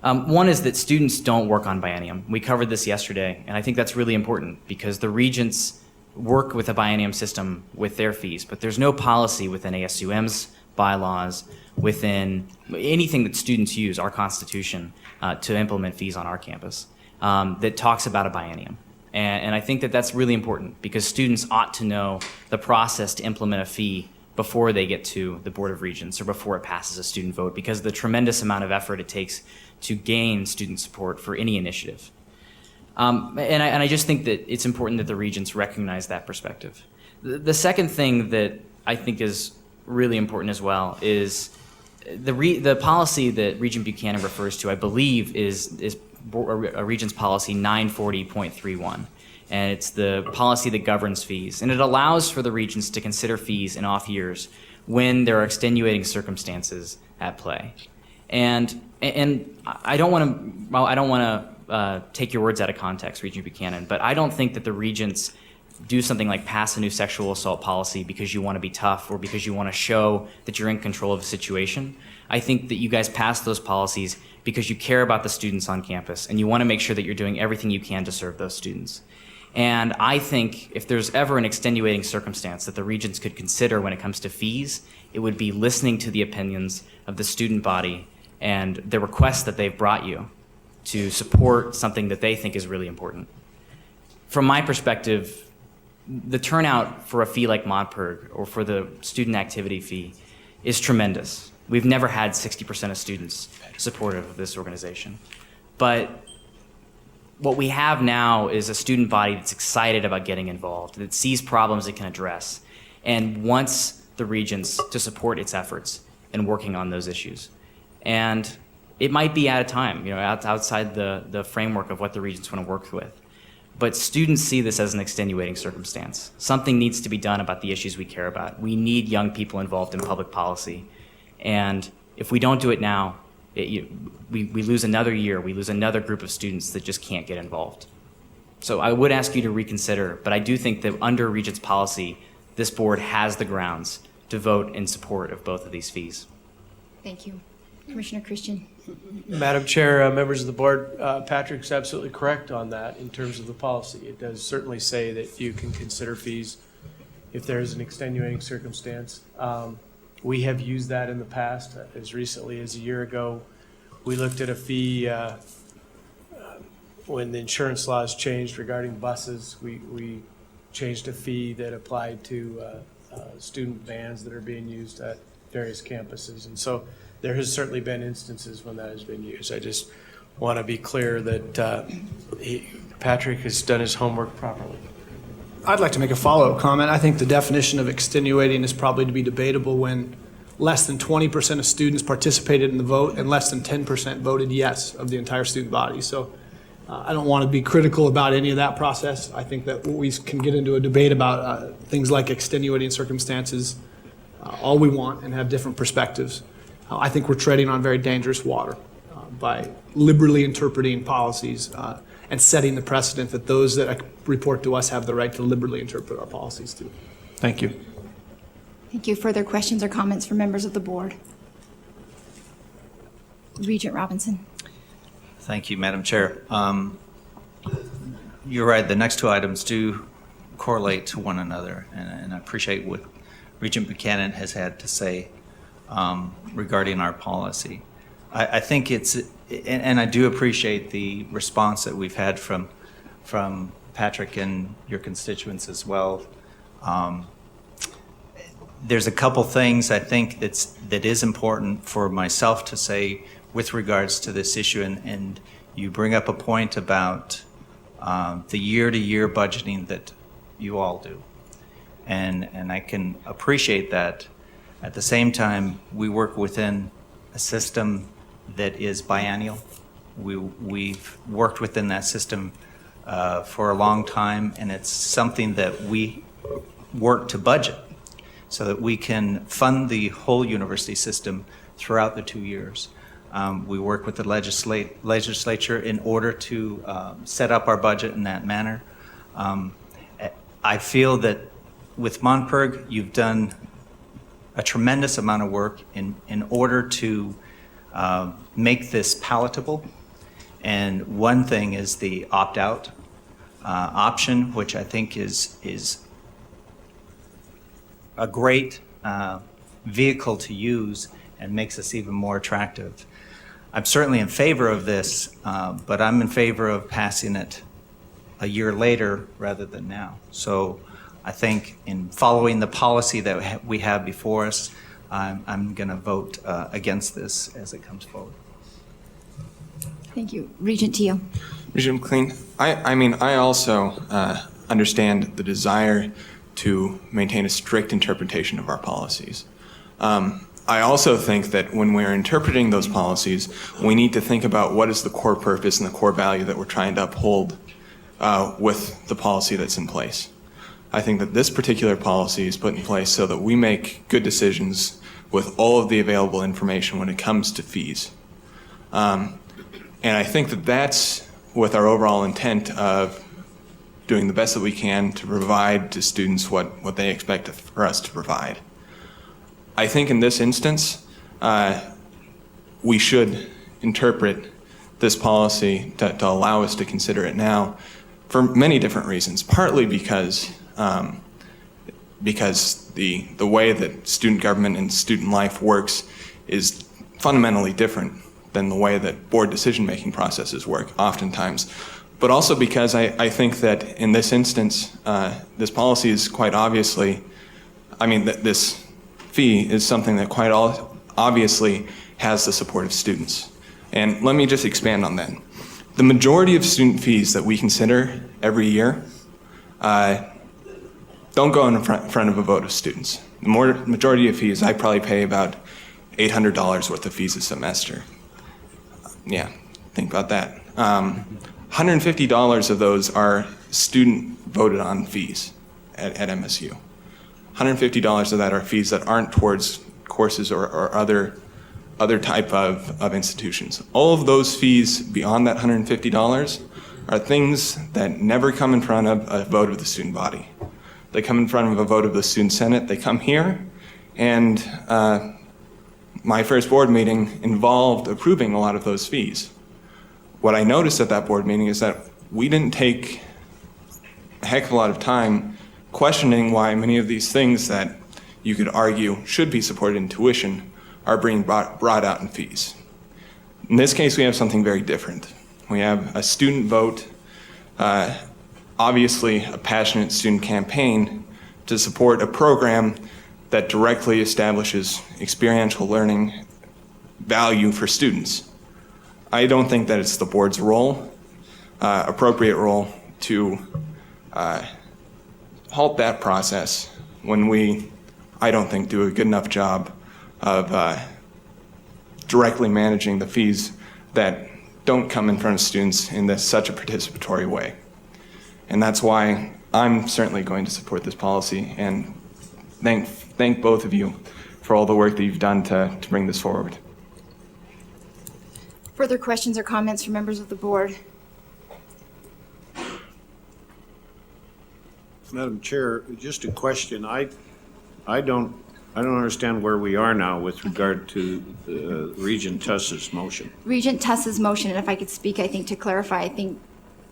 One is that students don't work on biennium. We covered this yesterday, and I think that's really important because the regents work with a biennium system with their fees, but there's no policy within ASUM's bylaws, within anything that students use, our constitution, to implement fees on our campus, that talks about a biennium. And I think that that's really important because students ought to know the process to implement a fee before they get to the Board of Regents or before it passes a student vote because of the tremendous amount of effort it takes to gain student support for any initiative. And I just think that it's important that the regents recognize that perspective. The second thing that I think is really important as well is the policy that Regent Buchanan refers to, I believe, is a Regents Policy 940.31. And it's the policy that governs fees. And it allows for the regents to consider fees in off years when there are extenuating circumstances at play. And I don't want to take your words out of context, Regent Buchanan, but I don't think that the regents do something like pass a new sexual assault policy because you want to be tough or because you want to show that you're in control of a situation. I think that you guys pass those policies because you care about the students on campus and you want to make sure that you're doing everything you can to serve those students. And I think if there's ever an extenuating circumstance that the regents could consider when it comes to fees, it would be listening to the opinions of the student body and the requests that they've brought you to support something that they think is really important. From my perspective, the turnout for a fee like ModPerg or for the student activity fee is tremendous. We've never had 60% of students supportive of this organization. But what we have now is a student body that's excited about getting involved, that sees problems it can address, and wants the regents to support its efforts in working on those issues. And it might be at a time, outside the framework of what the regents want to work with. But students see this as an extenuating circumstance. Something needs to be done about the issues we care about. We need young people involved in public policy. And if we don't do it now, we lose another year, we lose another group of students that just can't get involved. So I would ask you to reconsider, but I do think that under Regents policy, this board has the grounds to vote in support of both of these fees. Thank you. Commissioner Christian. Madam Chair, members of the board, Patrick's absolutely correct on that in terms of the policy. It does certainly say that you can consider fees if there is an extenuating circumstance. We have used that in the past. As recently as a year ago, we looked at a fee when the insurance laws changed regarding buses. We changed a fee that applied to student vans that are being used at various campuses. And so there has certainly been instances when that has been used. I just want to be clear that Patrick has done his homework properly. I'd like to make a follow-up comment. I think the definition of extenuating is probably to be debatable when less than 20% of students participated in the vote and less than 10% voted yes of the entire student body. So I don't want to be critical about any of that process. I think that we can get into a debate about things like extenuating circumstances all we want and have different perspectives. I think we're treading on very dangerous water by liberally interpreting policies and setting the precedent that those that report to us have the right to liberally interpret our policies too. Thank you. Thank you. Further questions or comments from members of the board? Regent Robinson. Thank you, Madam Chair. You're right, the next two items do correlate to one another, and I appreciate what Regent Buchanan has had to say regarding our policy. I think it's, and I do appreciate the response that we've had from Patrick and your constituents as well. There's a couple things I think that is important for myself to say with regards to this issue, and you bring up a point about the year-to-year budgeting that you all do, and I can appreciate that. At the same time, we work within a system that is biennial. We've worked within that system for a long time, and it's something that we work to budget so that we can fund the whole university system throughout the 2 years. We work with the legislature in order to set up our budget in that manner. I feel that with Monpurg, you've done a tremendous amount of work in order to make this palatable. And one thing is the opt-out option, which I think is a great vehicle to use and makes us even more attractive. I'm certainly in favor of this, but I'm in favor of passing it a year later rather than now. So I think in following the policy that we have before us, I'm going to vote against this as it comes forward. Thank you. Regent Teal. Regent McLean, I also understand the desire to maintain a strict interpretation of our policies. I also think that when we're interpreting those policies, we need to think about what is the core purpose and the core value that we're trying to uphold with the policy that's in place. I think that this particular policy is put in place so that we make good decisions with all of the available information when it comes to fees. And I think that that's with our overall intent of doing the best that we can to provide to students what they expect for us to provide. I think in this instance, we should interpret this policy to allow us to consider it now for many different reasons, partly because the way that student government and student life works is fundamentally different than the way that board decision-making processes work oftentimes, but also because I think that in this instance, this policy is quite obviously, this fee is something that quite obviously has the support of students. And let me just expand on that. The majority of student fees that we consider every year don't go in front of a vote of students. The majority of fees, I probably pay about $800 worth of fees a semester. Yeah, think about that. $150 of those are student voted on fees at MSU. $150 of that are fees that aren't towards courses or other type of institutions. All of those fees beyond that $150 are things that never come in front of a vote of the student body. They come in front of a vote of the student senate. They come here, and my first board meeting involved approving a lot of those fees. What I noticed at that board meeting is that we didn't take a heck of a lot of time questioning why many of these things that you could argue should be supported in tuition are being brought out in fees. In this case, we have something very different. We have a student vote, obviously a passionate student campaign to support a program that directly establishes experiential learning value for students. I don't think that it's the board's role, appropriate role, to halt that process when we, I don't think, do a good enough job of directly managing the fees that don't come in front of students in such a participatory way. And that's why I'm certainly going to support this policy and thank both of you for all the work that you've done to bring this forward. Further questions or comments from members of the board? Madam Chair, just a question. I don't understand where we are now with regard to Regent Tuss's motion. Regent Tuss's motion, and if I could speak, I think to clarify, I think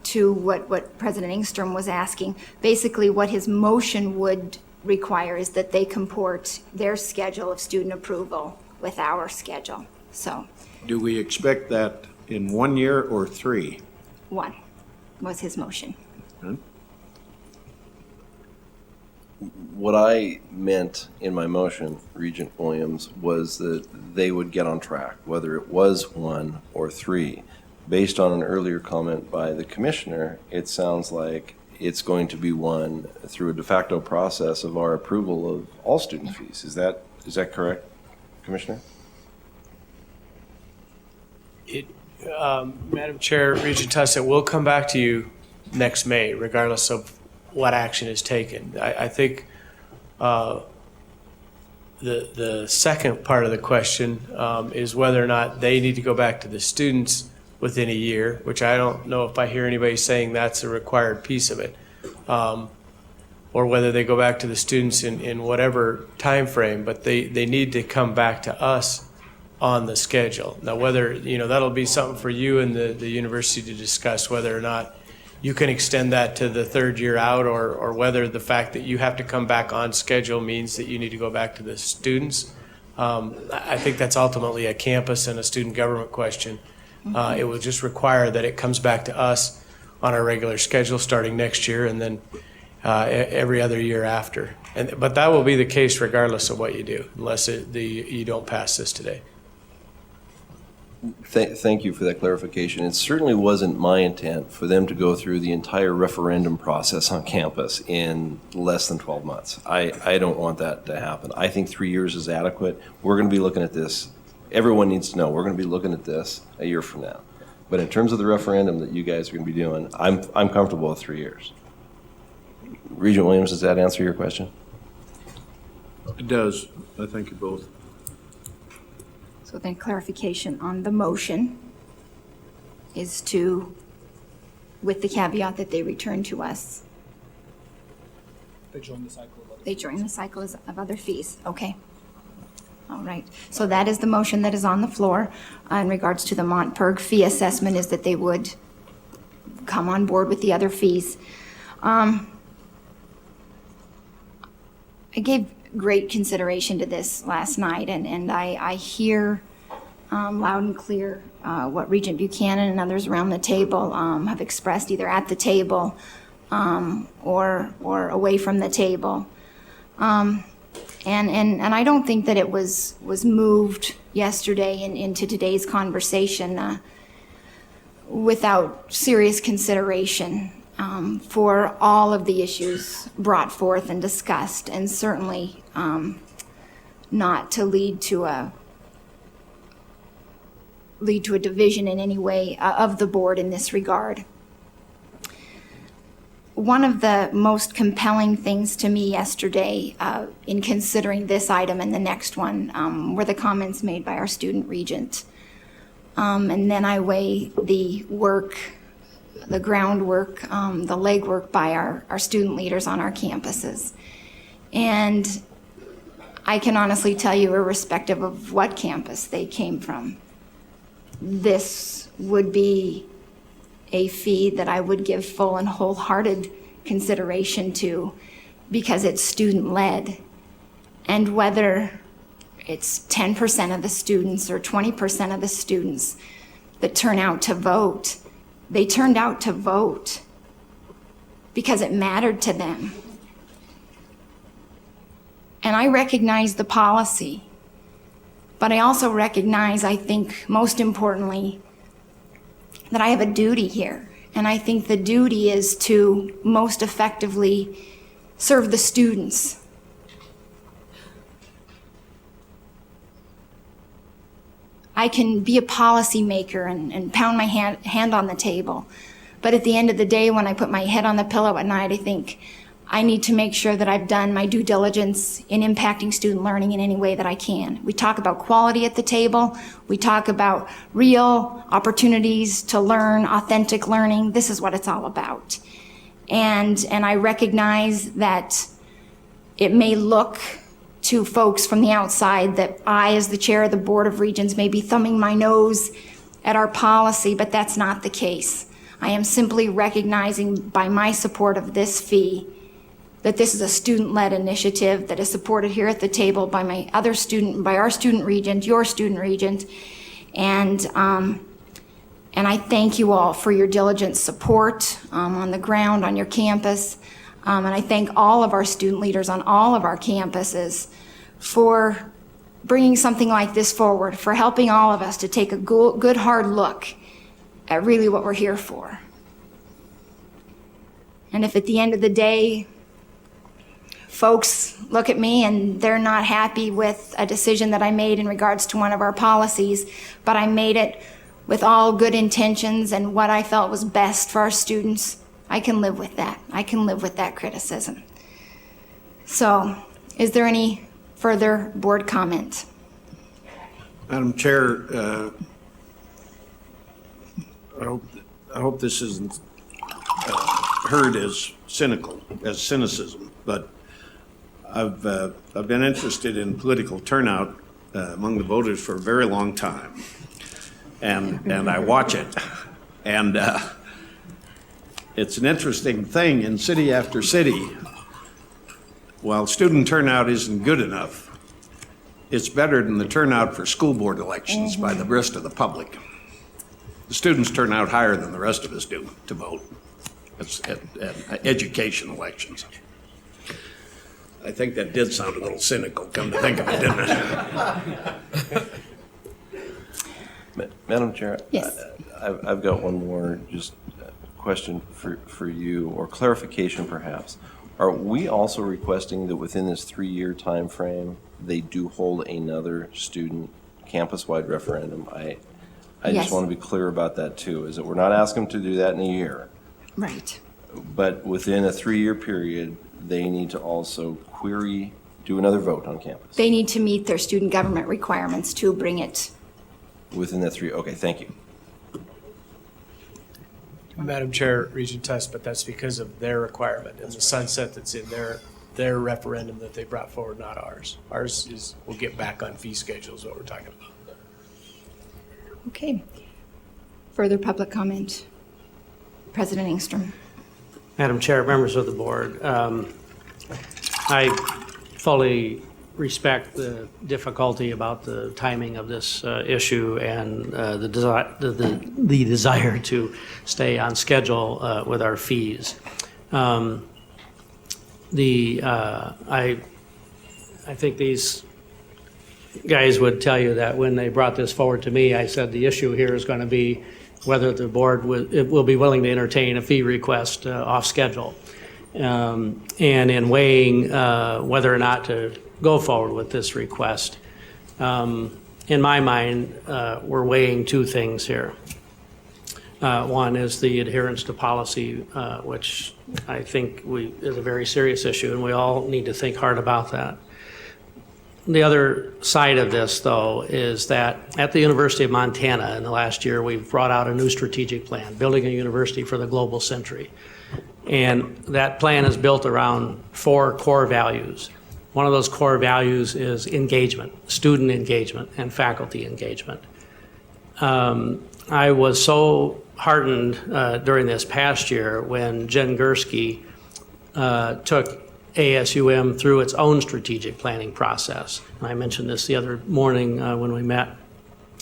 to what President Engstrom was asking, basically what his motion would require is that they comport their schedule of student approval with our schedule. So. Do we expect that in 1 year or 3? 1 was his motion. Huh? What I meant in my motion, Regent Williams, was that they would get on track, whether it was 1 or 3. Based on an earlier comment by the commissioner, it sounds like it's going to be 1 through a de facto process of our approval of all student fees. Is that correct, Commissioner? Madam Chair, Regent Tuss, it will come back to you next May, regardless of what action is taken. I think the second part of the question is whether or not they need to go back to the students within a year, which I don't know if I hear anybody saying that's a required piece of it, or whether they go back to the students in whatever time frame, but they need to come back to us on the schedule. Now, whether, that'll be something for you and the university to discuss, whether or not you can extend that to the third year out, or whether the fact that you have to come back on schedule means that you need to go back to the students. I think that's ultimately a campus and a student government question. It will just require that it comes back to us on our regular schedule starting next year, and then every other year after. But that will be the case regardless of what you do, unless you don't pass this today. Thank you for that clarification. It certainly wasn't my intent for them to go through the entire referendum process on campus in less than 12 months. I don't want that to happen. I think 3 years is adequate. We're going to be looking at this. Everyone needs to know we're going to be looking at this a year from now. But in terms of the referendum that you guys are going to be doing, I'm comfortable with 3 years. Regent Williams, does that answer your question? It does. I thank you both. So then clarification on the motion is to, with the caveat that they return to us. They join the cycle of other They join the cycle of other fees. Okay. All right. So that is the motion that is on the floor. In regards to the Montperg fee assessment, is that they would come on board with the other fees. I gave great consideration to this last night, and I hear loud and clear what Regent Buchanan and others around the table have expressed, either at the table or away from the table. And I don't think that it was moved yesterday into today's conversation without serious consideration for all of the issues brought forth and discussed, and certainly not to lead to a division in any way of the board in this regard. One of the most compelling things to me yesterday in considering this item and the next one were the comments made by our student regent. And then I weigh the work, the groundwork, the legwork by our student leaders on our campuses. And I can honestly tell you, irrespective of what campus they came from, this would be a fee that I would give full and wholehearted consideration to, because it's student-led. And whether it's 10% of the students or 20% of the students that turn out to vote, they turned out to vote because it mattered to them. And I recognize the policy, but I also recognize, I think, most importantly, that I have a duty here. And I think the duty is to most effectively serve the students. I can be a policymaker and pound my hand on the table. But at the end of the day, when I put my head on the pillow at night, I think I need to make sure that I've done my due diligence in impacting student learning in any way that I can. We talk about quality at the table. We talk about real opportunities to learn, authentic learning. This is what it's all about. And I recognize that it may look to folks from the outside that I, as the chair of the Board of Regents, may be thumbing my nose at our policy, but that's not the case. I am simply recognizing by my support of this fee that this is a student-led initiative that is supported here at the table by by our student regent, your student regent, and I thank you all for your diligent support on the ground, on your campus, and I thank all of our student leaders on all of our campuses for bringing something like this forward, for helping all of us to take a good hard look at really what we're here for. And if at the end of the day, folks look at me and they're not happy with a decision that I made in regards to one of our policies, but I made it with all good intentions and what I felt was best for our students, I can live with that. I can live with that criticism. So, is there any further board comment? Madam Chair, I hope this isn't heard as cynicism, but I've been interested in political turnout among the voters for a very long time, and I watch it, and it's an interesting thing in city after city. While student turnout isn't good enough, it's better than the turnout for school board elections by the rest of the public. The students turn out higher than the rest of us do to vote at education elections. I think that did sound a little cynical, come to think of it, didn't it? Madam Chair? Yes. I've got one more just question for you, or clarification perhaps. Are we also requesting that within this 3-year time frame, they do hold another student campus-wide referendum? I Yes. just want to be clear about that too, is that we're not asking them to do that in a year, Right. but within a 3-year period, they need to also do another vote on campus. They need to meet their student government requirements to bring it. Within that 3, okay, thank you. Madam Chair, Regent Tuss, but that's because of their requirement and the sunset that's in their referendum that they brought forward, not ours. Ours is, we'll get back on fee schedule is what we're talking about. Okay. Further public comment? President Engstrom. Madam Chair, members of the board, I fully respect the difficulty about the timing of this issue and the desire to stay on schedule with our fees. I think these guys would tell you that when they brought this forward to me, I said the issue here is going to be whether the board will be willing to entertain a fee request off schedule. And in weighing whether or not to go forward with this request, in my mind, we're weighing two things here. One is the adherence to policy, which I think is a very serious issue, and we all need to think hard about that. The other side of this, though, is that at the University of Montana in the last year, we've brought out a new strategic plan, building a university for the global century. And that plan is built around 4 core values. One of those core values is engagement, student engagement and faculty engagement. I was so heartened during this past year when Jen Gursky took ASUM through its own strategic planning process. And I mentioned this the other morning when we met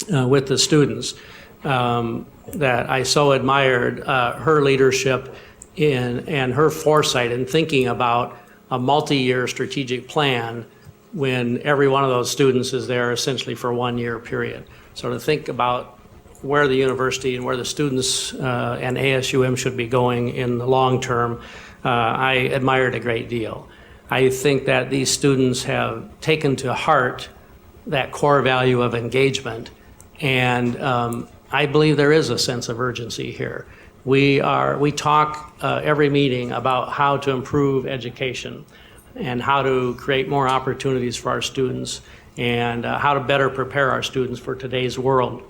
with the students, that I so admired her leadership and her foresight in thinking about a multi-year strategic plan when every one of those students is there essentially for a 1-year period. So to think about where the university and where the students and ASUM should be going in the long term, I admired a great deal. I think that these students have taken to heart that core value of engagement, and I believe there is a sense of urgency here. We talk every meeting about how to improve education and how to create more opportunities for our students and how to better prepare our students for today's world.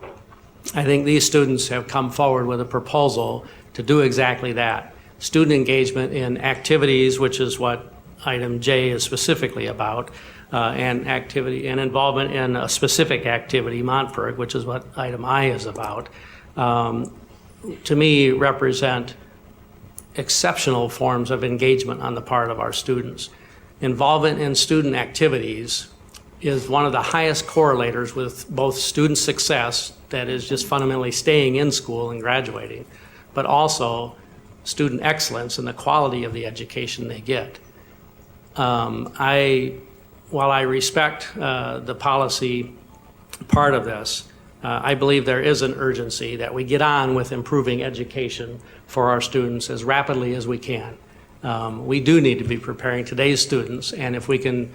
I think these students have come forward with a proposal to do exactly that. Student engagement in activities, which is what item J is specifically about, and activity and involvement in a specific activity, Montberg, which is what item I is about, to me represent exceptional forms of engagement on the part of our students. Involvement in student activities is one of the highest correlators with both student success, that is just fundamentally staying in school and graduating, but also student excellence and the quality of the education they get. While I respect the policy part of this, I believe there is an urgency that we get on with improving education for our students as rapidly as we can. We do need to be preparing today's students, and if we can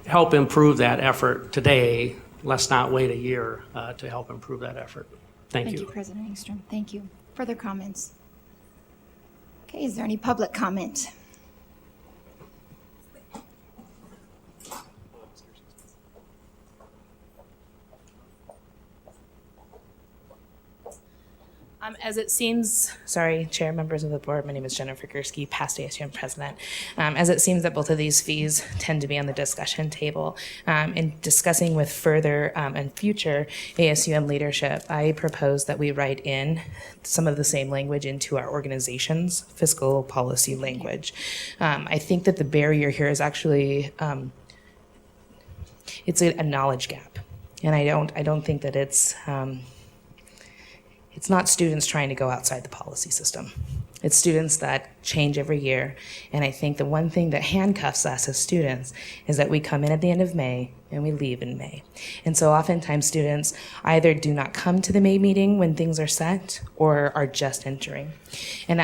help improve that effort today, let's not wait a year to help improve that effort. Thank you. Thank you, President Engstrom. Thank you. Further comments? Okay, is there any public comment? As it seems, sorry, Chair, members of the board, my name is Jennifer Gursky, past ASUM president. As it seems that both of these fees tend to be on the discussion table, in discussing with further and future ASUM leadership, I propose that we write in some of the same language into our organization's fiscal policy language. I think that the barrier here is actually, it's a knowledge gap. And I don't think that it's not students trying to go outside the policy system. It's students that change every year. And I think the one thing that handcuffs us as students is that we come in at the end of May and we leave in May. And so oftentimes students either do not come to the May meeting when things are set or are just entering. And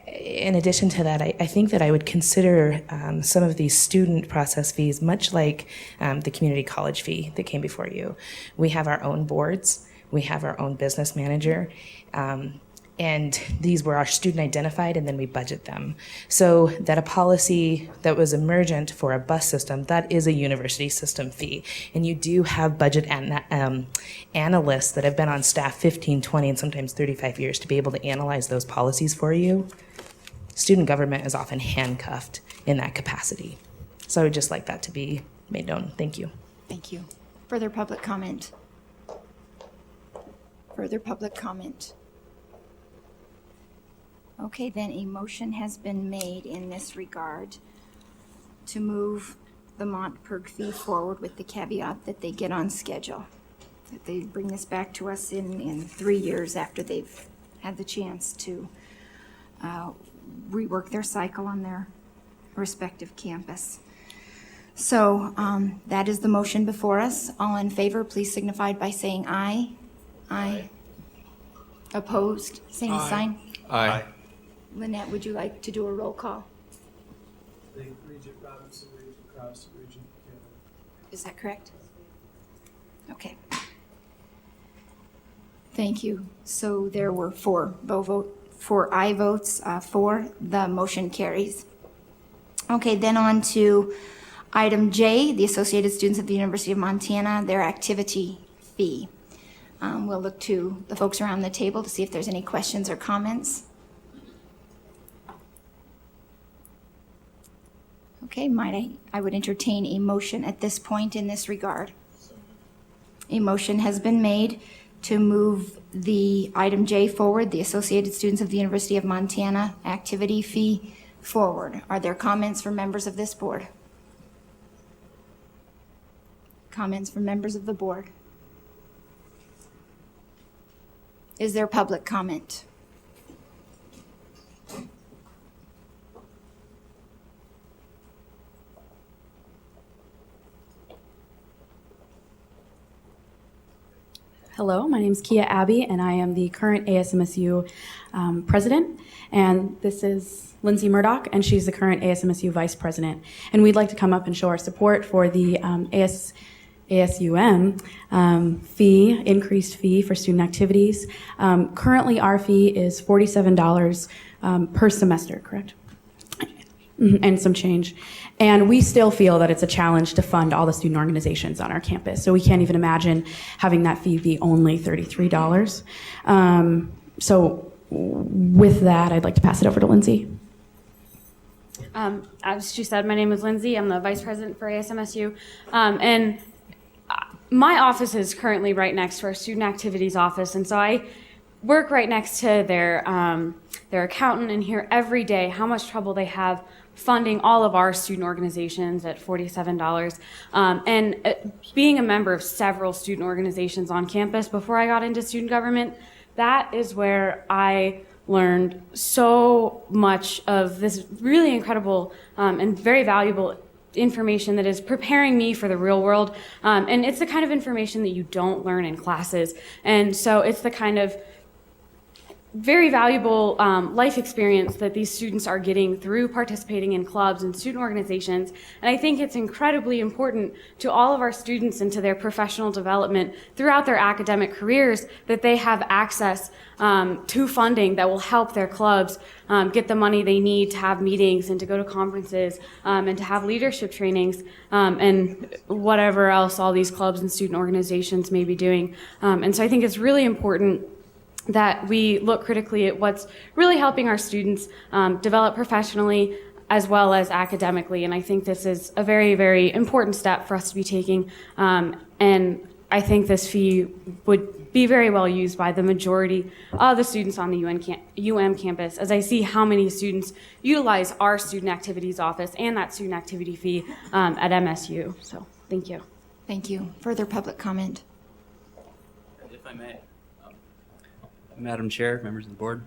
in addition to that, I think that I would consider some of these student process fees much like the community college fee that came before you. We have our own boards. We have our own business manager, and these were our student identified, and then we budget them. So that a policy that was emergent for a bus system, that is a university system fee. And you do have budget analysts that have been on staff 15, 20, and sometimes 35 years to be able to analyze those policies for you. Student government is often handcuffed in that capacity. So I would just like that to be made known. Thank you. Thank you. Further public comment? Further public comment? Okay, then a motion has been made in this regard to move the Montpurg fee forward with the caveat that they get on schedule, that they bring this back to us in 3 years after they've had the chance to rework their cycle on their respective campus. So that is the motion before us. All in favor, please signify by saying aye. Aye. Opposed, same sign. Aye. Lynette, would you like to do a roll call? Regent Robinson, Regent Krause, Regent Buchanan. Is that correct? Okay. Thank you. So there were four aye votes for, the motion carries. Okay, then on to item J, the Associated Students of the University of Montana, their activity fee. We'll look to the folks around the table to see if there's any questions or comments. Okay, I would entertain a motion at this point in this regard. A motion has been made to move the item J forward, the Associated Students of the University of Montana activity fee forward. Are there comments from members of this board? Comments from members of the board? Is there public comment? Hello, my name is Kia Abbey, and I am the current ASMSU president. And this is Lindsay Murdoch, and she's the current ASMSU vice president. And we'd like to come up and show our support for the ASUM fee, increased fee for student activities. Currently, our fee is $47 per semester, correct? And some change. And we still feel that it's a challenge to fund all the student organizations on our campus. So we can't even imagine having that fee be only $33. So with that, I'd like to pass it over to Lindsay. As she said, my name is Lindsay. I'm the vice president for ASMSU. And my office is currently right next to our student activities office. And so I work right next to their accountant and hear every day how much trouble they have funding all of our student organizations at $47. Being a member of several student organizations on campus before I got into student government, that is where I learned so much of this really incredible and very valuable information that is preparing me for the real world. And it's the kind of information that you don't learn in classes. And so it's the kind of very valuable life experience that these students are getting through participating in clubs and student organizations. And I think it's incredibly important to all of our students and to their professional development throughout their academic careers that they have access to funding that will help their clubs get the money they need to have meetings and to go to conferences and to have leadership trainings and whatever else all these clubs and student organizations may be doing. And so I think it's really important that we look critically at what's really helping our students develop professionally as well as academically. And I think this is a very, very important step for us to be taking. And I think this fee would be very well used by the majority of the students on the UM campus, as I see how many students utilize our student activities office and that student activity fee at MSU. So thank you. Thank you. Further public comment? If I may. Madam Chair, members of the board,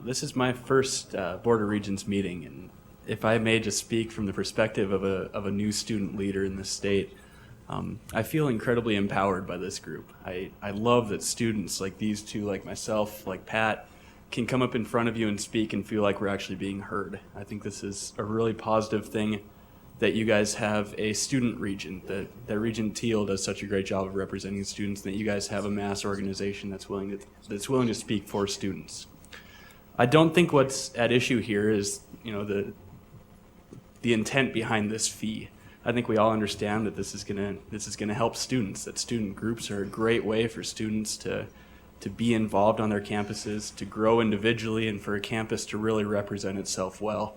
this is my first Board of Regents meeting, and if I may just speak from the perspective of a new student leader in this state, I feel incredibly empowered by this group. I love that students like these two, like myself, like Pat, can come up in front of you and speak and feel like we're actually being heard. I think this is a really positive thing that you guys have a student regent, that Regent Teal does such a great job of representing students, and that you guys have a MAS organization that's willing to speak for students. I don't think what's at issue here is, the intent behind this fee. I think we all understand that this is gonna help students, that student groups are a great way for students to be involved on their campuses, to grow individually, and for a campus to really represent itself well.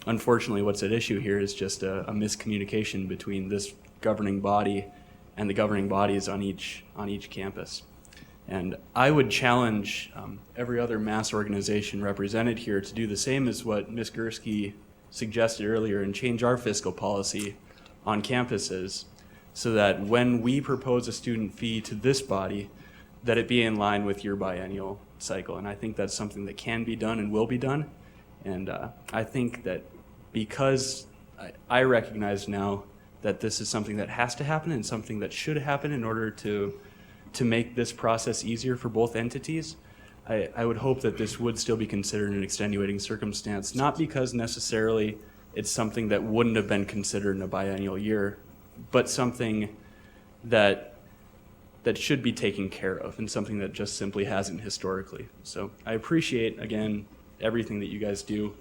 Unfortunately, what's at issue here is just a miscommunication between this governing body and the governing bodies on each campus. And I would challenge every other MAS organization represented here to do the same as what Ms. Gursky suggested earlier and change our fiscal policy on campuses so that when we propose a student fee to this body, that it be in line with your biennial cycle. And I think that's something that can be done and will be done. And I think that because I recognize now that this is something that has to happen and something that should happen in order to make this process easier for both entities, I would hope that this would still be considered an extenuating circumstance, not because necessarily it's something that wouldn't have been considered in a biennial year, but something that should be taken care of and something that just simply hasn't historically. So I appreciate, again, everything that you guys do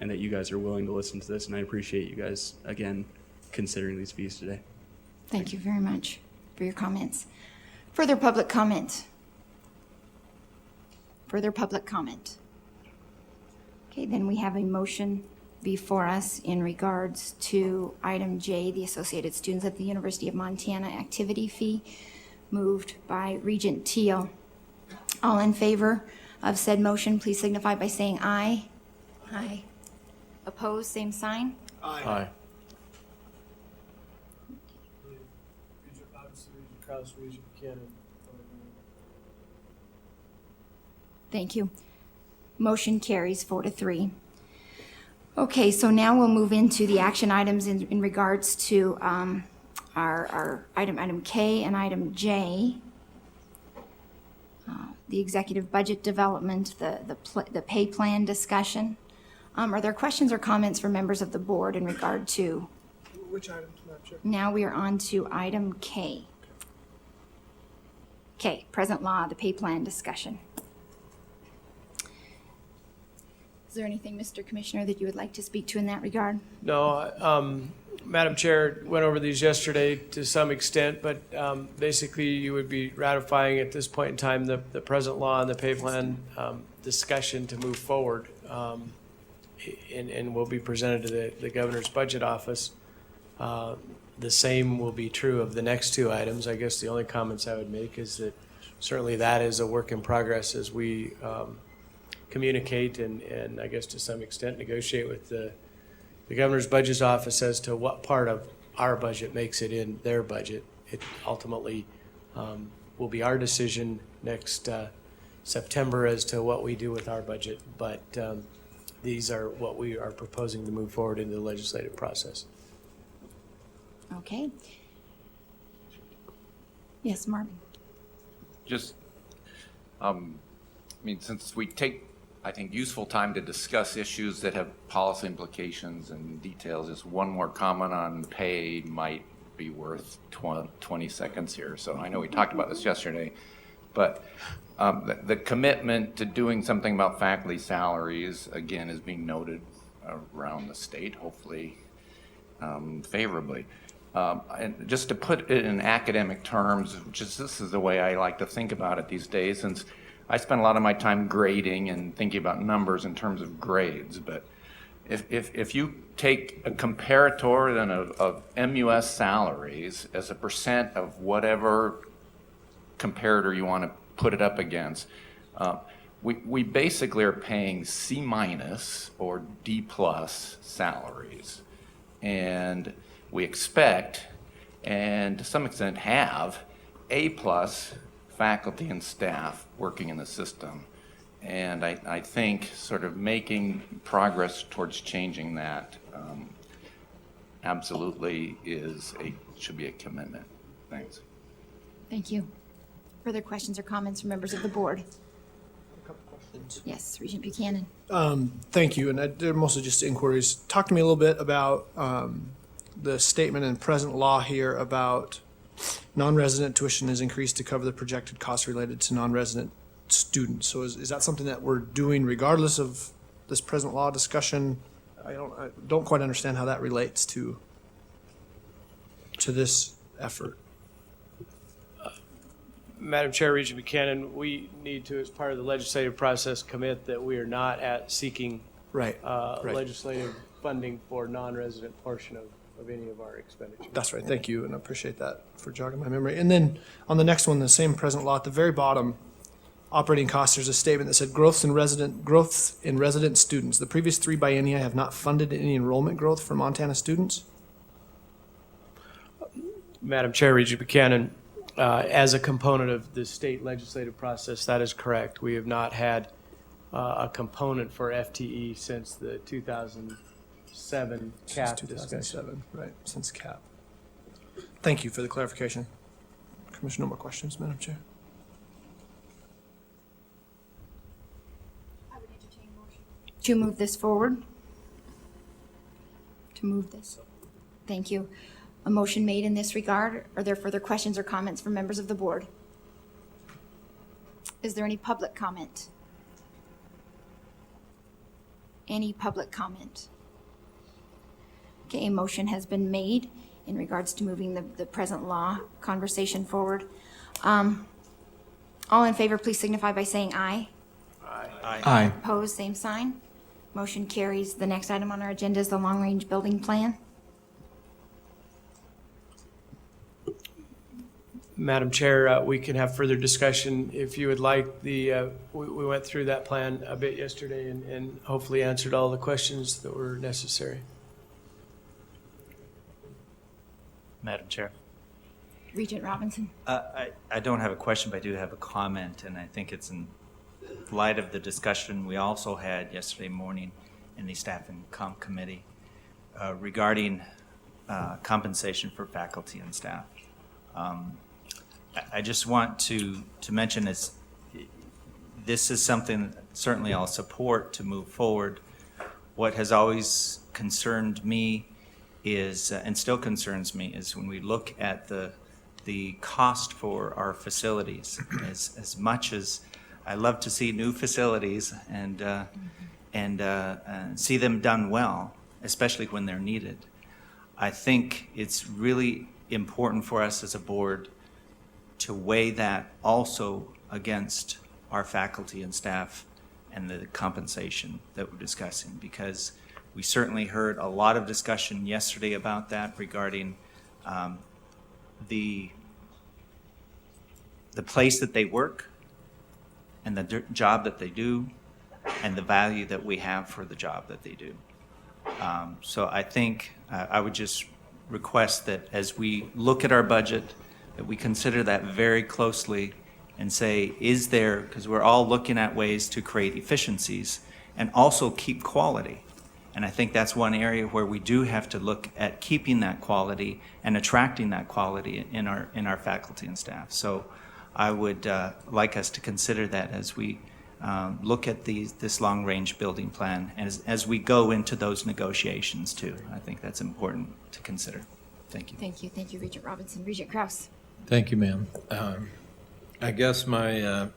and that you guys are willing to listen to this, and I appreciate you guys, again, considering these fees today. Thank you very much for your comments. Further public comment? Further public comment? Okay, then we have a motion before us in regards to item J, the Associated Students at the University of Montana activity fee, moved by Regent Teal. All in favor of said motion, please signify by saying aye. Aye. Opposed, same sign. Aye. Thank you. Motion carries 4-3. Okay, so now we'll move into the action items in regards to our item K and item J. The executive budget development, the pay plan discussion. Are there questions or comments from members of the board in regard to? Which item, Madam Chair? Now we are on to item K. K, present law, the pay plan discussion. Is there anything, Mr. Commissioner, that you would like to speak to in that regard? No, Madam Chair went over these yesterday to some extent, but basically you would be ratifying at this point in time the present law and the pay plan discussion to move forward, and will be presented to the governor's budget office. The same will be true of the next two items. I guess the only comments I would make is that certainly that is a work in progress as we communicate and I guess to some extent negotiate with the governor's budget office as to what part of our budget makes it in their budget. It ultimately will be our decision next September as to what we do with our budget, but these are what we are proposing to move forward into the legislative process. Okay. Yes, Marvin. Just I mean, since we take, I think, useful time to discuss issues that have policy implications and details, just one more comment on pay might be worth 20 seconds here. So I know we talked about this yesterday, but the commitment to doing something about faculty salaries, again, is being noted around the state, hopefully favorably. And just to put it in academic terms, this is the way I like to think about it these days, since I spend a lot of my time grading and thinking about numbers in terms of grades. But if you take a comparator then of MUS salaries as a percent of whatever comparator you want to put it up against, we basically are paying C- or D+ salaries. And we expect, and to some extent have, A+ faculty and staff working in the system. And I think sort of making progress towards changing that absolutely should be a commitment. Thanks. Thank you. Further questions or comments from members of the board? Yes, Regent Buchanan. Thank you, and they're mostly just inquiries. Talk to me a little bit about the statement in present law here about non-resident tuition is increased to cover the projected costs related to non-resident students. So is that something that we're doing regardless of this present law discussion? I don't quite understand how that relates to this effort. Madam Chair, Regent Buchanan, we need to, as part of the legislative process, commit that we are not seeking right. legislative funding for non-resident portion of any of our expenditures. That's right. Thank you, and I appreciate that for jogging my memory. And then on the next one, the same present law, at the very bottom, operating costs, there's a statement that said growth in resident students. The previous 3 biennia have not funded any enrollment growth for Montana students. Madam Chair, Regent Buchanan, as a component of the state legislative process, that is correct. We have not had a component for FTE since the 2007 CAP discussion. 2007, right, since CAP. Thank you for the clarification. Commissioner, no more questions, Madam Chair. To move this forward? To move this? Thank you. A motion made in this regard. Are there further questions or comments from members of the board? Is there any public comment? Any public comment? Okay, a motion has been made in regards to moving the present law conversation forward. All in favor, please signify by saying aye. Aye. Aye. Opposed, same sign. Motion carries. The next item on our agenda is the long-range building plan. Madam Chair, we can have further discussion if you would like. We went through that plan a bit yesterday and hopefully answered all the questions that were necessary. Madam Chair. Regent Robinson. I don't have a question, but I do have a comment, and I think it's in light of the discussion we also had yesterday morning in the Staff and Comp Committee regarding compensation for faculty and staff. I just want to mention this is something certainly I'll support to move forward. What has always concerned me is, and still concerns me, is when we look at the cost for our facilities. As much as I love to see new facilities and see them done well, especially when they're needed, I think it's really important for us as a board to weigh that also against our faculty and staff and the compensation that we're discussing, because we certainly heard a lot of discussion yesterday about that regarding the place that they work and the job that they do and the value that we have for the job that they do. So I think I would just request that as we look at our budget, that we consider that very closely and say, is there, because we're all looking at ways to create efficiencies and also keep quality. And I think that's one area where we do have to look at keeping that quality and attracting that quality in our faculty and staff. So I would like us to consider that as we look at this long-range building plan as we go into those negotiations too. I think that's important to consider. Thank you. Thank you. Thank you, Regent Robinson. Regent Kraus. Thank you, ma'am. I guess my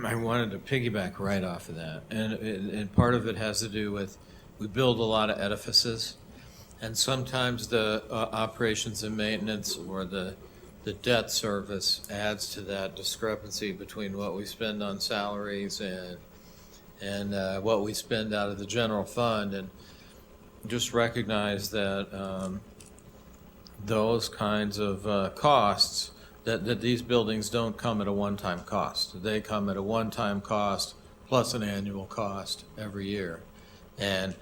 I wanted to piggyback right off of that, and part of it has to do with we build a lot of edifices, and sometimes the operations and maintenance or the debt service adds to that discrepancy between what we spend on salaries and what we spend out of the general fund, and just recognize that those kinds of costs, that these buildings don't come at a one-time cost. They come at a one-time cost plus an annual cost every year. And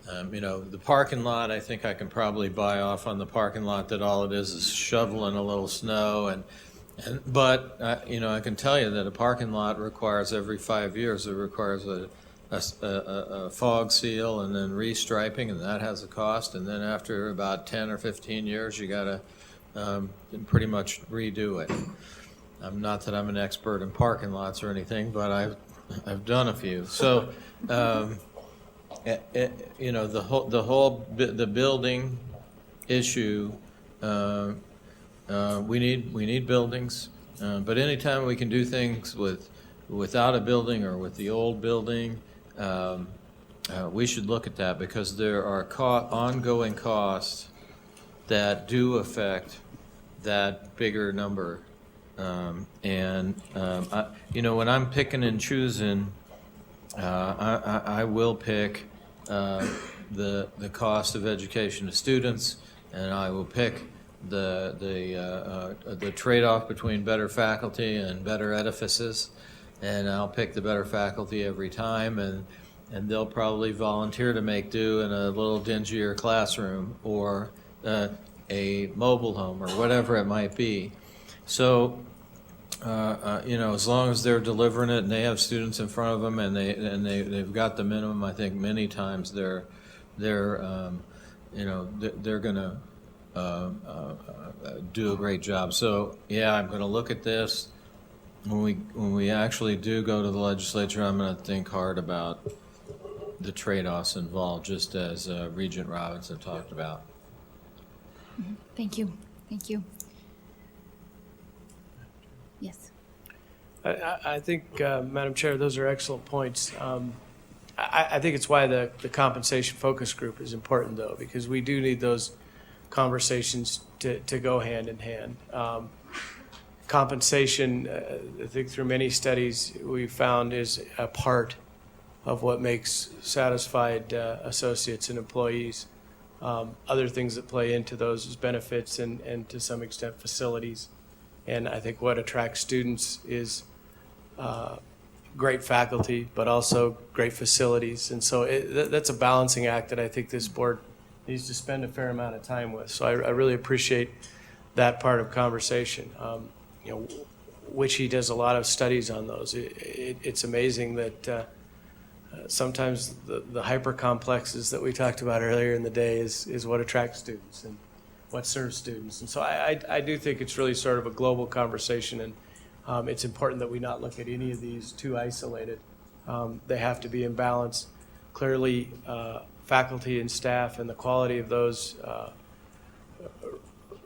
the parking lot, I think I can probably buy off on the parking lot that all it is shoveling a little snow. But I can tell you that a parking lot requires every 5 years, it requires a fog seal and then restriping, and that has a cost. And then after about 10 or 15 years, you got to pretty much redo it. Not that I'm an expert in parking lots or anything, but I've done a few. So, the building issue, we need buildings, but anytime we can do things without a building or with the old building, we should look at that, because there are ongoing costs that do affect that bigger number. When I'm picking and choosing, I will pick the cost of education to students, and I will pick the trade-off between better faculty and better edifices, and I'll pick the better faculty every time, and they'll probably volunteer to make do in a little dingier classroom or a mobile home or whatever it might be. So, as long as they're delivering it and they have students in front of them and they've got the minimum, I think many times they're going to do a great job. So yeah, I'm going to look at this when we actually do go to the legislature. I'm going to think hard about the trade-offs involved, just as Regent Robinson talked about. Thank you. Thank you. Yes. I think, Madam Chair, those are excellent points. I think it's why the compensation focus group is important, though, because we do need those conversations to go hand in hand. Compensation, I think through many studies we found, is a part of what makes satisfied associates and employees. Other things that play into those is benefits and to some extent facilities. And I think what attracts students is great faculty, but also great facilities. And so that's a balancing act that I think this board needs to spend a fair amount of time with. So I really appreciate that part of conversation. Witchy does a lot of studies on those. It's amazing that sometimes the hyper complexes that we talked about earlier in the day is what attracts students and what serves students. And so I do think it's really sort of a global conversation, and it's important that we not look at any of these too isolated. They have to be in balance. Clearly, faculty and staff and the quality of those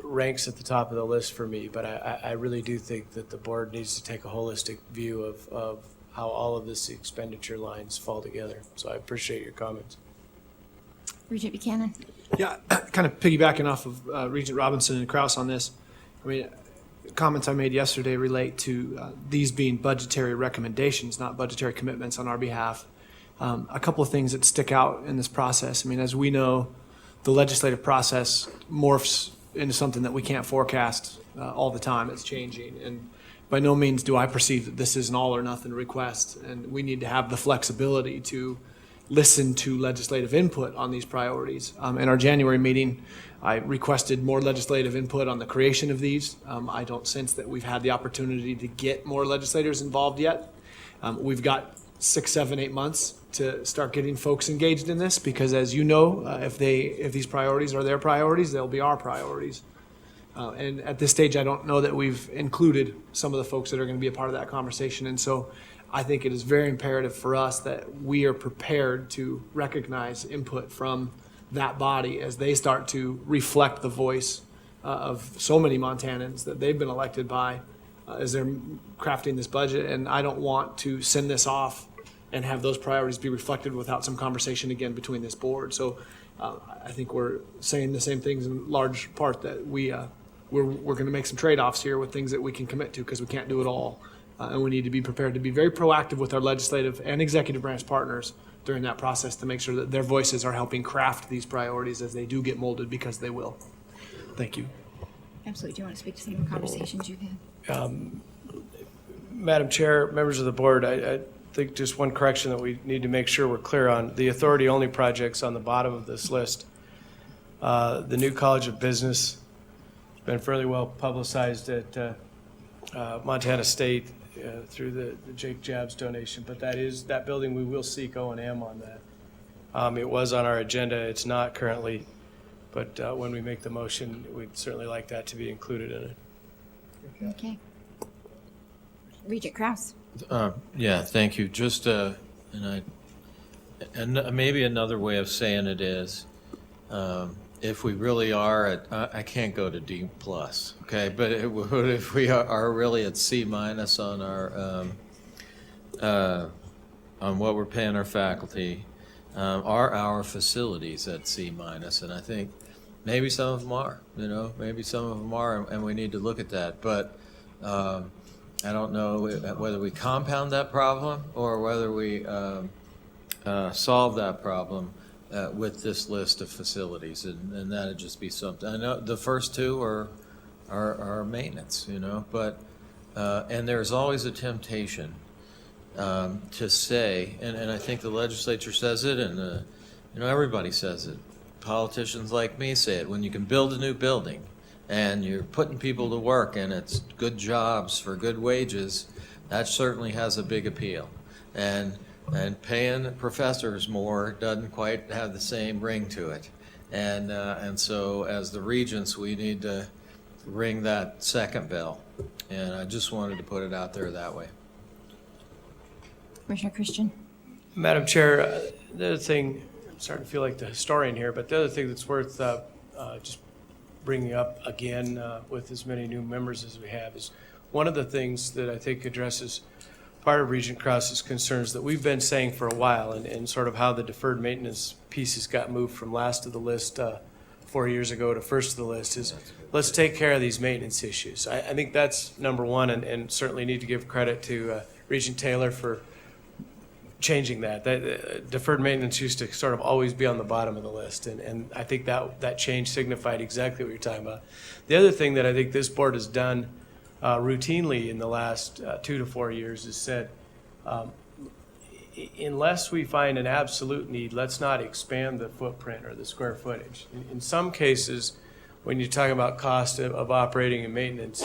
ranks at the top of the list for me, but I really do think that the board needs to take a holistic view of how all of this expenditure lines fall together. So I appreciate your comments. Regent Buchanan. Yeah, kind of piggybacking off of Regent Robinson and Kraus on this. I mean, comments I made yesterday relate to these being budgetary recommendations, not budgetary commitments on our behalf. A couple of things that stick out in this process. I mean, as we know, the legislative process morphs into something that we can't forecast all the time. It's changing. And by no means do I perceive that this is an all or nothing request. And we need to have the flexibility to listen to legislative input on these priorities. In our January meeting, I requested more legislative input on the creation of these. I don't sense that we've had the opportunity to get more legislators involved yet. We've got 6, 7, 8 months to start getting folks engaged in this, because as you know, if these priorities are their priorities, they'll be our priorities. And at this stage, I don't know that we've included some of the folks that are going to be a part of that conversation. And so I think it is very imperative for us that we are prepared to recognize input from that body as they start to reflect the voice of so many Montanans that they've been elected by as they're crafting this budget. And I don't want to send this off and have those priorities be reflected without some conversation again between this board. So I think we're saying the same things in large part, that we're going to make some trade-offs here with things that we can commit to, because we can't do it all. And we need to be prepared to be very proactive with our legislative and executive branch partners during that process to make sure that their voices are helping craft these priorities as they do get molded, because they will. Thank you. Absolutely. Do you want to speak to some of the conversations you've had? Madam Chair, members of the board, I think just one correction that we need to make sure we're clear on. The authority-only projects on the bottom of this list, the new College of Business, has been fairly well publicized at Montana State through the Jake Jabs donation, but that building, we will seek O&M on that. It was on our agenda. It's not currently, but when we make the motion, we'd certainly like that to be included in it. Okay. Regent Krause. Yeah, thank you. Just, and maybe another way of saying it is, if we really are at, I can't go to D+, okay, but if we are really at C- on our, on what we're paying our faculty, are our facilities at C-? And I think maybe some of them are, maybe some of them are, and we need to look at that. But I don't know whether we compound that problem or whether we solve that problem with this list of facilities, and that'd just be something. I know the first two are maintenance, but and there's always a temptation to say, and I think the legislature says it, and everybody says it. Politicians like me say it. When you can build a new building and you're putting people to work and it's good jobs for good wages, that certainly has a big appeal. And paying professors more doesn't quite have the same ring to it. And so as the regents, we need to ring that second bell. And I just wanted to put it out there that way. Commissioner Christian. Madam Chair, the other thing, I'm starting to feel like the historian here, but the other thing that's worth just bringing up again with as many new members as we have is one of the things that I think addresses part of Regent Krause's concerns that we've been saying for a while, and sort of how the deferred maintenance pieces got moved from last of the list 4 years ago to first of the list, is let's take care of these maintenance issues. I think that's number one, and certainly need to give credit to Regent Taylor for changing that. Deferred maintenance used to sort of always be on the bottom of the list, and I think that change signified exactly what you're talking about. The other thing that I think this board has done routinely in the last 2 to 4 years is said, unless we find an absolute need, let's not expand the footprint or the square footage. In some cases, when you're talking about cost of operating and maintenance,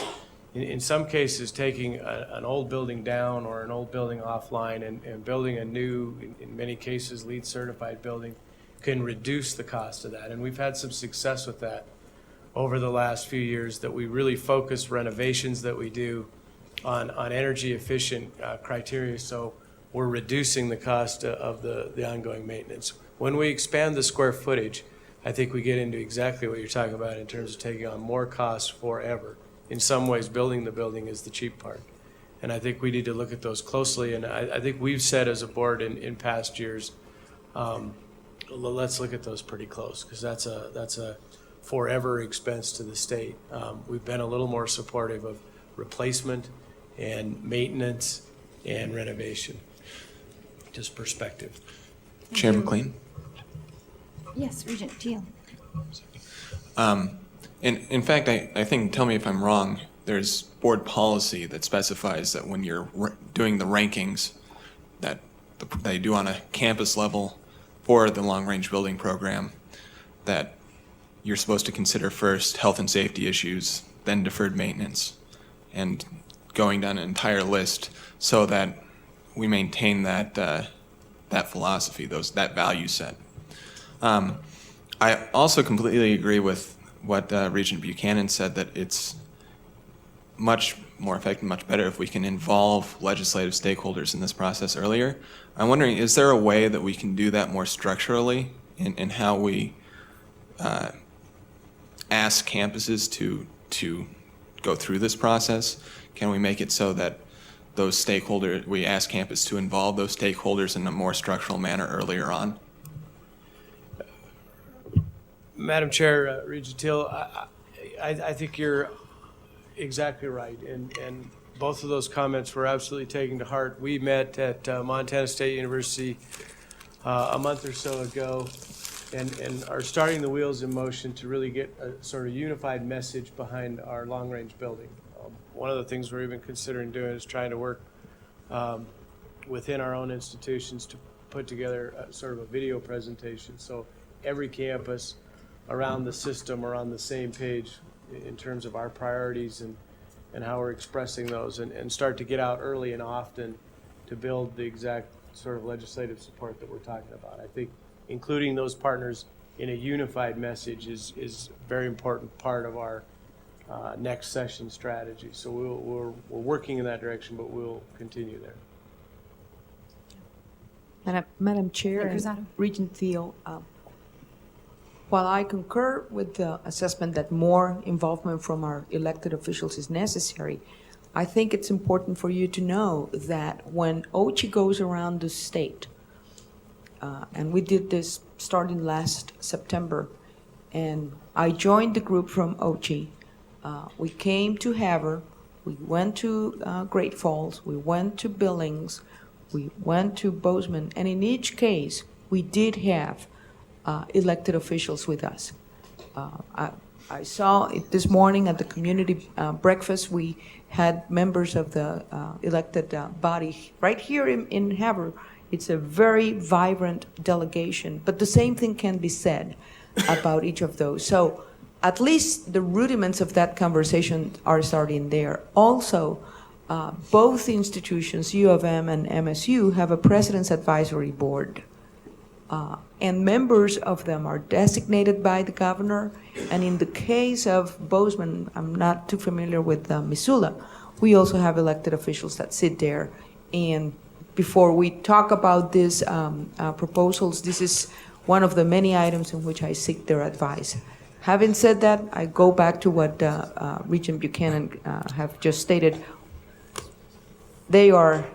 in some cases, taking an old building down or an old building offline and building a new, in many cases, LEED certified building can reduce the cost of that. And we've had some success with that over the last few years, that we really focus renovations that we do on energy efficient criteria. So we're reducing the cost of the ongoing maintenance. When we expand the square footage, I think we get into exactly what you're talking about in terms of taking on more costs forever. In some ways, building the building is the cheap part. And I think we need to look at those closely. And I think we've said as a board in past years, let's look at those pretty close, because that's a forever expense to the state. We've been a little more supportive of replacement and maintenance and renovation. Just perspective. Chair McLean? Yes, Regent Teal. In fact, I think, tell me if I'm wrong, there's board policy that specifies that when you're doing the rankings that they do on a campus level for the long-range building program, that you're supposed to consider first health and safety issues, then deferred maintenance, and going down an entire list so that we maintain that philosophy, that value set. I also completely agree with what Regent Buchanan said, that much more effective, much better if we can involve legislative stakeholders in this process earlier. I'm wondering, is there a way that we can do that more structurally in how we ask campuses to go through this process? Can we make it so that those stakeholders, we ask campus to involve those stakeholders in a more structural manner earlier on? Madam Chair, Regent Teal, I think you're exactly right, and both of those comments were absolutely taken to heart. We met at Montana State University a month or so ago and are starting the wheels in motion to really get a sort of unified message behind our long-range building. One of the things we're even considering doing is trying to work within our own institutions to put together sort of a video presentation, so every campus around the system are on the same page in terms of our priorities and how we're expressing those, and start to get out early and often to build the exact sort of legislative support that we're talking about. I think including those partners in a unified message is a very important part of our next session strategy. So we're working in that direction, but we'll continue there. Madam Chair, and Regent Thiel, while I concur with the assessment that more involvement from our elected officials is necessary, I think it's important for you to know that when OCHI goes around the state, and we did this starting last September, and I joined the group from OCHI. We came to Havre, we went to Great Falls, we went to Billings, we went to Bozeman, and in each case, we did have elected officials with us. I saw it this morning at the community breakfast. We had members of the elected body right here in Havre. It's a very vibrant delegation, but the same thing can be said about each of those. So at least the rudiments of that conversation are starting there. Also, both institutions, U of M and MSU, have a President's Advisory Board. And members of them are designated by the governor. And in the case of Bozeman, I'm not too familiar with Missoula, we also have elected officials that sit there. And before we talk about these proposals, this is one of the many items in which I seek their advice. Having said that, I go back to what Regent Buchanan have just stated. There are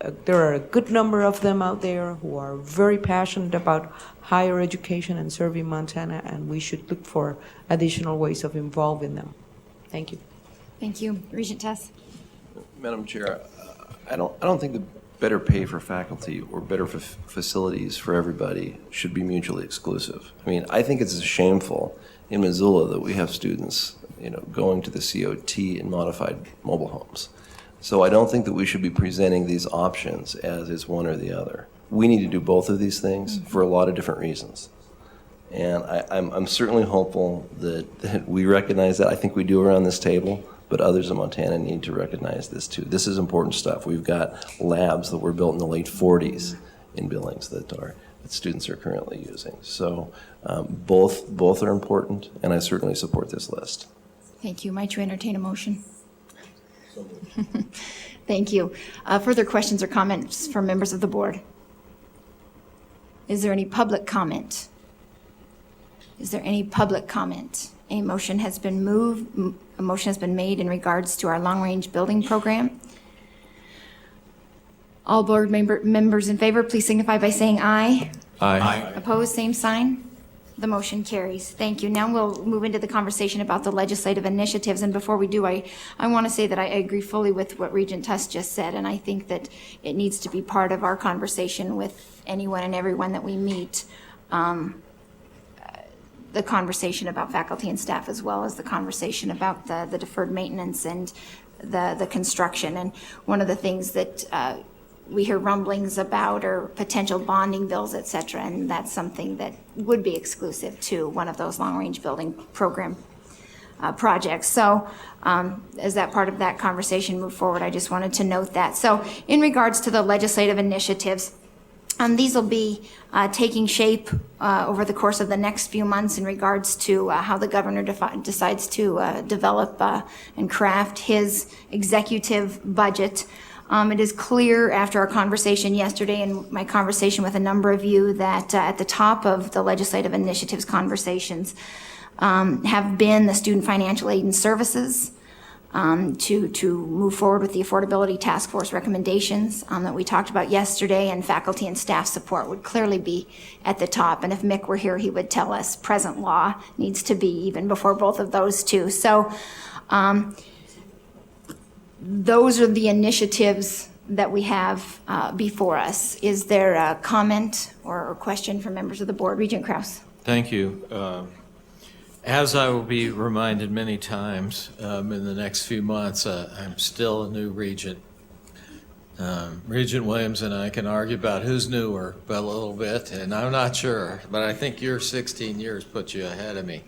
a good number of them out there who are very passionate about higher education and serving Montana, and we should look for additional ways of involving them. Thank you. Thank you. Regent Tess. Madam Chair, I don't think the better pay for faculty or better facilities for everybody should be mutually exclusive. I mean, I think it's shameful in Missoula that we have students, going to the COT in modified mobile homes. So I don't think that we should be presenting these options as it's one or the other. We need to do both of these things for a lot of different reasons. And I'm certainly hopeful that we recognize that. I think we do around this table, but others in Montana need to recognize this too. This is important stuff. We've got labs that were built in the late 40s in Billings that students are currently using. So both are important, and I certainly support this list. Thank you. Might you entertain a motion? Thank you. Further questions or comments from members of the board? Is there any public comment? Is there any public comment? A motion has been moved, a motion has been made in regards to our long-range building program. All board members in favor, please signify by saying aye. Aye. Opposed, same sign. The motion carries. Thank you. Now we'll move into the conversation about the legislative initiatives. And before we do, I want to say that I agree fully with what Regent Tuss just said. And I think that it needs to be part of our conversation with anyone and everyone that we meet. The conversation about faculty and staff, as well as the conversation about the deferred maintenance and the construction. And one of the things that we hear rumblings about or potential bonding bills, et cetera, and that's something that would be exclusive to one of those long-range building program projects. So as that part of that conversation moved forward, I just wanted to note that. So in regards to the legislative initiatives, These will be taking shape over the course of the next few months in regards to how the governor decides to develop and craft his executive budget. It is clear after our conversation yesterday and my conversation with a number of you that at the top of the legislative initiatives conversations have been the student financial aid and services, to move forward with the Affordability Task Force recommendations that we talked about yesterday, and faculty and staff support would clearly be at the top. And if Mick were here, he would tell us present law needs to be even before both of those two. So those are the initiatives that we have before us. Is there a comment or question from members of the board? Regent Krause. Thank you. As I will be reminded many times in the next few months, I'm still a new regent. Regent Williams and I can argue about who's newer, but a little bit, and I'm not sure. But I think your 16 years put you ahead of me.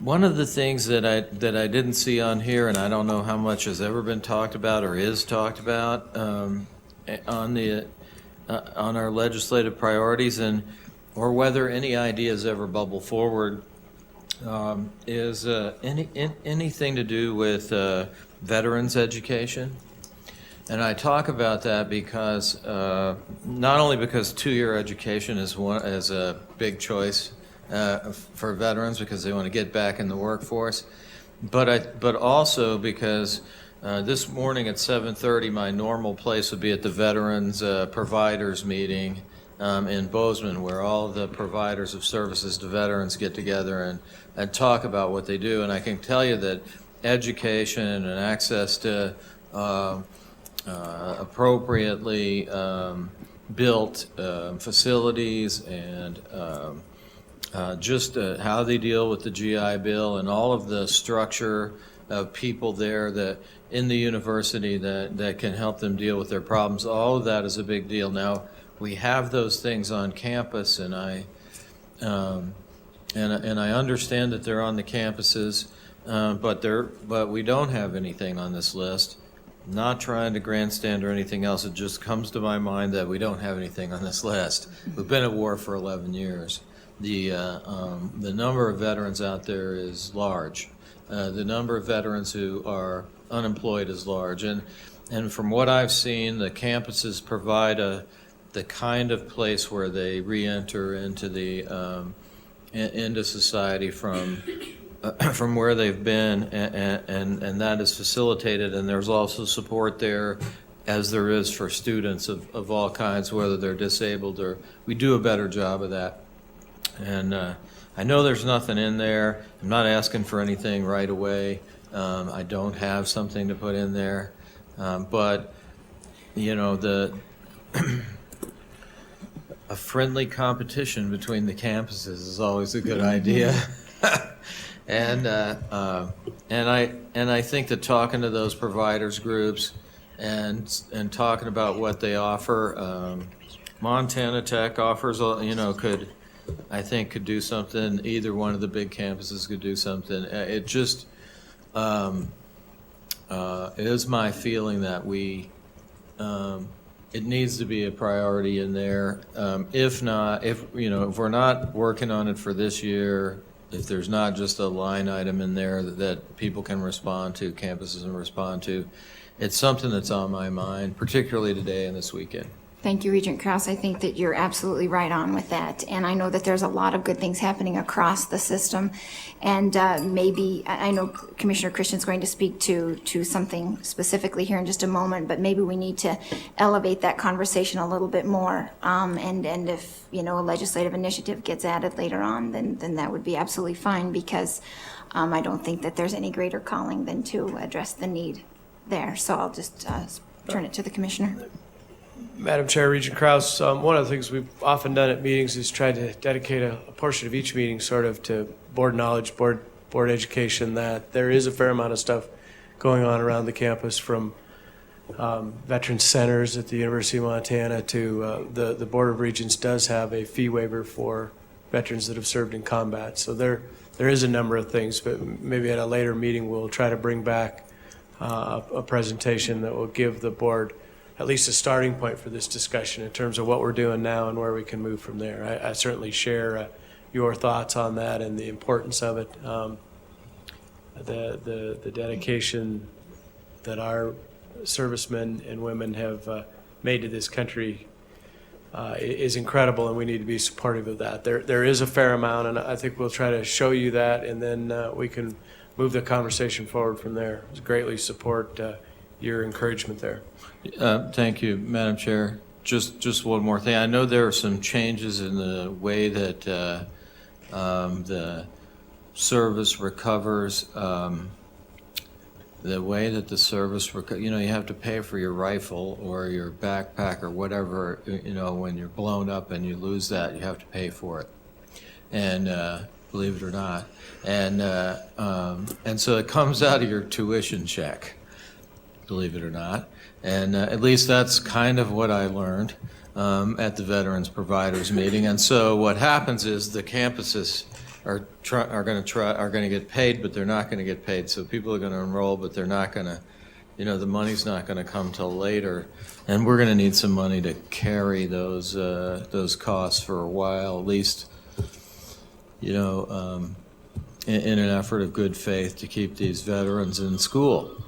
One of the things that I didn't see on here, and I don't know how much has ever been talked about or is talked about on our legislative priorities, or whether any ideas ever bubble forward, is anything to do with veterans education. And I talk about that because not only because two-year education is a big choice for veterans because they want to get back in the workforce, but also because this morning at 7:30, my normal place would be at the Veterans Providers Meeting in Bozeman, where all the providers of services to veterans get together and talk about what they do. And I can tell you that education and access to appropriately built facilities and just how they deal with the GI Bill and all of the structure of people there that in the university that can help them deal with their problems, all of that is a big deal. Now, we have those things on campus, and I understand that they're on the campuses, but we don't have anything on this list. Not trying to grandstand or anything else. It just comes to my mind that we don't have anything on this list. We've been at war for 11 years. The number of veterans out there is large. The number of veterans who are unemployed is large, and from what I've seen, the campuses provide the kind of place where they re-enter into into society from where they've been, and that is facilitated. And there's also support there, as there is for students of all kinds, whether they're disabled or we do a better job of that. And I know there's nothing in there. I'm not asking for anything right away. I don't have something to put in there, but a friendly competition between the campuses is always a good idea. And I think that talking to those providers groups and talking about what they offer, Montana Tech offers, could do something. Either one of the big campuses could do something. It just is my feeling that it needs to be a priority in there. If we're not working on it for this year, if there's not just a line item in there that people can respond to, campuses can respond to, it's something that's on my mind, particularly today and this weekend. Thank you, Regent Krause. I think that you're absolutely right on with that. And I know that there's a lot of good things happening across the system. And maybe, I know Commissioner Christian's going to speak to something specifically here in just a moment, but maybe we need to elevate that conversation a little bit more. And if, a legislative initiative gets added later on, then that would be absolutely fine, because I don't think that there's any greater calling than to address the need there. So I'll just turn it to the Commissioner. Madam Chair, Regent Krause, one of the things we've often done at meetings is try to dedicate a portion of each meeting sort of to board knowledge, board education, that there is a fair amount of stuff going on around the campus, from veteran centers at the University of Montana to the Board of Regents does have a fee waiver for veterans that have served in combat. So there is a number of things, but maybe at a later meeting we'll try to bring back a presentation that will give the board at least a starting point for this discussion in terms of what we're doing now and where we can move from there. I certainly share your thoughts on that and the importance of it. The dedication that our servicemen and women have made to this country is incredible, and we need to be supportive of that. There is a fair amount, and I think we'll try to show you that, and then we can move the conversation forward from there. I greatly support your encouragement there. Thank you, Madam Chair. Just one more thing. I know there are some changes in the way that the service recovers. The way that the service, you have to pay for your rifle or your backpack or whatever, when you're blown up and you lose that, you have to pay for it. And believe it or not. And so it comes out of your tuition check, believe it or not. And at least that's kind of what I learned at the Veterans Providers meeting. And so what happens is the campuses are going to get paid, but they're not going to get paid. So people are going to enroll, but they're not going to, the money's not going to come till later. And we're going to need some money to carry those costs for a while, at least, in an effort of good faith to keep these veterans in school.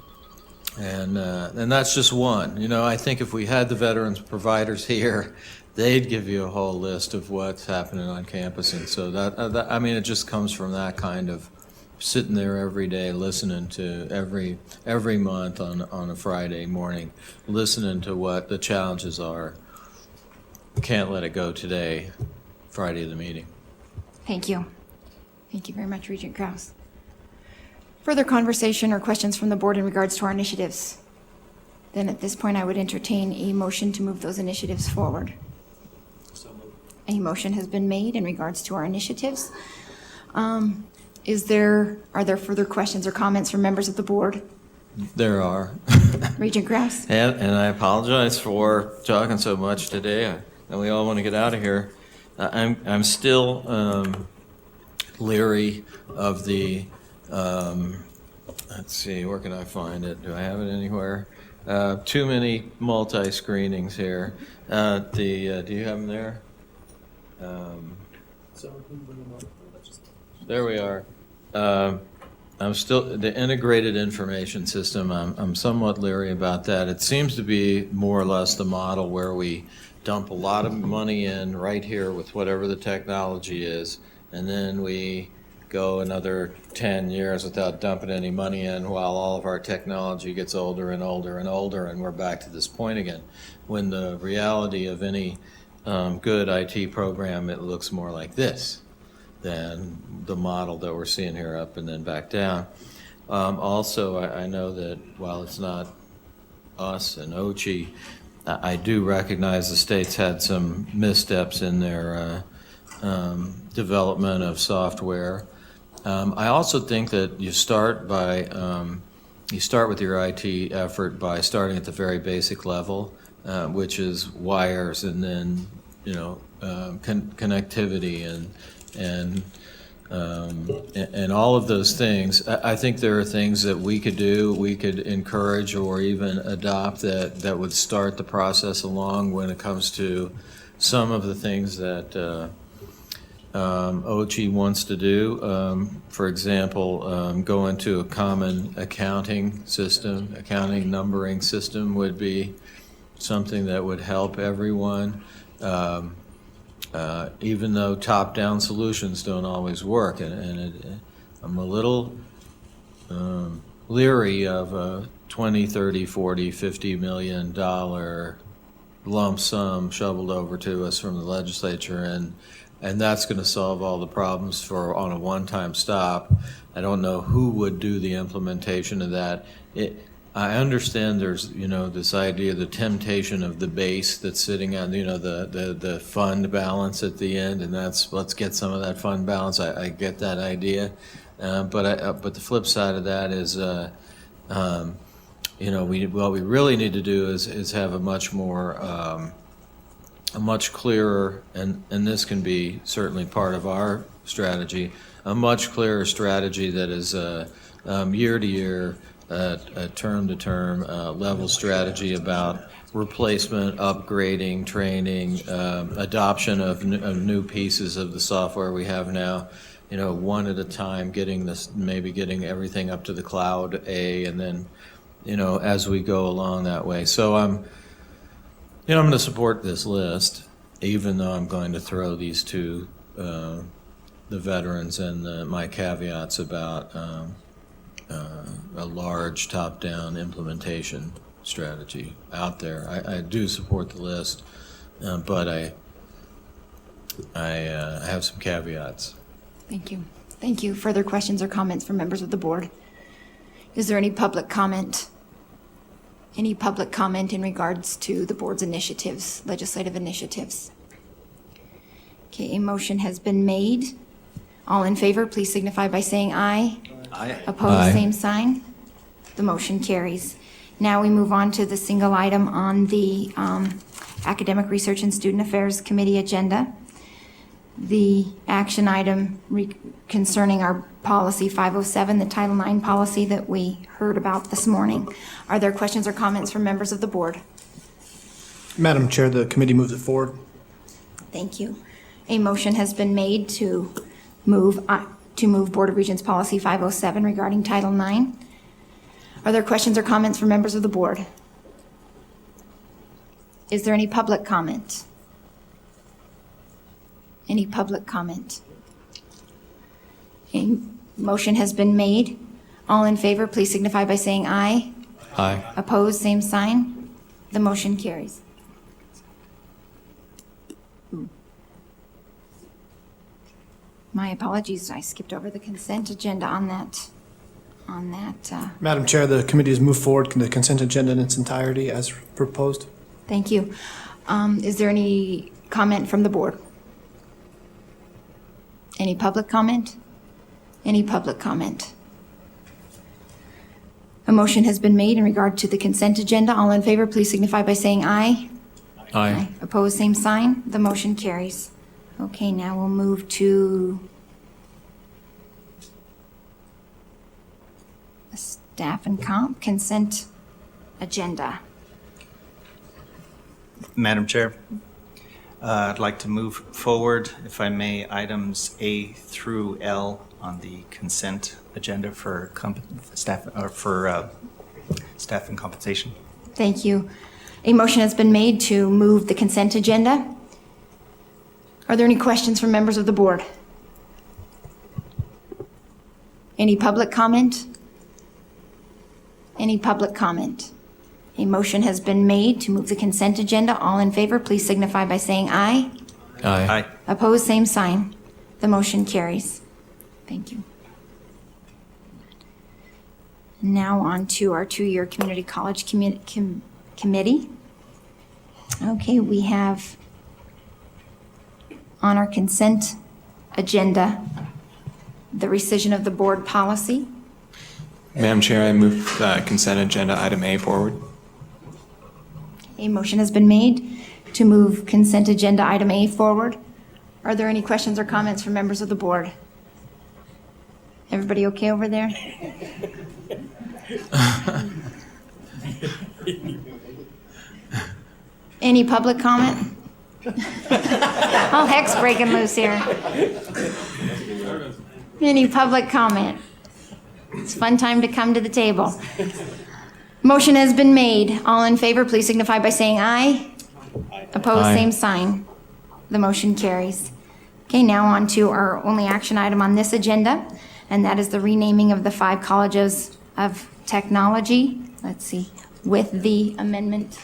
And that's just one. I think if we had the Veterans Providers here, they'd give you a whole list of what's happening on campus. And so it just comes from that kind of sitting there every day, listening to every month on a Friday morning, listening to what the challenges are. Can't let it go today, Friday of the meeting. Thank you. Thank you very much, Regent Krause. Further conversation or questions from the board in regards to our initiatives? Then at this point, I would entertain a motion to move those initiatives forward. A motion has been made in regards to our initiatives. Are there further questions or comments from members of the board? There are. Regent Krause? And I apologize for talking so much today, and we all want to get out of here. I'm still leery of the, let's see, where can I find it? Do I have it anywhere? Too many multi-screenings here. Do you have them there? There we are. I'm still, the integrated information system, I'm somewhat leery about that. It seems to be more or less the model where we dump a lot of money in right here with whatever the technology is, and then we go another 10 years without dumping any money in while all of our technology gets older and older and older, and we're back to this point again. When the reality of any good IT program, it looks more like this than the model that we're seeing here, up and then back down. Also, I know that while it's not us and OCHI, I do recognize the state's had some missteps in their development of software. I also think that you start with your IT effort by starting at the very basic level, which is wires, and then connectivity and all of those things. I think there are things that we could do, we could encourage or even adopt that would start the process along when it comes to some of the things that OCHI wants to do. For example, go into a common accounting system. Accounting numbering system would be something that would help everyone. Even though top-down solutions don't always work, and I'm a little leery of a $20, $30, $40, $50 million lump sum shoveled over to us from the legislature, and that's going to solve all the problems on a one-time stop. I don't know who would do the implementation of that. I understand there's, this idea, the temptation of the base that's sitting on, the fund balance at the end, and let's get some of that fund balance. I get that idea, but the flip side of that is, what we really need to do is have a much more, a much clearer, and this can be certainly part of our strategy, a much clearer strategy that is year to year, a term-to-term level strategy about replacement, upgrading, training, adoption of new pieces of the software we have now, one at a time, maybe getting everything up to the cloud, and then, as we go along that way. So I'm going to support this list, even though I'm going to throw these two, the veterans and my caveats about a large top-down implementation strategy out there. I do support the list, but I have some caveats. Thank you. Thank you. Further questions or comments from members of the board? Is there any public comment? Any public comment in regards to the board's initiatives, legislative initiatives? Okay, a motion has been made. All in favor, please signify by saying aye. Aye. Opposed, Aye. same sign. The motion carries. Now we move on to the single item on the Academic Research and Student Affairs Committee agenda. The action item concerning our policy 507, the Title IX policy that we heard about this morning. Are there questions or comments from members of the board? Madam Chair, the committee moves it forward. Thank you. A motion has been made to move Board of Regents policy 507 regarding Title IX. Are there questions or comments from members of the board? Is there any public comment? Any public comment? A motion has been made. All in favor, please signify by saying aye. Aye. Opposed, same sign. The motion carries. My apologies, I skipped over the consent agenda on that. Madam Chair, the committee has moved forward the consent agenda in its entirety as proposed. Thank you. Is there any comment from the board? Any public comment? Any public comment? A motion has been made in regard to the consent agenda. All in favor, please signify by saying aye. Aye. Opposed, same sign. The motion carries. Okay, now we'll move to the staff and comp consent agenda. Madam Chair, I'd like to move forward, if I may, items A through L on the consent agenda for staff and compensation. Thank you. A motion has been made to move the consent agenda. Are there any questions from members of the board? Any public comment? Any public comment? A motion has been made to move the consent agenda. All in favor, please signify by saying aye. Aye. Opposed, same sign. The motion carries. Thank you. Now on to our two-year community college committee. Okay, we have on our consent agenda the rescission of the board policy. Madam Chair, I move consent agenda item A forward. A motion has been made to move consent agenda item A forward. Are there any questions or comments from members of the board? Everybody okay over there? Any public comment? All heck's breaking loose here. Any public comment? It's a fun time to come to the table. Motion has been made. All in favor, please signify by saying aye. Opposed, Aye. same sign. The motion carries. Okay, now on to our only action item on this agenda, and that is the renaming of the 5 colleges of technology. Let's see, with the amendment.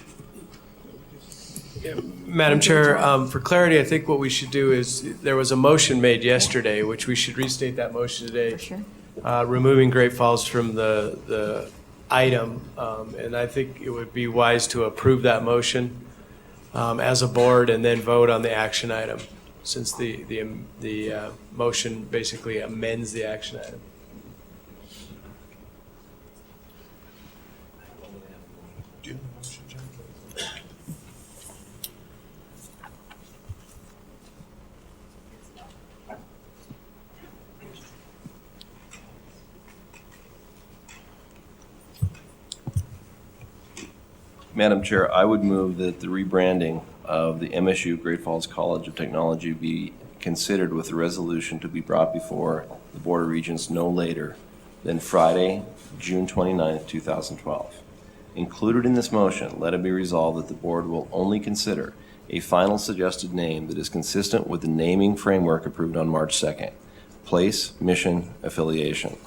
Madam Chair, for clarity, I think what we should do is, there was a motion made yesterday, which we should restate that motion today. For sure. Removing Great Falls from the item, and I think it would be wise to approve that motion as a board and then vote on the action item, since the motion basically amends the action item. Madam Chair, I would move that the rebranding of the MSU Great Falls College of Technology be considered with a resolution to be brought before the Board of Regents no later than Friday, June 29th, 2012. Included in this motion, let it be resolved that the board will only consider a final suggested name that is consistent with the naming framework approved on March 2nd. Place, mission, affiliation.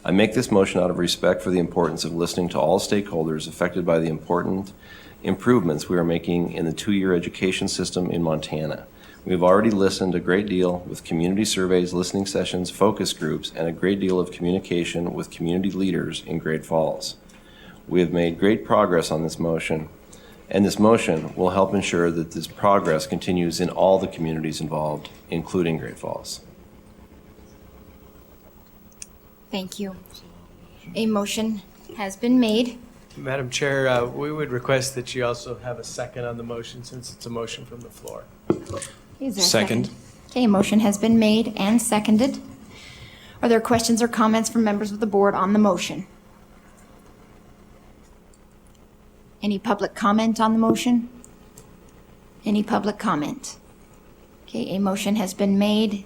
I make this motion out of respect for the importance of listening to all stakeholders affected by the important improvements we are making in the two-year education system in Montana. We have already listened a great deal with community surveys, listening sessions, focus groups, and a great deal of communication with community leaders in Great Falls. We have made great progress on this motion, and this motion will help ensure that this progress continues in all the communities involved, including Great Falls. Thank you. A motion has been made. Madam Chair, we would request that you also have a second on the motion since it's a motion from the floor. Is there a Second. Okay, a motion has been made and seconded. Are there questions or comments from members of the board on the motion? Any public comment on the motion? Any public comment? Okay, a motion has been made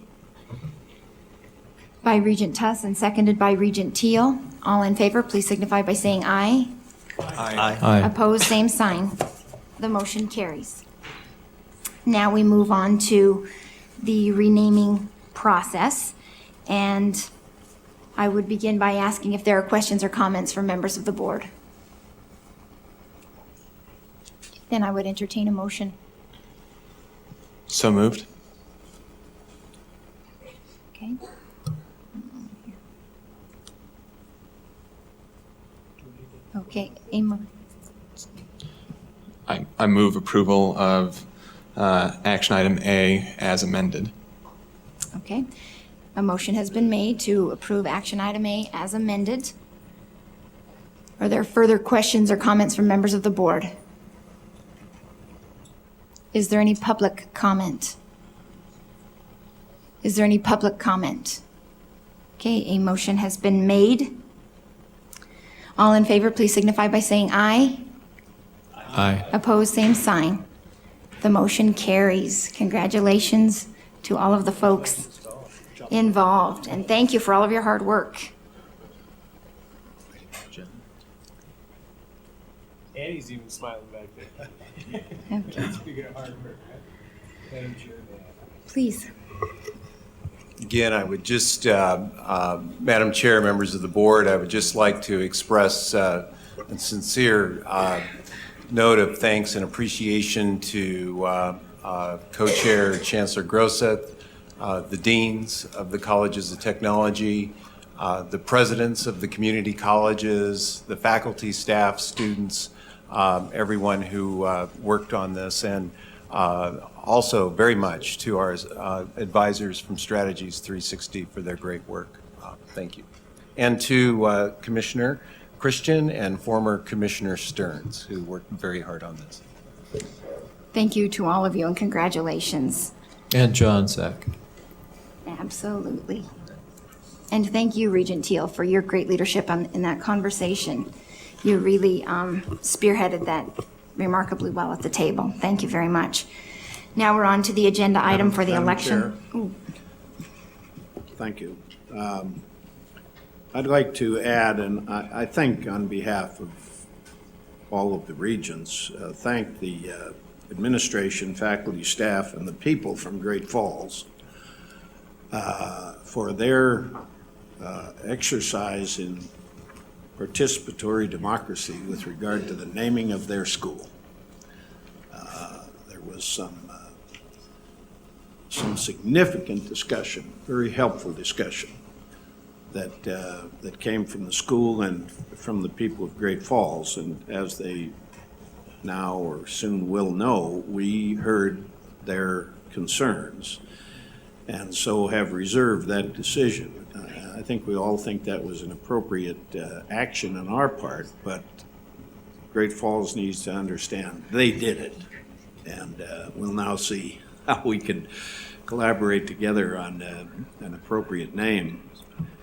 by Regent Tuss and seconded by Regent Teal. All in favor, please signify by saying aye. Aye. Opposed, same sign. The motion carries. Now we move on to the renaming process, and I would begin by asking if there are questions or comments from members of the board. Then I would entertain a motion. So moved. Okay. Okay, I move approval of action item A as amended. Okay. A motion has been made to approve action item A as amended. Are there further questions or comments from members of the board? Is there any public comment? Is there any public comment? Okay, a motion has been made. All in favor, please signify by saying aye. Aye. Opposed, same sign. The motion carries. Congratulations to all of the folks involved, and thank you for all of your hard work. Annie's even smiling back there. Okay. Speaking of hard work, right? Madam Chair. Please. Again, I would just, Madam Chair, members of the board, I would just like to express a sincere note of thanks and appreciation to Co-Chair Chancellor Grosset, the deans of the colleges of technology, the presidents of the community colleges, the faculty, staff, students, everyone who worked on this, and also very much to our advisors from Strategies 360 for their great work. Thank you. And to Commissioner Christian and former Commissioner Stearns, who worked very hard on this. Thank you to all of you, and congratulations. And John Sack. Absolutely. And thank you, Regent Teal, for your great leadership in that conversation. You really spearheaded that remarkably well at the table. Thank you very much. Now we're on to the agenda item for the Madam election. Chair. Thank you. I'd like to add, and I think on behalf of all of the regents, thank the administration, faculty, staff, and the people from Great Falls for their exercise in participatory democracy with regard to the naming of their school. There was some significant discussion, very helpful discussion that came from the school and from the people of Great Falls. And as they now or soon will know, we heard their concerns and so have reserved that decision. I think we all think that was an appropriate action on our part, but Great Falls needs to understand they did it. And we'll now see how we can collaborate together on an appropriate name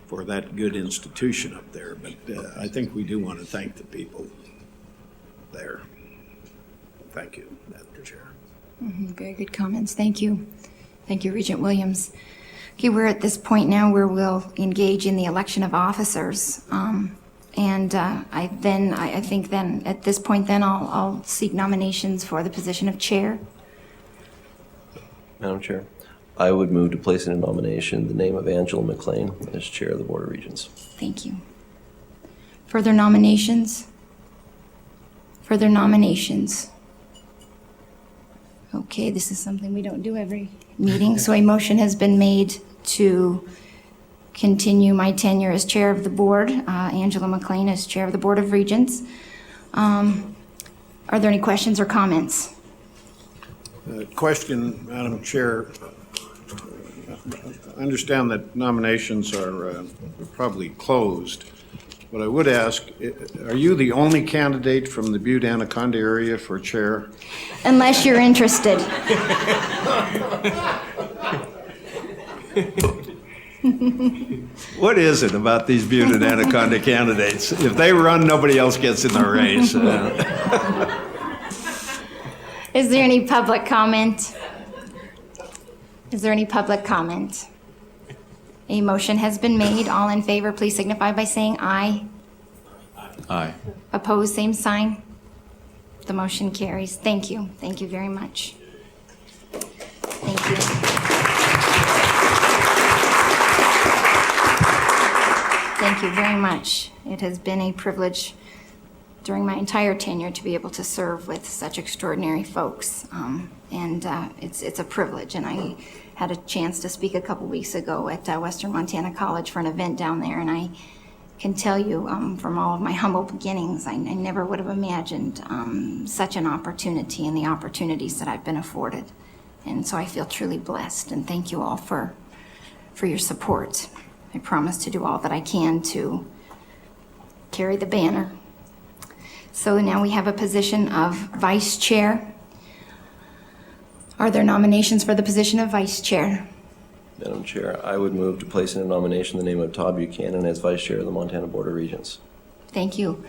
for that good institution up there. But I think we do want to thank the people there. Thank you, Madam Chair. Very good comments. Thank you. Thank you, Regent Williams. Okay, we're at this point now where we'll engage in the election of officers. I think at this point I'll seek nominations for the position of chair. Madam Chair, I would move to place in nomination the name of Angela McLean as Chair of the Board of Regents. Thank you. Further nominations? Further nominations? Okay, this is something we don't do every meeting, so a motion has been made to continue my tenure as chair of the board, Angela McLean as chair of the Board of Regents. Are there any questions or comments? Question, Madam Chair. I understand that nominations are probably closed, but I would ask, are you the only candidate from the Butte Anaconda area for chair? Unless you're interested. What is it about these Butte and Anaconda candidates? If they run, nobody else gets in the race. Is there any public comment? Is there any public comment? A motion has been made. All in favor, please signify by saying aye. Aye. Opposed, same sign. The motion carries. Thank you. Thank you very much. Thank you. Thank you very much. It has been a privilege during my entire tenure to be able to serve with such extraordinary folks. It's a privilege. And I had a chance to speak a couple weeks ago at Western Montana College for an event down there. And I can tell you from all of my humble beginnings, I never would have imagined such an opportunity and the opportunities that I've been afforded. And so I feel truly blessed. And thank you all for your support. I promise to do all that I can to carry the banner. So now we have a position of vice chair. Are there nominations for the position of vice chair? Madam Chair, I would move to place in a nomination the name of Todd Buchanan as Vice Chair of the Montana Board of Regents. Thank you.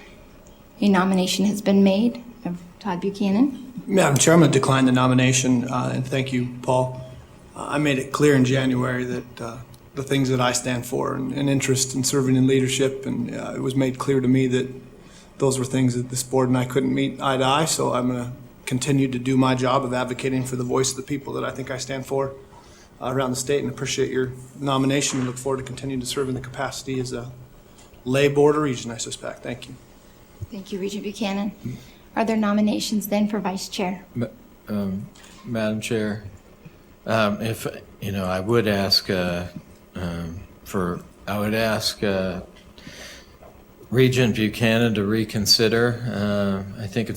A nomination has been made of Todd Buchanan. Madam Chair, I'm going to decline the nomination, and thank you, Paul. I made it clear in January that the things that I stand for and interest in serving in leadership, and it was made clear to me that those were things that this board and I couldn't meet eye to eye, so I'm going to continue to do my job of advocating for the voice of the people that I think I stand for around the state, and appreciate your nomination and look forward to continuing to serve in the capacity as a lay board of regent, I suspect. Thank you. Thank you, Regent Buchanan. Are there nominations then for vice chair? Madam Chair, if, I would ask Regent Buchanan to reconsider. I think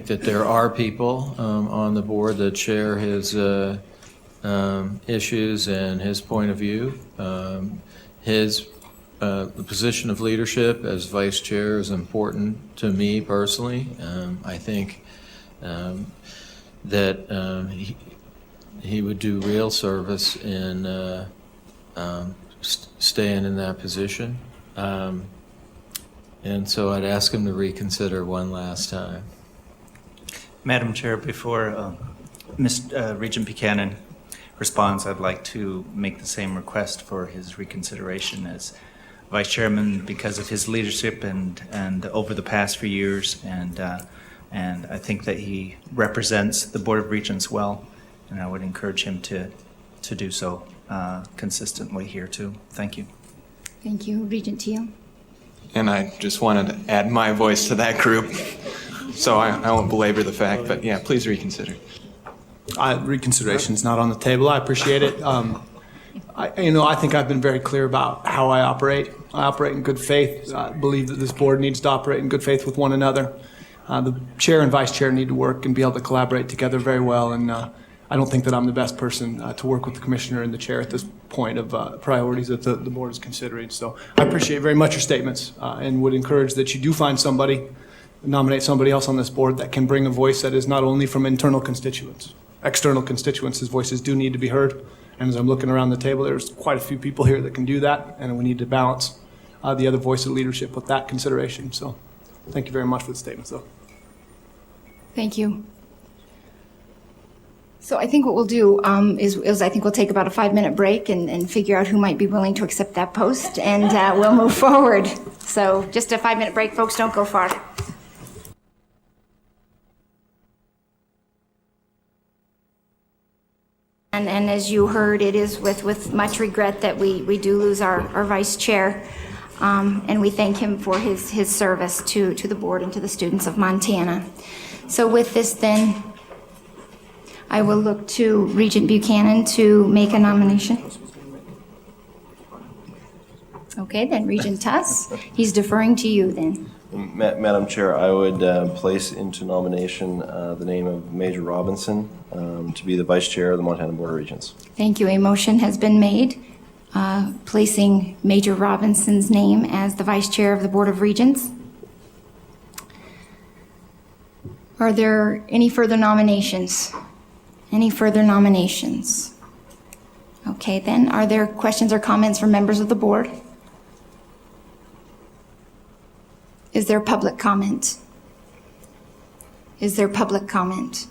that there are people on the board that share his issues and his point of view. The position of leadership as vice chair is important to me personally. I think that he would do real service in staying in that position. And so I'd ask him to reconsider one last time. Madam Chair, before Regent Buchanan responds, I'd like to make the same request for his reconsideration as Vice Chairman because of his leadership and over the past few years, and I think that he represents the Board of Regents well, and I would encourage him to do so consistently here too. Thank you. Thank you, Regent Teal. And I just wanted to add my voice to that group, so I won't belabor the fact, but yeah, please reconsider. Reconsideration is not on the table. I appreciate it. I think I've been very clear about how I operate. I operate in good faith. I believe that this board needs to operate in good faith with one another. The chair and vice chair need to work and be able to collaborate together very well, and I don't think that I'm the best person to work with the commissioner and the chair at this point of priorities that the board is considering. So I appreciate very much your statements and would encourage that you do find somebody, nominate somebody else on this board that can bring a voice that is not only from internal constituents. External constituents' voices do need to be heard. And as I'm looking around the table, there's quite a few people here that can do that, and we need to balance the other voice of leadership with that consideration. So thank you very much for the statements, though. Thank you. So I think what we'll do is I think we'll take about a 5-minute break and figure out who might be willing to accept that post, and we'll move forward. So just a 5-minute break, folks, don't go far. And as you heard, it is with much regret that we do lose our vice chair. And we thank him for his service to the board and to the students of Montana. So with this then, I will look to Regent Buchanan to make a nomination. Okay, then Regent Tuss, he's deferring to you then. Madam Chair, I would place into nomination the name of Major Robinson to be the Vice Chair of the Montana Board of Regents. Thank you. A motion has been made placing Major Robinson's name as the Vice Chair of the Board of Regents. Are there any further nominations? Any further nominations? Okay, then, are there questions or comments from members of the board? Is there public comment? Is there public comment?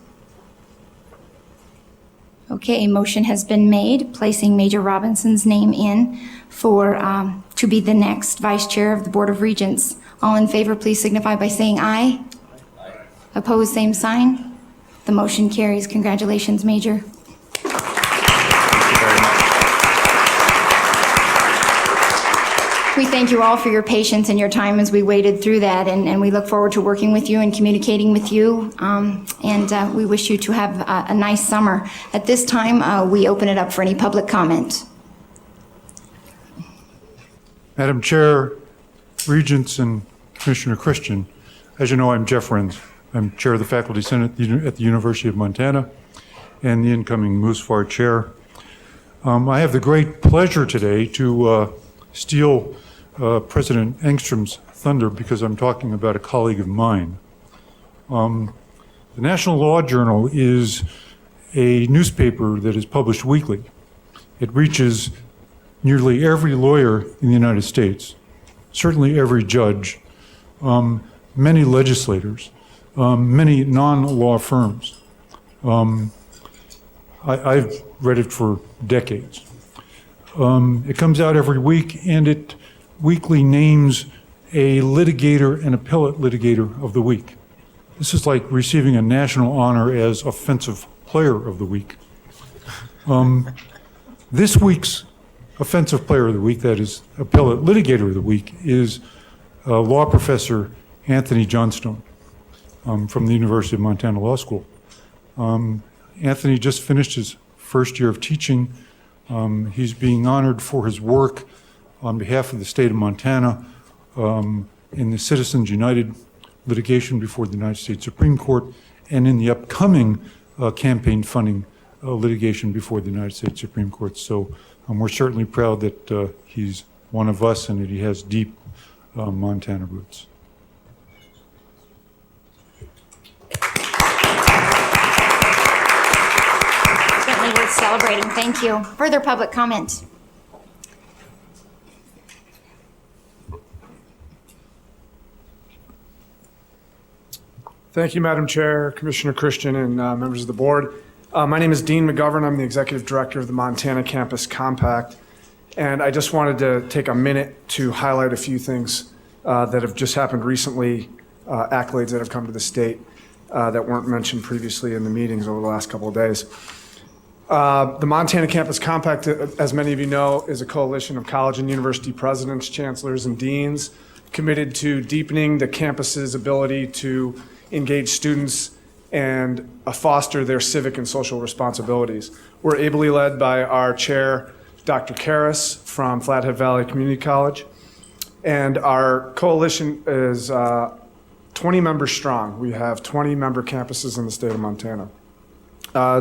Okay, a motion has been made placing Major Robinson's name in for to be the next Vice Chair of the Board of Regents. All in favor, please signify by saying aye. Aye. Opposed, same sign. The motion carries. Congratulations, Major. We thank you all for your patience and your time as we waited through that, and we look forward to working with you and communicating with you, and we wish you to have a nice summer. At this time, we open it up for any public comment. Madam Chair, Regents, and Commissioner Christian, as you know, I'm Jeff Renz. I'm Chair of the Faculty Senate at the University of Montana and the incoming MUS Board Chair. I have the great pleasure today to steal President Engstrom's thunder because I'm talking about a colleague of mine. The National Law Journal is a newspaper that is published weekly. It reaches nearly every lawyer in the United States, certainly every judge, many legislators, many non-law firms. I've read it for decades. It comes out every week, and it weekly names a litigator and appellate litigator of the week. This is like receiving a national honor as Offensive Player of the Week. This week's Offensive Player of the Week, that is Appellate Litigator of the Week, is law professor Anthony Johnstone from the University of Montana Law School. Anthony just finished his first year of teaching. He's being honored for his work on behalf of the state of Montana in the Citizens United litigation before the United States Supreme Court and in the upcoming campaign funding litigation before the United States Supreme Court. So we're certainly proud that he's one of us and that he has deep Montana roots. Certainly worth celebrating. Thank you. Further public comment? Thank you, Madam Chair, Commissioner Christian, and members of the board. My name is Dean McGovern. I'm the Executive Director of the Montana Campus Compact, and I just wanted to take a minute to highlight a few things that have just happened recently, accolades that have come to the state that weren't mentioned previously in the meetings over the last couple of days. The Montana Campus Compact, as many of you know, is a coalition of college and university presidents, chancellors, and deans committed to deepening the campus's ability to engage students and foster their civic and social responsibilities. We're ably led by our chair, Dr. Karras from Flathead Valley Community College, and our coalition is 20 members strong. We have 20 member campuses in the state of Montana.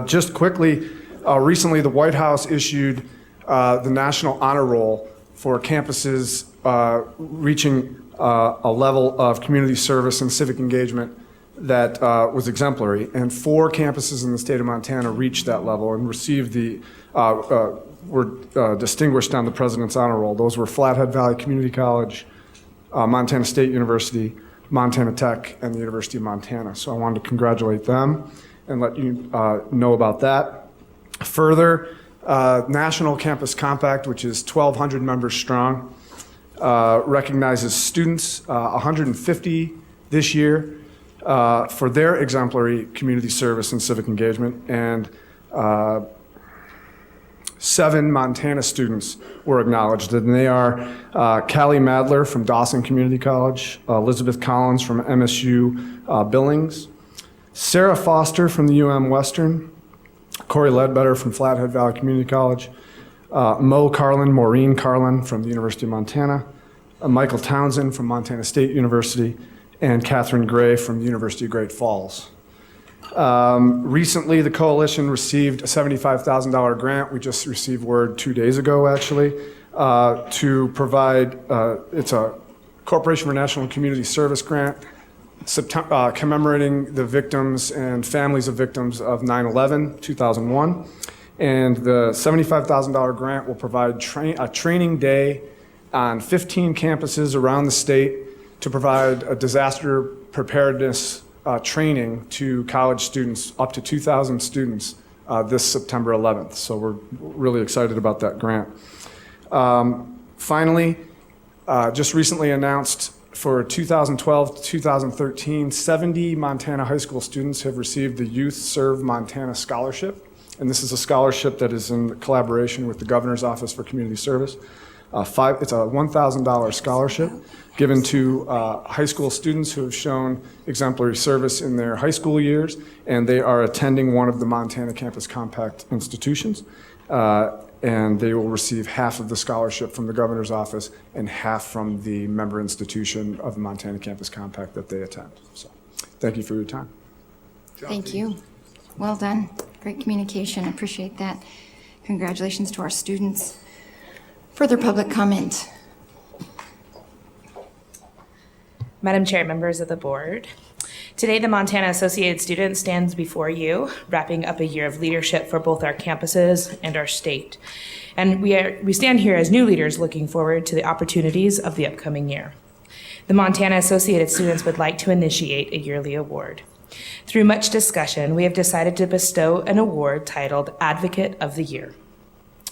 Just quickly, recently the White House issued the National Honor Roll for campuses reaching a level of community service and civic engagement that was exemplary, and 4 campuses in the state of Montana reached that level and received were distinguished on the President's Honor Roll. Those were Flathead Valley Community College, Montana State University, Montana Tech and the University of Montana. So I wanted to congratulate them and let you know about that. Further, National Campus Compact, which is 1,200 members strong, recognizes students, 150 this year, for their exemplary community service and civic engagement, and 7 Montana students were acknowledged, and they are Callie Madler from Dawson Community College, Elizabeth Collins from MSU Billings, Sarah Foster from the UM Western, Corey Ledbetter from Flathead Valley Community College, Maureen Carlin from the University of Montana, Michael Townsend from Montana State University, and Catherine Gray from the University of Great Falls. Recently, the coalition received a $75,000 grant. We just received word 2 days ago, actually, to provide, it's a Corporation for National Community Service grant, commemorating the victims and families of victims of 9/11, 2001. And the $75,000 grant will provide a training day on 15 campuses around the state to provide a disaster preparedness training to college students, up to 2,000 students, this September 11th. So we're really excited about that grant. Finally, just recently announced for 2012 to 2013, 70 Montana high school students have received the Youth Serve Montana Scholarship. And this is a scholarship that is in collaboration with the Governor's Office for Community Service. It's a $1,000 scholarship given to high school students who have shown exemplary service in their high school years, and they are attending one of the Montana Campus Compact institutions. And they will receive half of the scholarship from the Governor's Office and half from the member institution of the Montana Campus Compact that they attend. So thank you for your time. Thank you. Well done. Great communication. Appreciate that. Congratulations to our students. Further public comment. Madam Chair, members of the board, today the Montana Associated Students stands before you, wrapping up a year of leadership for both our campuses and our state. And we stand here as new leaders looking forward to the opportunities of the upcoming year. The Montana Associated Students would like to initiate a yearly award. Through much discussion, we have decided to bestow an award titled Advocate of the Year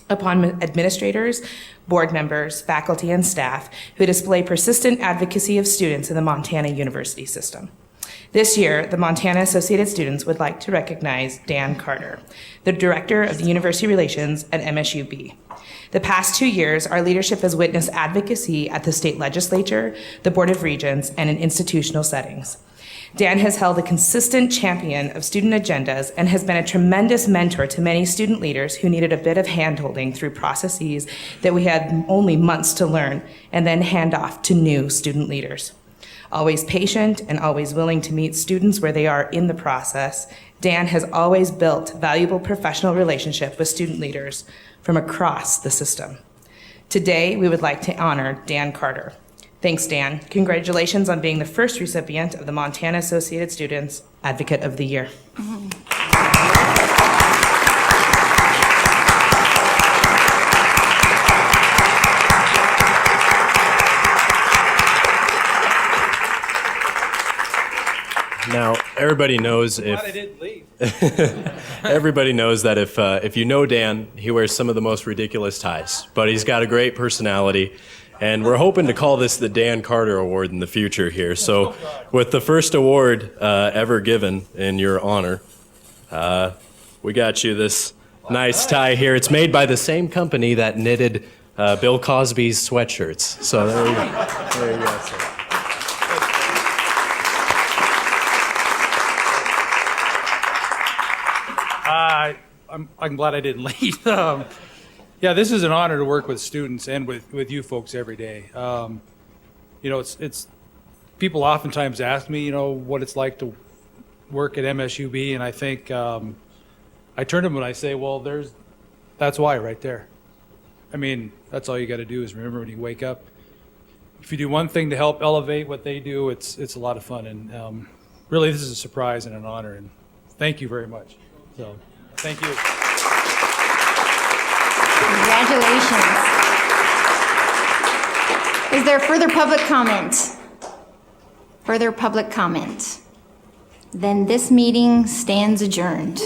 upon administrators, board members, faculty, and staff who display persistent advocacy of students in the Montana University system. This year, the Montana Associated Students would like to recognize Dan Carter, the Director of the University Relations at MSUB. The past 2 years, our leadership has witnessed advocacy at the state legislature, the Board of Regents, and in institutional settings. Dan has held a consistent champion of student agendas and has been a tremendous mentor to many student leaders who needed a bit of handholding through processes that we had only months to learn and then hand off to new student leaders. Always patient and always willing to meet students where they are in the process, Dan has always built valuable professional relationships with student leaders from across the system. Today, we would like to honor Dan Carter. Thanks, Dan. Congratulations on being the first recipient of the Montana Associated Students Advocate of the Year. Now, everybody knows everybody knows that if you know Dan, he wears some of the most ridiculous ties, but he's got a great personality. And we're hoping to call this the Dan Carter Award in the future here. So with the first award ever given in your honor, we got you this nice tie here. It's made by the same company that knitted Bill Cosby's sweatshirts. So there you go. There you go, sir. I'm glad I didn't leave. Yeah, this is an honor to work with students and with you folks every day. You know, it's people oftentimes ask me, you know, what it's like to work at MSUB, and I think I turn to them and I say, well, that's why right there. I mean, that's all you got to do is remember when you wake up. If you do one thing to help elevate what they do, it's a lot of fun, and really, this is a surprise and an honor, and thank you very much. So, thank you. Congratulations. Is there further public comment? Further public comment? Then this meeting stands adjourned.